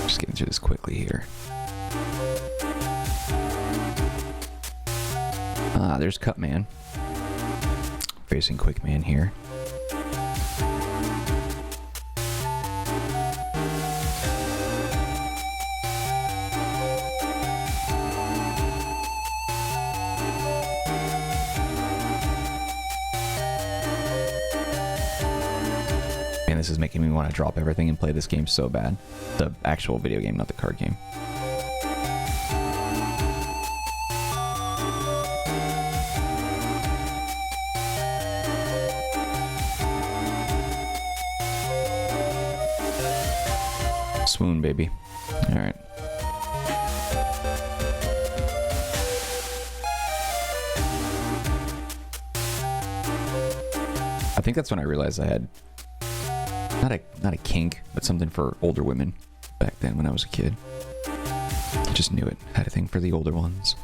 Just getting through this quickly here. Ah, there's Cutman. Facing Quickman here. Man, this is making me want to drop everything and play this game so bad. The actual video game, not the card game. Swoon, baby. All right. I think that's when I realized I had not a kink, but something for older women back then when I was a kid. I just knew it. Had a thing for the older ones.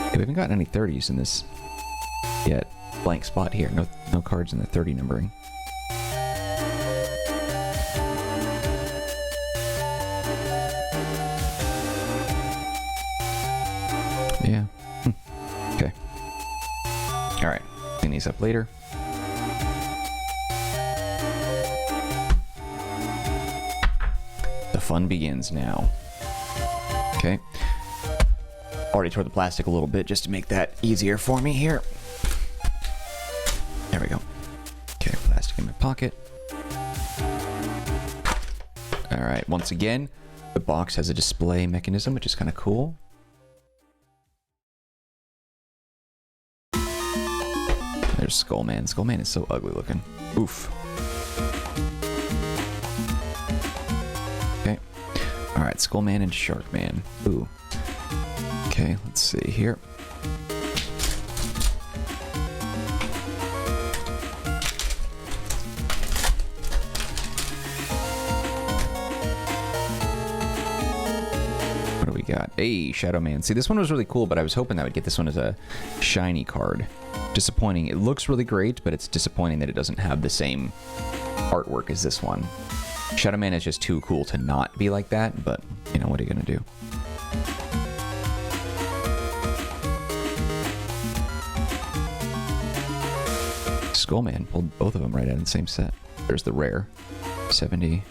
Okay, we haven't gotten any 30s in this yet. Blank spot here. No cards in the 30 numbering. Yeah. Okay. Alright. Clean these up later. The fun begins now. Okay. Already tore the plastic a little bit just to make that easier for me here. There we go. Okay, plastic in my pocket. Alright, once again, the box has a display mechanism, which is kind of cool. There's Skullman. Skullman is so ugly looking. Oof. Okay. Alright, Skullman and Sharkman. Ooh. Okay, let's see here. What do we got? Hey, Shadow Man. See, this one was really cool, but I was hoping that I would get this one as a shiny card. Disappointing. It looks really great, but it's disappointing that it doesn't have the same artwork as this one. Shadow Man is just too cool to not be like that, but, you know, what are you gonna do? Skullman pulled both of them right out in the same set. There's the rare. 75.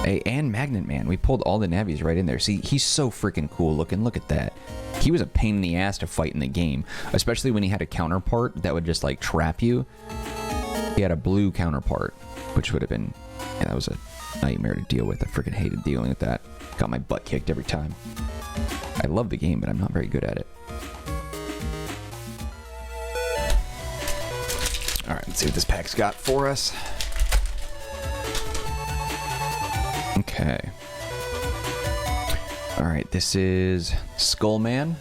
Hey, and Magnet Man. We pulled all the Navis right in there. See, he's so freaking cool looking. Look at that. He was a pain in the ass to fight in the game, especially when he had a counterpart that would just like trap you. He had a blue counterpart, which would have been, yeah, that was a nightmare to deal with. I freaking hated dealing with that. Got my butt kicked every time. I love the game, but I'm not very good at it. All right, let's see what this pack's got for us. Okay. All right, this is Skullman.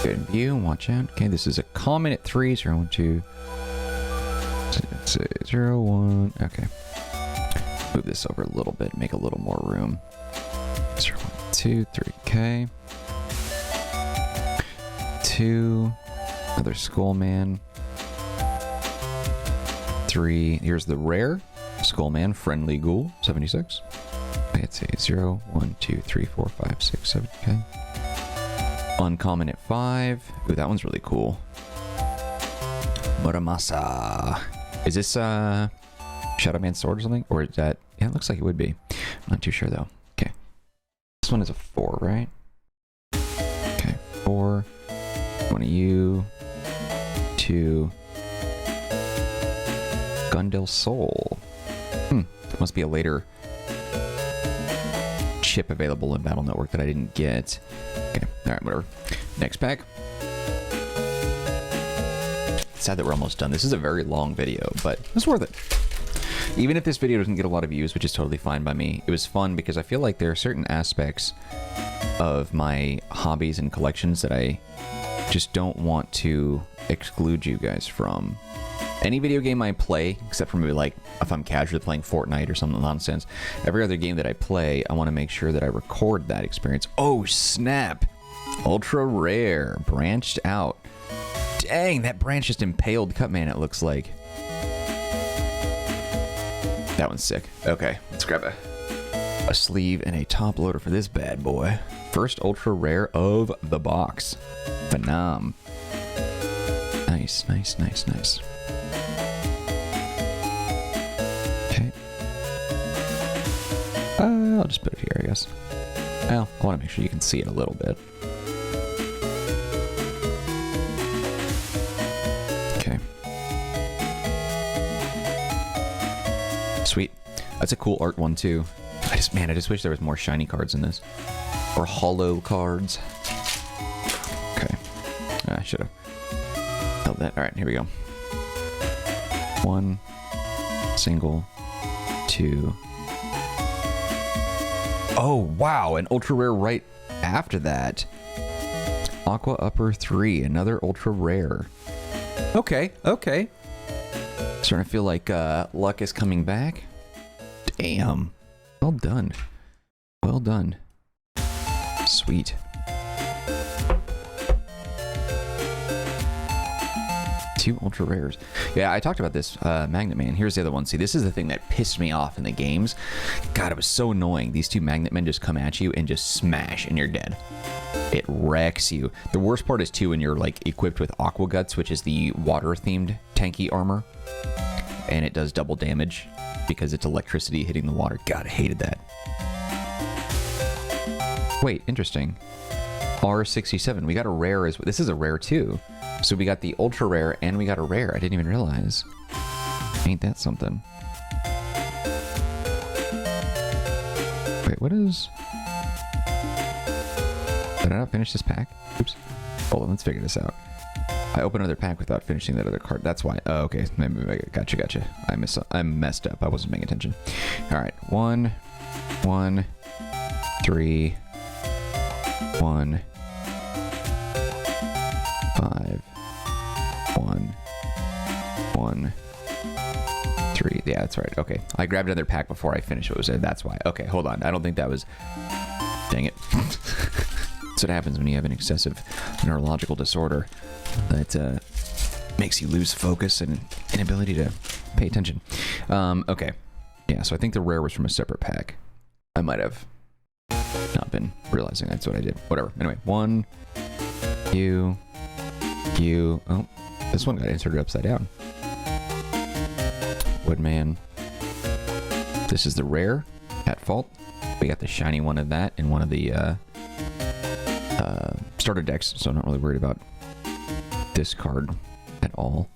Good in view, watch out. Okay, this is a common at 3, 0, 1, 2. 0, 1. Okay. Move this over a little bit, make a little more room. 0, 1, 2, 3. Okay. 2. Another Skullman. 3. Here's the rare Skullman, Friendly Ghoul, 76. Let's see, 0, 1, 2, 3, 4, 5, 6, 7. Okay. Uncommon at 5. Ooh, that one's really cool. Muramasa. Is this Shadow Man's sword or something? Or is that? Yeah, it looks like it would be. I'm not too sure though. Okay. This one is a 4, right? Okay. 4. One of you. 2. Gundel Soul. Must be a later chip available in Battle Network that I didn't get. Okay, alright, whatever. Next pack. Sad that we're almost done. This is a very long video, but it's worth it. Even if this video doesn't get a lot of views, which is totally fine by me, it was fun because I feel like there are certain aspects of my hobbies and collections that I just don't want to exclude you guys from. Any video game I play, except for maybe like if I'm casually playing Fortnite or some nonsense, every other game that I play, I want to make sure that I record that experience. Oh, snap! Ultra rare, branched out. Dang, that branch just impaled Cutman, it looks like. That one's sick. Okay, let's grab a A sleeve and a top loader for this bad boy. First ultra rare of the box. Phenom. Nice, nice, nice, nice. Okay. I'll just put it here, I guess. Well, I want to make sure you can see it a little bit. Okay. Sweet. That's a cool art one too. I just wish there was more shiny cards in this. Or hollow cards. Okay. I should have held that. Alright, here we go. 1 single 2. Oh, wow, an ultra rare right after that. Aqua Upper 3, another ultra rare. Okay, okay. Starting to feel like luck is coming back. Damn. Well done. Well done. Sweet. Two ultra rares. Yeah, I talked about this Magnet Man. Here's the other one. See, this is the thing that pissed me off in the games. God, it was so annoying. These two Magnet Men just come at you and just smash and you're dead. It wrecks you. The worst part is too when you're like equipped with Aqua Guts, which is the water themed tanky armor. And it does double damage because it's electricity hitting the water. God, I hated that. Wait, interesting. R67. We got a rare as well. This is a rare too. So we got the ultra rare and we got a rare. I didn't even realize. Ain't that something? Wait, what is... Did I not finish this pack? Oops. Hold on, let's figure this out. I opened another pack without finishing that other card. That's why. Oh, okay. Maybe gotcha. I messed up. I wasn't paying attention. All right. 1, 3, 1, 5, 1, 1, 3. Yeah, that's right. Okay. I grabbed another pack before I finished what was there. That's why. Okay, hold on. I don't think that was... Dang it. That's what happens when you have an excessive neurological disorder that makes you lose focus and inability to pay attention. Okay. Yeah, so I think the rare was from a separate pack. I might have not been realizing that's what I did. Whatever. Anyway, 1, U. Oh, this one got inserted upside down. Woodman. This is the rare at fault. We got the shiny one of that in one of the starter decks, so I'm not really worried about this card at all.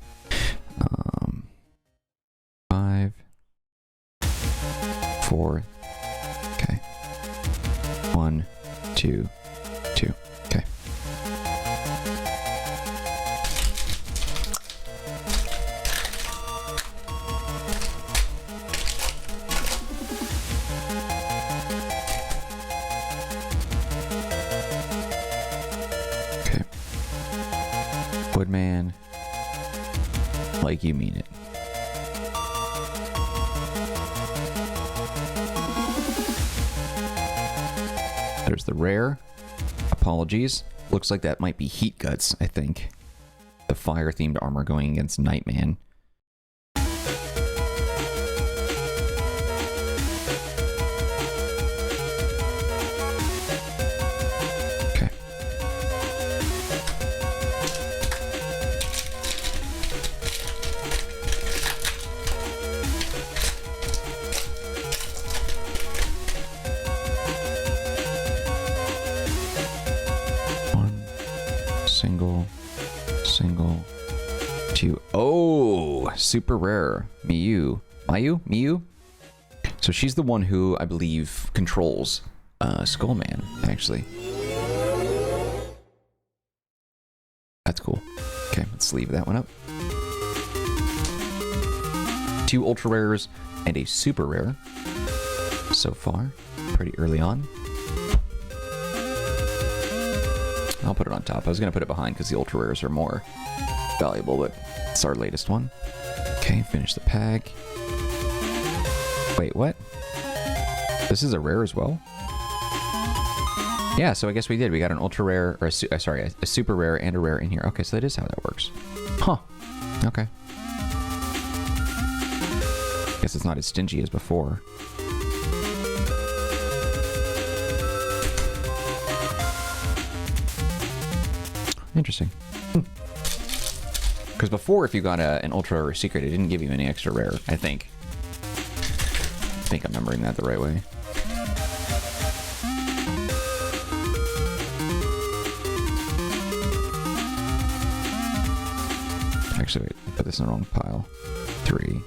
5, 4. Okay. 1, 2, 2. Okay. Okay. Woodman. Like you mean it. There's the rare. Apologies. Looks like that might be Heat Guts, I think. The fire-themed armor going against Nightman. Okay. Single, 2. Oh, super rare. Miyu. So she's the one who I believe controls Skullman, actually. That's cool. Okay, let's leave that one up. 2 ultra rares and a super rare so far. Pretty early on. I'll put it on top. I was going to put it behind because the ultra rares are more valuable, but it's our latest one. Okay, finish the pack. Wait, what? This is a rare as well? Yeah, so I guess we did. We got an ultra rare, or a super rare and a rare in here. Okay, so that is how that works. Huh. Okay. Guess it's not as stingy as before. Interesting. Because before, if you got an ultra rare secret, it didn't give you any extra rare, I think. I think I'm remembering that the right way. Actually, wait, I put this in the wrong pile. 3.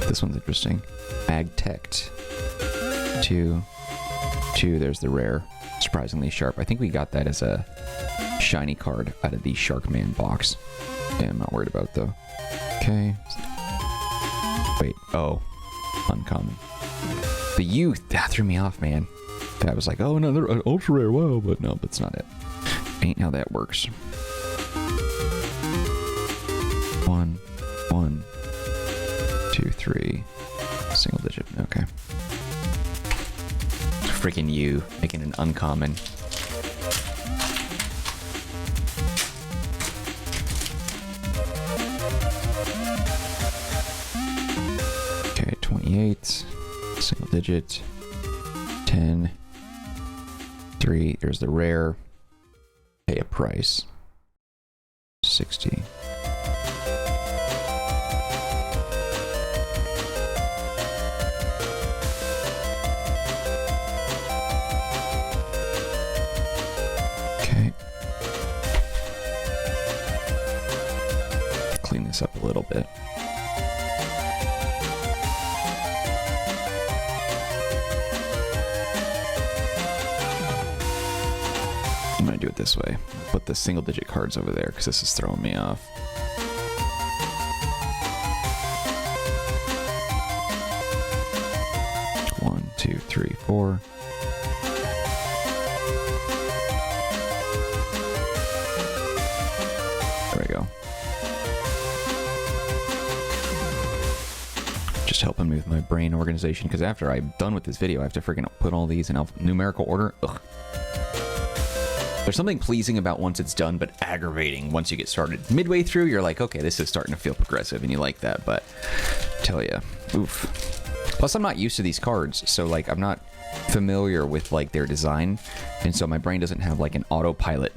This one's interesting. Bag Tect. 2. 2, there's the rare. Surprisingly sharp. I think we got that as a shiny card out of the Sharkman box. Yeah, I'm not worried about though. Okay. Wait, oh. Uncommon. The youth, that threw me off, man. I was like, oh, another ultra rare, whoa, but no, that's not it. Ain't how that works. 1, 1, 2, 3. Single digit, okay. Freaking you, making an uncommon. Okay, 28. Single digit. 10. 3. There's the rare. Pay a price. 60. Clean this up a little bit. I'm gonna do it this way. Put the single digit cards over there because this is throwing me off. One, 2, 3, 4. There we go. Just helping me with my brain organization, because after I'm done with this video, I have to freaking put all these in numerical order. Ugh. There's something pleasing about once it's done, but aggravating once you get started. Midway through, you're like, okay, this is starting to feel progressive, and you like that, but I tell ya, oof. Plus, I'm not used to these cards, so like I'm not familiar with like their design, and so my brain doesn't have like an autopilot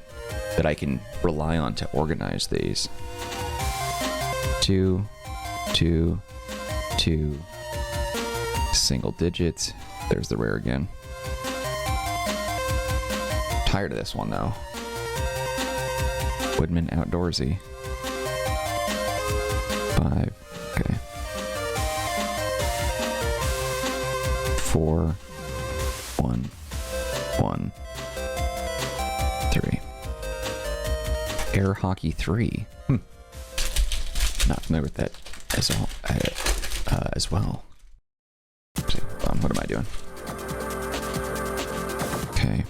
that I can rely on to organize these. 2, 2, 2, single digits. There's the rare again. Tired of this one though. Woodman Outdoorsy. 5. Okay. 4. 1. 1. 3. Air Hockey 3. Not familiar with that as well. What am I doing? Okay.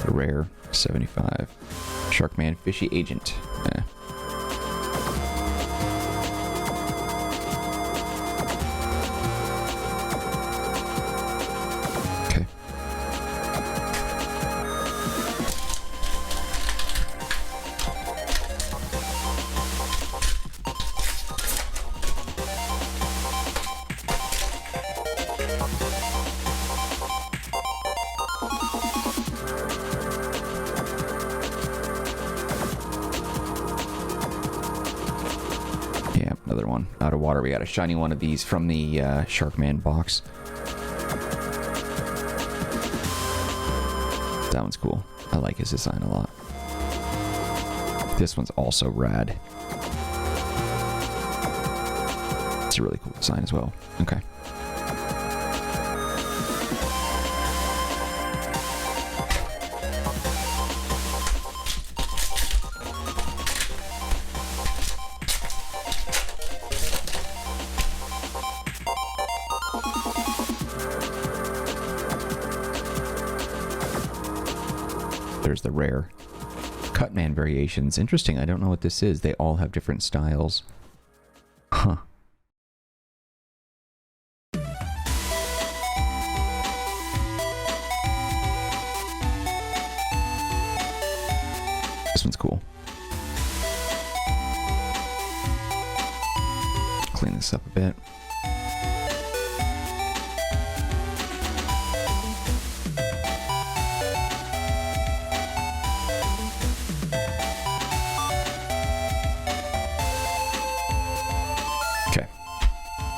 The rare 75. Sharkman Fishy Agent. Okay. Another one out of water. We got a shiny one of these from the Sharkman box. That one's cool. I like his design a lot. This one's also rad. It's a really cool design as well. Okay. There's the rare Cutman variations. Interesting. I don't know what this is. They all have different styles. Huh. This one's cool. Clean this up a bit.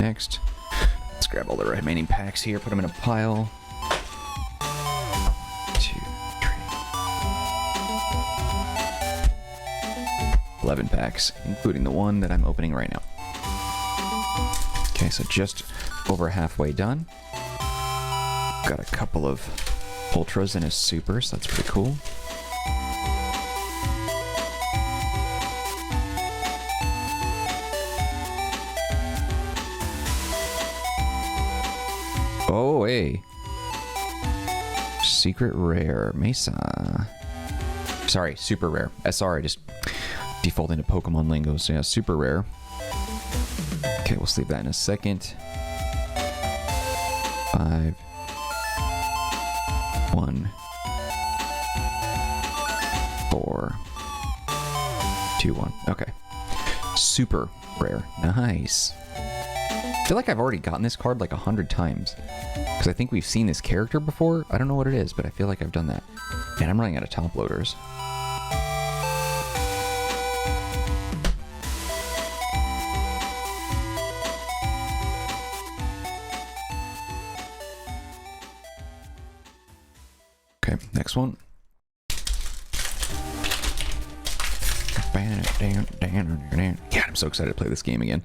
Next, let's grab all the remaining packs here, put them in a pile. 2, 3. 11 packs, including the one that I'm opening right now. Okay, so just over halfway done. Got a couple of ultras and a super, so that's pretty cool. Oh, hey. Secret rare. Mesa. Sorry, super rare. SR, I just default into Pokemon lingo, so yeah, super rare. Okay, we'll leave that in a second. 5. 1. 4. 2, 1. Okay. Super rare. Nice. I feel like I've already gotten this card like 100 times. Because I think we've seen this character before. I don't know what it is, but I feel like I've done that. Man, I'm running out of top loaders. Okay, next one. Yeah, I'm so excited to play this game again.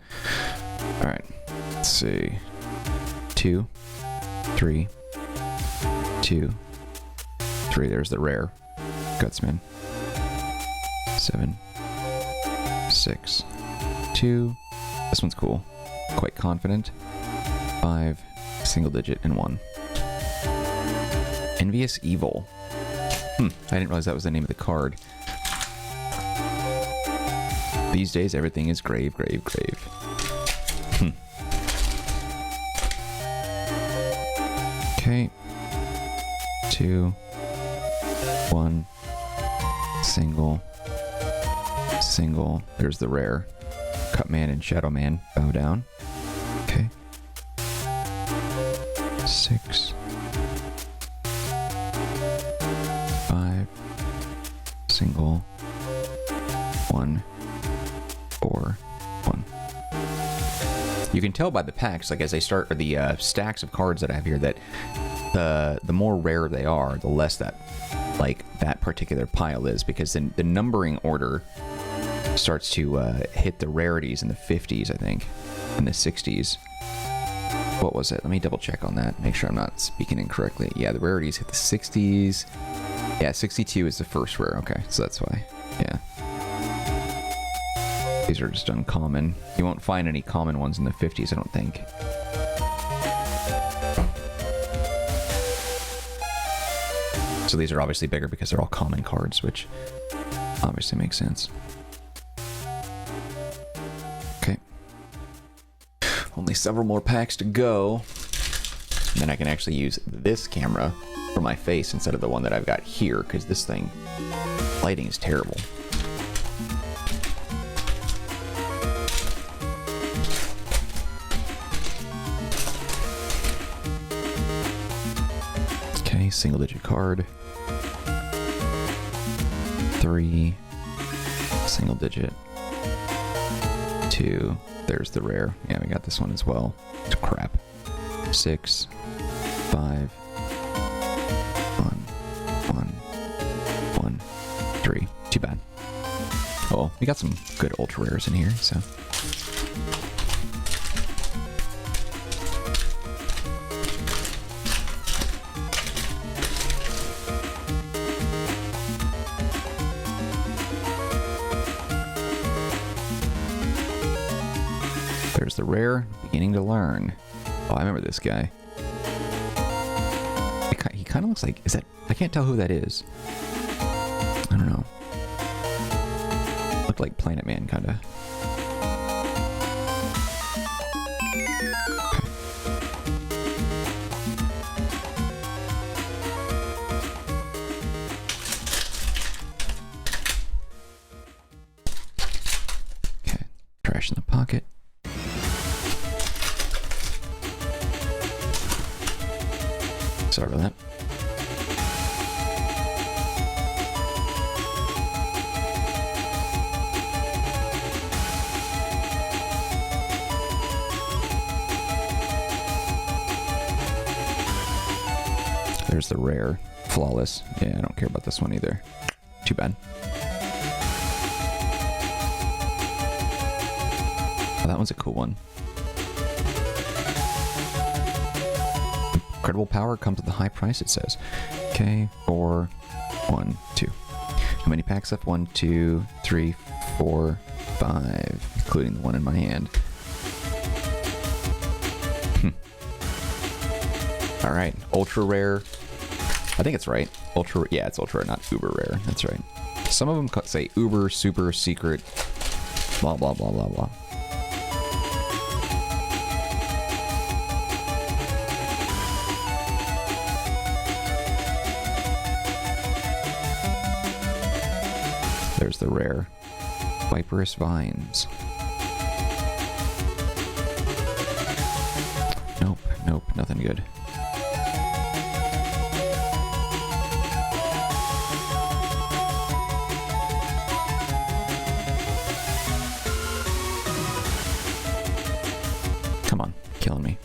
Alright, let's see. 2, 3, 2, 3. There's the rare. Gutsman. 7, 6, 2. This one's cool. Quite confident. 5, single digit, and 1. Envious Evil. I didn't realize that was the name of the card. These days, everything is grave, grave, grave. Okay. 2, 1. Single. Single. There's the rare. Cutman and Shadowman bow down. Okay. 6. 5. Single. 1. 4. 1. You can tell by the packs, like as I start, or the stacks of cards that I have here, that the more rare they are, the less that, like, that particular pile is, because then the numbering order starts to hit the rarities in the 50s, I think, in the 60s. What was it? Let me double check on that, make sure I'm not speaking incorrectly. Yeah, the rarities hit the 60s. Yeah, 62 is the first rare. Okay, so that's why. Yeah. These are just uncommon. You won't find any common ones in the 50s, I don't think. So these are obviously bigger because they're all common cards, which obviously makes sense. Okay. Only several more packs to go. And then I can actually use this camera for my face instead of the one that I've got here, because this thing, lighting is terrible. Okay, single digit card. 3, single digit. 2, there's the rare. Yeah, we got this one as well. It's crap. 6, 5, 1, 3. Too bad. Oh, we got some good ultra rares in here, so. There's the rare, beginning to learn. Oh, I remember this guy. He kind of looks like, is that, I can't tell who that is. I don't know. Looked like Planet Man, kind of. Okay, trash in the pocket. Sorry about that. There's the rare. Flawless. Yeah, I don't care about this one either. Too bad. Oh, that one's a cool one. Incredible power comes at a high price, it says. Okay, 4, 1, 2. How many packs left? 1, 2, 3, 4, 5, including the one in my hand. Alright, ultra rare. I think it's right. Ultra, yeah, it's ultra rare, not uber rare. That's right. Some of them say uber, super, secret, blah, blah, blah, blah, blah. There's the rare. Viperous Vines. Nope, nope, nothing good. Come on, killing me.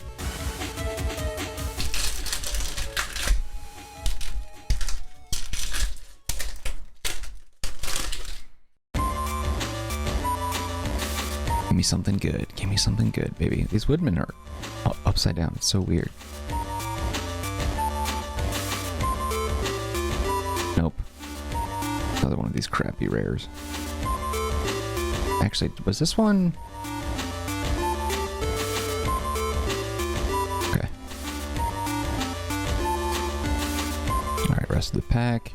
Give me something good. Give me something good, baby. These woodmen are upside down. It's so weird. Nope. Another one of these crappy rares. Actually, was this one? Okay. Alright, rest of the pack.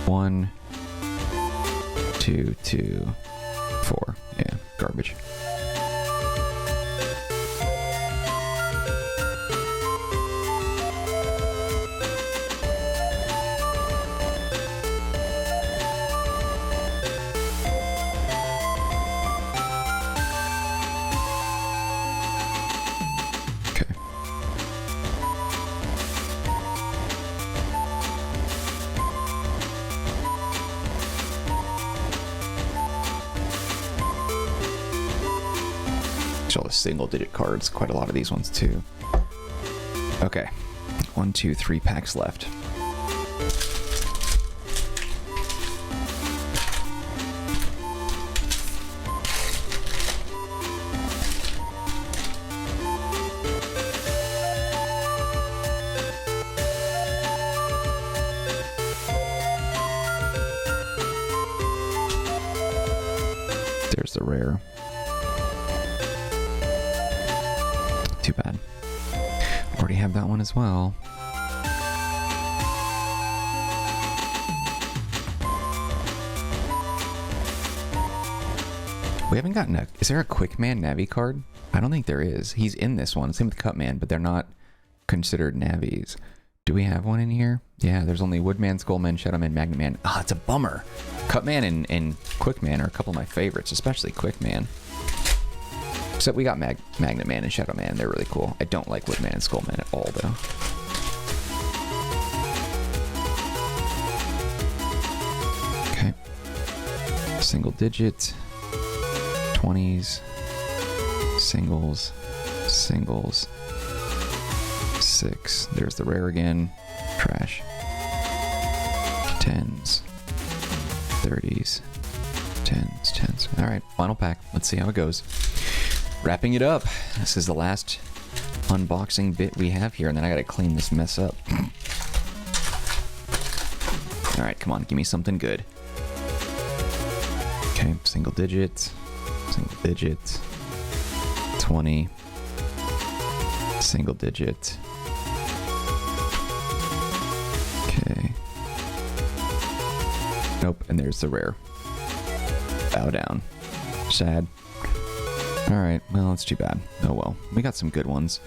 1, 2, 2, 4. Yeah, garbage. Okay. All the single digit cards, quite a lot of these ones too. Okay, 1, 2, 3 packs left. There's the rare. Too bad. Already have that one as well. We haven't gotten a... Is there a Quickman Navi card? I don't think there is. He's in this one. Same with Cutman, but they're not considered Navis. Do we have one in here? Yeah, there's only Woodman, Skullman, Shadowman, MegaMan. Ah, it's a bummer. Cutman and Quickman are a couple of my favorites, especially Quickman. Except we got MegaMan and Shadowman. They're really cool. I don't like Woodman and Skullman at all, though. Okay. Single digit. 20s. Singles. Singles. 6. There's the rare again. Trash. 10s. 30s. 10s. 10s. Alright, final pack. Let's see how it goes. Wrapping it up. This is the last unboxing bit we have here, and then I gotta clean this mess up. Alright, come on, give me something good. Okay, single digit. Single digit. 20. Single digit. Okay. Nope, and there's the rare. Bow down. Sad. Alright, well, that's too bad. Oh well. We got some good ones.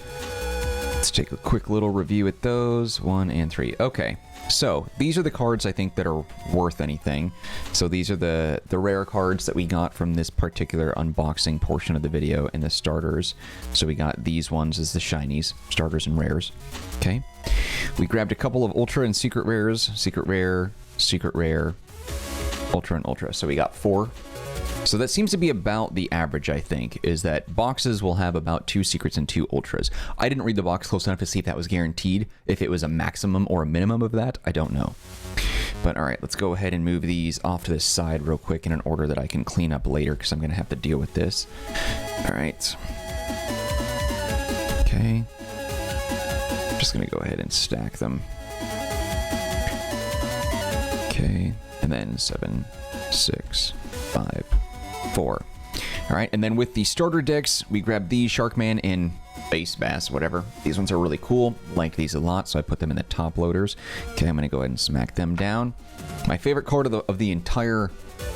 Let's take a quick little review at those. 1 and 3. Okay, so these are the cards I think that are worth anything. So these are the rare cards that we got from this particular unboxing portion of the video and the starters. So we got these ones as the shinies, starters and rares. Okay. We grabbed a couple of ultra and secret rares. Secret rare, ultra and ultra. So we got 4. So that seems to be about the average, I think, is that boxes will have about 2 secrets and 2 ultras. I didn't read the box close enough to see if that was guaranteed. If it was a maximum or a minimum of that, I don't know. But all right, let's go ahead and move these off to the side real quick in an order that I can clean up later because I'm going to have to deal with this. All right. Okay. I'm just going to go ahead and stack them. Okay. And then 7, 6, 5, 4. All right, and then with the starter decks, we grab these Sharkman and Base Bass, whatever. These ones are really cool. Like these a lot, so I put them in the top loaders. Okay, I'm going to go ahead and smack them down. My favorite card of the entire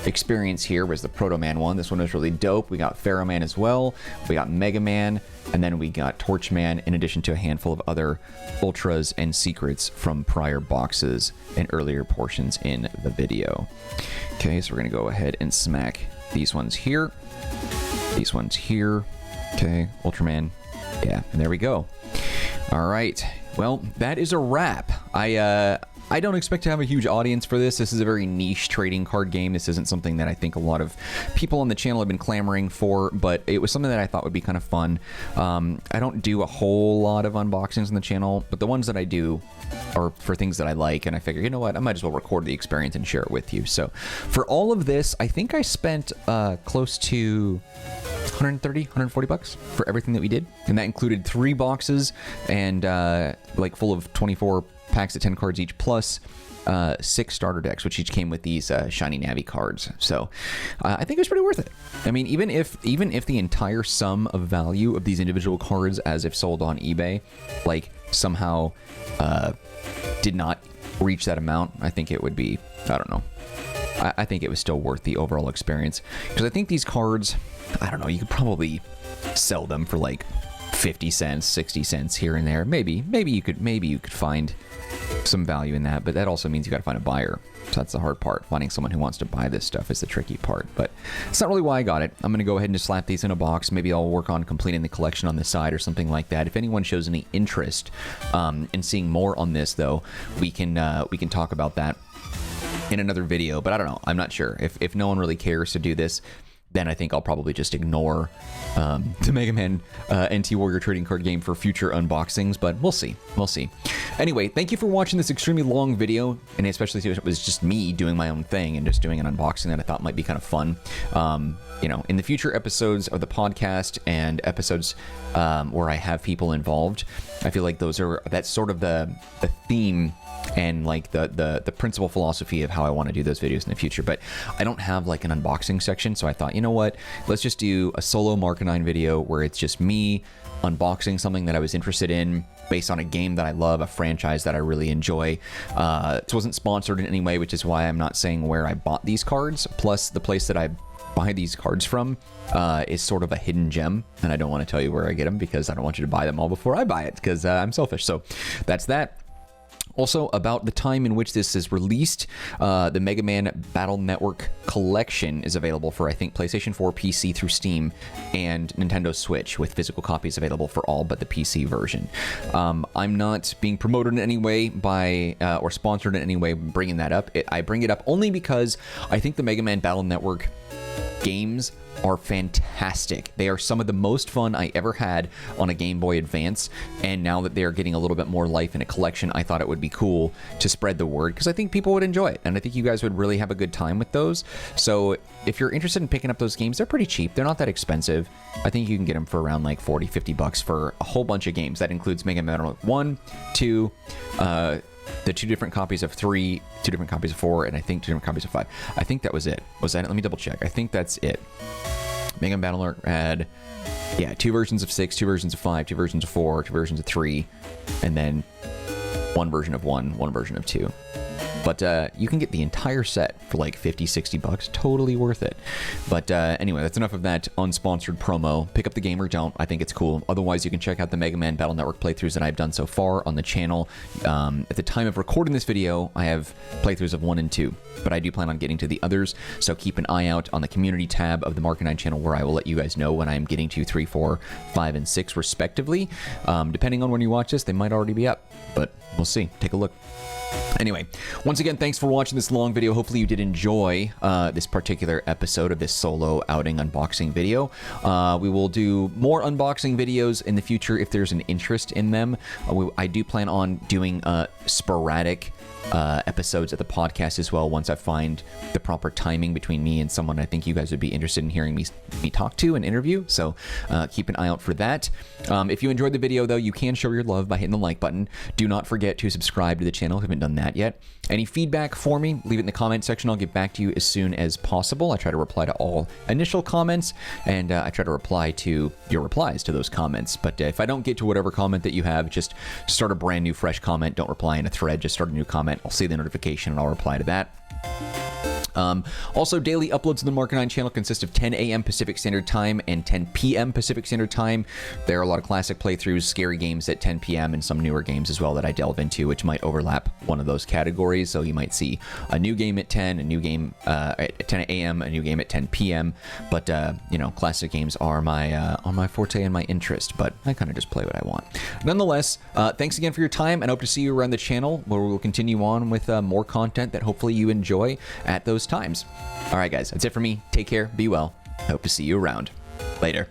experience here was the Proto Man one. This one was really dope. We got Pharaoh Man as well. We got MegaMan, and then we got Torchman, in addition to a handful of other ultras and secrets from prior boxes and earlier portions in the video. Okay, so we're going to go ahead and smack these ones here. These ones here. Okay, Ultraman. Yeah, and there we go. All right. Well, that is a wrap. I don't expect to have a huge audience for this. This is a very niche trading card game. This isn't something that I think a lot of people on the channel have been clamoring for, but it was something that I thought would be kind of fun. I don't do a whole lot of unboxings on the channel, but the ones that I do are for things that I like, and I figure, you know what, I might as well record the experience and share it with you. So for all of this, I think I spent close to 130, 140 bucks for everything that we did, and that included 3 boxes and like full of 24 packs of 10 cards each, plus 6 starter decks, which each came with these shiny Navi cards. So I think it was pretty worth it. I mean, even if the entire sum of value of these individual cards, as if sold on eBay, like somehow did not reach that amount, I think it would be, I don't know. I think it was still worth the overall experience, because I think these cards, I don't know, you could probably sell them for like 50 cents, 60 cents here and there. Maybe you could find some value in that, but that also means you got to find a buyer. So that's the hard part. Finding someone who wants to buy this stuff is the tricky part, but it's not really why I got it. I'm going to go ahead and just slap these in a box. Maybe I'll work on completing the collection on the side or something like that. If anyone shows any interest in seeing more on this, though, we can talk about that in another video, but I don't know. I'm not sure. If no one really cares to do this, then I think I'll probably just ignore the MegaMan NT Warrior trading card game for future unboxings, but we'll see. We'll see. Anyway, thank you for watching this extremely long video, and especially if it was just me doing my own thing and just doing an unboxing that I thought might be kind of fun. You know, in the future episodes of the podcast and episodes where I have people involved, I feel like that's sort of the theme and like the principal philosophy of how I want to do those videos in the future. But I don't have like an unboxing section, so I thought, you know what, let's just do a solo Marcanine video where it's just me unboxing something that I was interested in based on a game that I love, a franchise that I really enjoy. This wasn't sponsored in any way, which is why I'm not saying where I bought these cards. Plus, the place that I buy these cards from is sort of a hidden gem, and I don't want to tell you where I get them because I don't want you to buy them all before I buy it, because I'm selfish. So that's that. Also, about the time in which this is released, the MegaMan Battle Network collection is available for, I think, PlayStation 4, PC through Steam, and Nintendo Switch, with physical copies available for all but the PC version. I'm not being promoted in any way by, or sponsored in any way bringing that up. I bring it up only because I think the MegaMan Battle Network games are fantastic. They are some of the most fun I ever had on a Game Boy Advance, and now that they're getting a little bit more life in a collection, I thought it would be cool to spread the word, because I think people would enjoy it, and I think you guys would really have a good time with those. So if you're interested in picking up those games, they're pretty cheap. They're not that expensive. I think you can get them for around like 40, 50 bucks for a whole bunch of games. That includes Mega Man 1, 2, the 2 different copies of 3, 2 different copies of 4, and I think 2 different copies of 5. I think that was it. Was that it? Let me double check. I think that's it. Mega Man Battle had, yeah, 2 versions of 6, 2 versions of 5, 2 versions of 4, 2 versions of 3, and then 1 version of 1, 1 version of 2. But you can get the entire set for like 50, 60 bucks. Totally worth it. But anyway, that's enough of that unsponsored promo. Pick up the game or don't. I think it's cool. Otherwise, you can check out the Mega Man Battle Network playthroughs that I've done so far on the channel. At the time of recording this video, I have playthroughs of 1 and 2, but I do plan on getting to the others. So keep an eye out on the community tab of the Marcanine channel, where I will let you guys know when I'm getting to 3, 4, 5, and 6 respectively. Depending on when you watch this, they might already be up, but we'll see. Take a look. Anyway, Once again, thanks for watching this long video. Hopefully you did enjoy this particular episode of this solo outing unboxing video. We will do more unboxing videos in the future if there's an interest in them. I do plan on doing sporadic episodes of the podcast as well once I find the proper timing between me and someone I think you guys would be interested in hearing me talk to and interview, so keep an eye out for that. If you enjoyed the video though, you can show your love by hitting the like button. Do not forget to subscribe to the channel if you haven't done that yet. Any feedback for me, leave it in the comment section. I'll get back to you as soon as possible. I try to reply to all initial comments, and I try to reply to your replies to those comments. But if I don't get to whatever comment that you have, just start a brand new fresh comment. Don't reply in a thread, just start a new comment. I'll see the notification and I'll reply to that. Also, daily uploads to the Marcanine channel consist of 10 a.m. Pacific Standard Time and 10 p.m. Pacific Standard Time. There are a lot of classic playthroughs, scary games at 10 p.m. and some newer games as well that I delve into, which might overlap one of those categories. So you might see a new game at 10, a new game at 10 a.m., a new game at 10 p.m. But you know, classic games are my forte and my interest. But I kind of just play what I want. Nonetheless, thanks again for your time, and I hope to see you around the channel where we will continue on with more content that hopefully you enjoy at those times. All right, guys, that's it for me. Take care. Be well. I hope to see you around. Later.